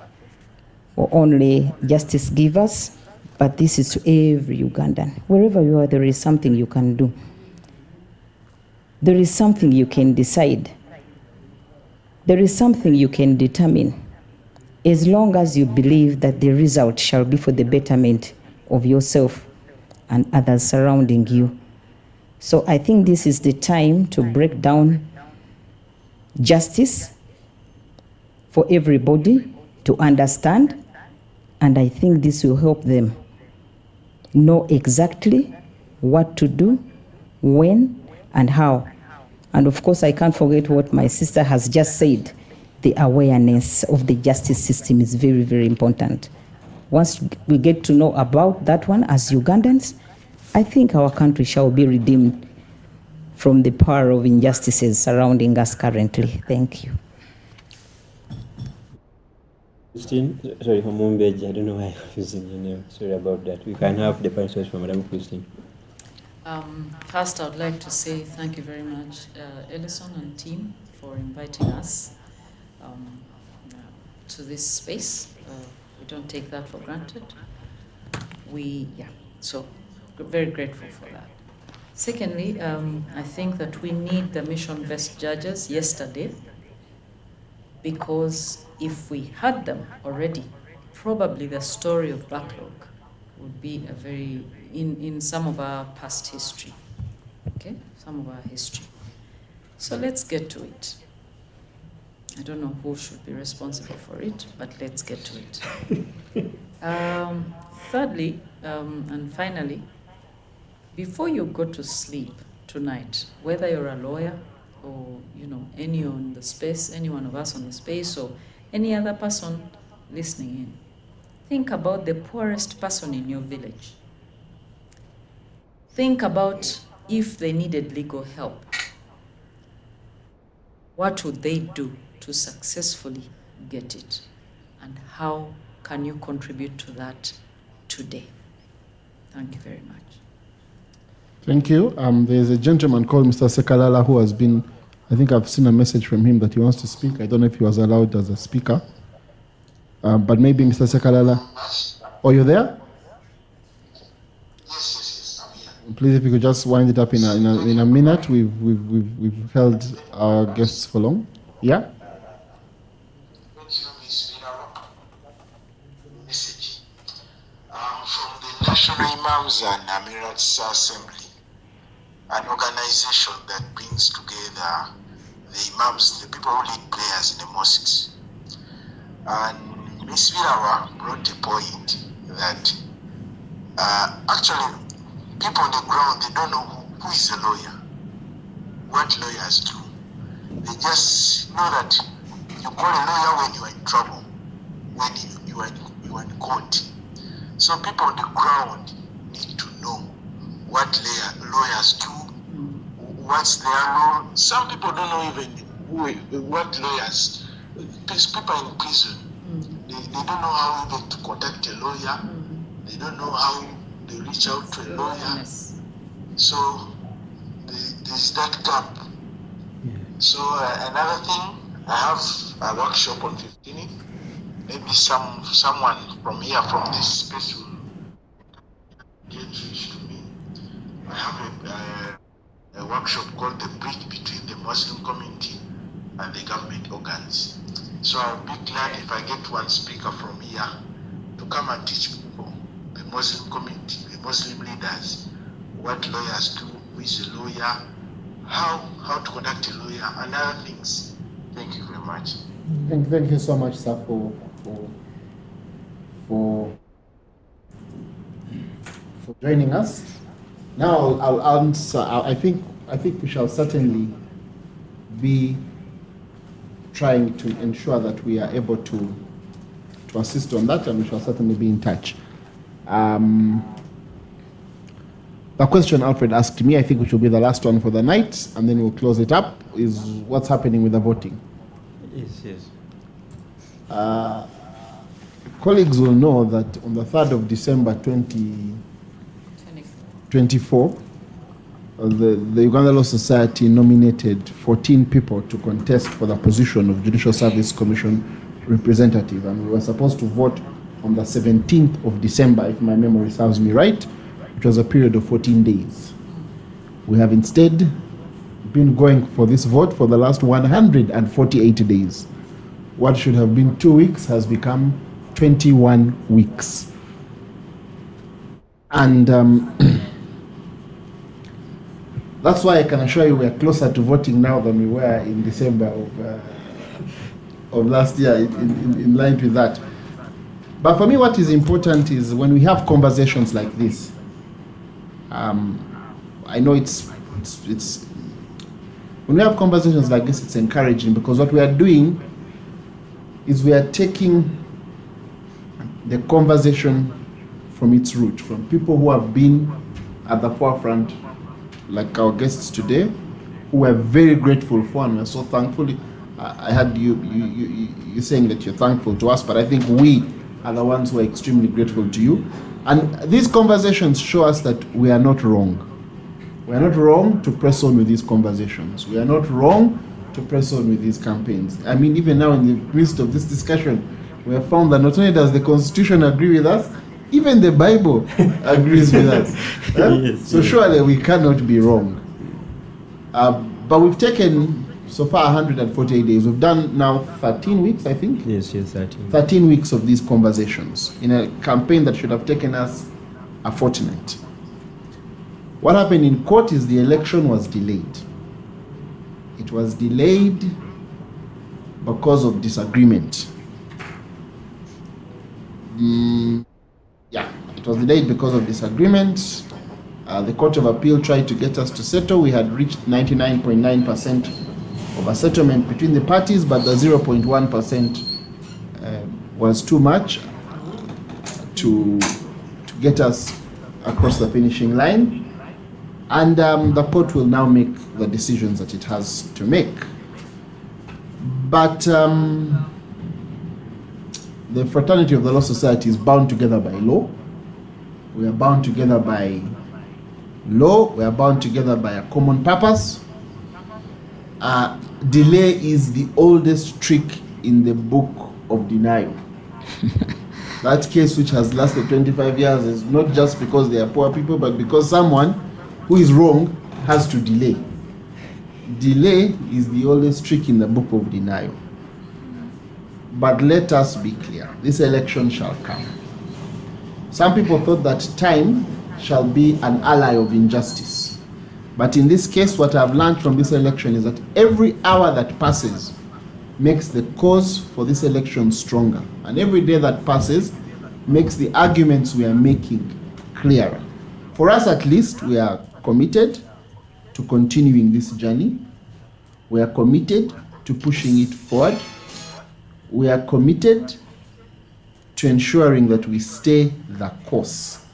for only justice givers, but this is to every Ugandan. Wherever you are, there is something you can do. There is something you can decide. There is something you can determine, as long as you believe that the result shall be for the betterment of yourself and others surrounding you. So I think this is the time to break down justice for everybody to understand, and I think this will help them know exactly what to do, when, and how. And of course, I can't forget what my sister has just said. The awareness of the justice system is very, very important. Once we get to know about that one as Ugandans, I think our country shall be redeemed from the power of injustices surrounding us currently. Thank you. Christine, sorry, from Mumbeji, I don't know why I'm using your name. Sorry about that. We can have the participants from Madam Christine. First, I would like to say thank you very much, Ellison and team, for inviting us to this space. We don't take that for granted. So very grateful for that. Secondly, I think that we need the mission-based judges yesterday, because if we had them already, probably the story of backlog would be a very, in some of our past history, okay? Some of our history. So let's get to it. I don't know who should be responsible for it, but let's get to it. Thirdly, and finally, before you go to sleep tonight, whether you're a lawyer or any on the space, any one of us on the space, or any other person listening in, think about the poorest person in your village. Think about if they needed legal help. what would they do to successfully get it? And how can you contribute to that today? Thank you very much. Thank you. There's a gentleman called Mr. Sekalala who has been, I think I've seen a message from him that he wants to speak. I don't know if he was allowed as a speaker. But maybe Mr. Sekalala. Oh, you're there? Yes, I'm here. Please, if you could just wind it up in a minute. We've held our guests for long. Yeah? Thank you, Ms. Minaro. Message. From the National Imams and Amirats Assembly, an organization that brings together the imams, the people who lead prayers in the mosques. And Ms. Virawa brought a point that actually people on the ground, they don't know who is a lawyer, what lawyers do. They just know that you call a lawyer when you are in trouble, when you are in court. So people on the ground need to know what lawyers do, what's their law. Some people don't know even what lawyers, people in prison, they don't know how even to contact a lawyer, they don't know how they reach out to a lawyer. So there's that gap. So another thing, I have a workshop on 15th. Maybe someone from here, from this space will get reach to me. I have a workshop called The Bridge Between the Muslim Community and the Government Organs. So I'll be glad if I get one speaker from here to come and teach people, the Muslim community, the Muslim leaders, what lawyers do, who is a lawyer, how to conduct a lawyer, and other things. Thank you very much. Thank you so much, sir, for joining us. Now I'll answer. I think we shall certainly be trying to ensure that we are able to assist on that, and we shall certainly be in touch. The question Alfred asked me, I think which will be the last one for the night, and then we'll close it up, is what's happening with the voting. Yes. Colleagues will know that on the 3rd of December 2024, the Uganda Law Society nominated 14 people to contest for the position of Judicial Service Commission representative, and we were supposed to vote on the 17th of December, if my memory serves me right, which was a period of 14 days. We have instead been going for this vote for the last 148 days. What should have been 2 weeks has become 21 weeks. And that's why I can assure you we are closer to voting now than we were in December of last year, in line with that. But for me, what is important is when we have conversations like this, I know it's when we have conversations like this, it's encouraging, because what we are doing is we are taking the conversation from its root, from people who have been at the forefront, like our guests today, who we're very grateful for, and we're so thankful. I had you saying that you're thankful to us, but I think we are the ones who are extremely grateful to you. And these conversations show us that we are not wrong. We are not wrong to press on with these conversations. We are not wrong to press on with these campaigns. I mean, even now in the midst of this discussion, we have found that not only does the Constitution agree with us, even the Bible agrees with us. Yes, so surely we cannot be wrong. But we've taken so far 148 days. We've done now 13 weeks, I think. Yes, 13. 13 weeks of these conversations in a campaign that should have taken us a fortnight. What happened in court is the election was delayed. It was delayed because of disagreement. It was delayed because of disagreement. The Court of Appeal tried to get us to settle. We had reached 99.9% of a settlement between the parties, but the 0.1% was too much to get us across the finishing line. And the court will now make the decisions that it has to make. But the fraternity of the Law Society is bound together by law. We are bound together by law. We are bound together by a common purpose. Delay is the oldest trick in the book of denial. That case which has lasted 25 years is not just because they are poor people, but because someone who is wrong has to delay. Delay is the oldest trick in the book of denial. But let us be clear, this election shall come. Some people thought that time shall be an ally of injustice. But in this case, what I've learned from this election is that every hour that passes makes the cause for this election stronger. And every day that passes makes the arguments we are making clearer. For us at least, we are committed to continuing this journey. We are committed to pushing it forward. We are committed to ensuring that we stay the course.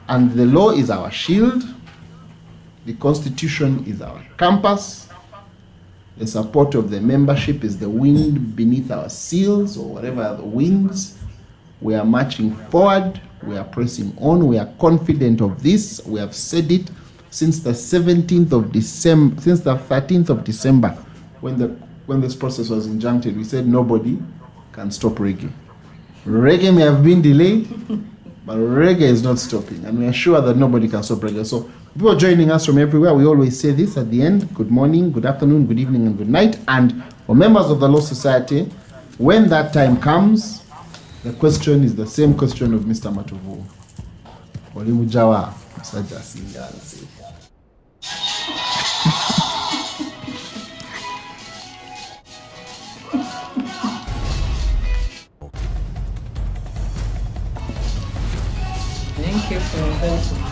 And the law is our shield. The Constitution is our compass. The support of the membership is the wind beneath our sails, or whatever are the wings. We are marching forward. We are pressing on. We are confident of this. We have said it since the 17th of December, since the 13th of December, when this process was injuncted. We said nobody can stop reggae. Reggae may have been delayed, but reggae is not stopping, and we are sure that nobody can stop reggae. So people joining us from everywhere, we always say this at the end: good morning, good afternoon, good evening, and good night. And for members of the Law Society, when that time comes, the question is the same question of Mr. Matuvu. Olimujawa, Msaja Singansi. Thank you for inviting me.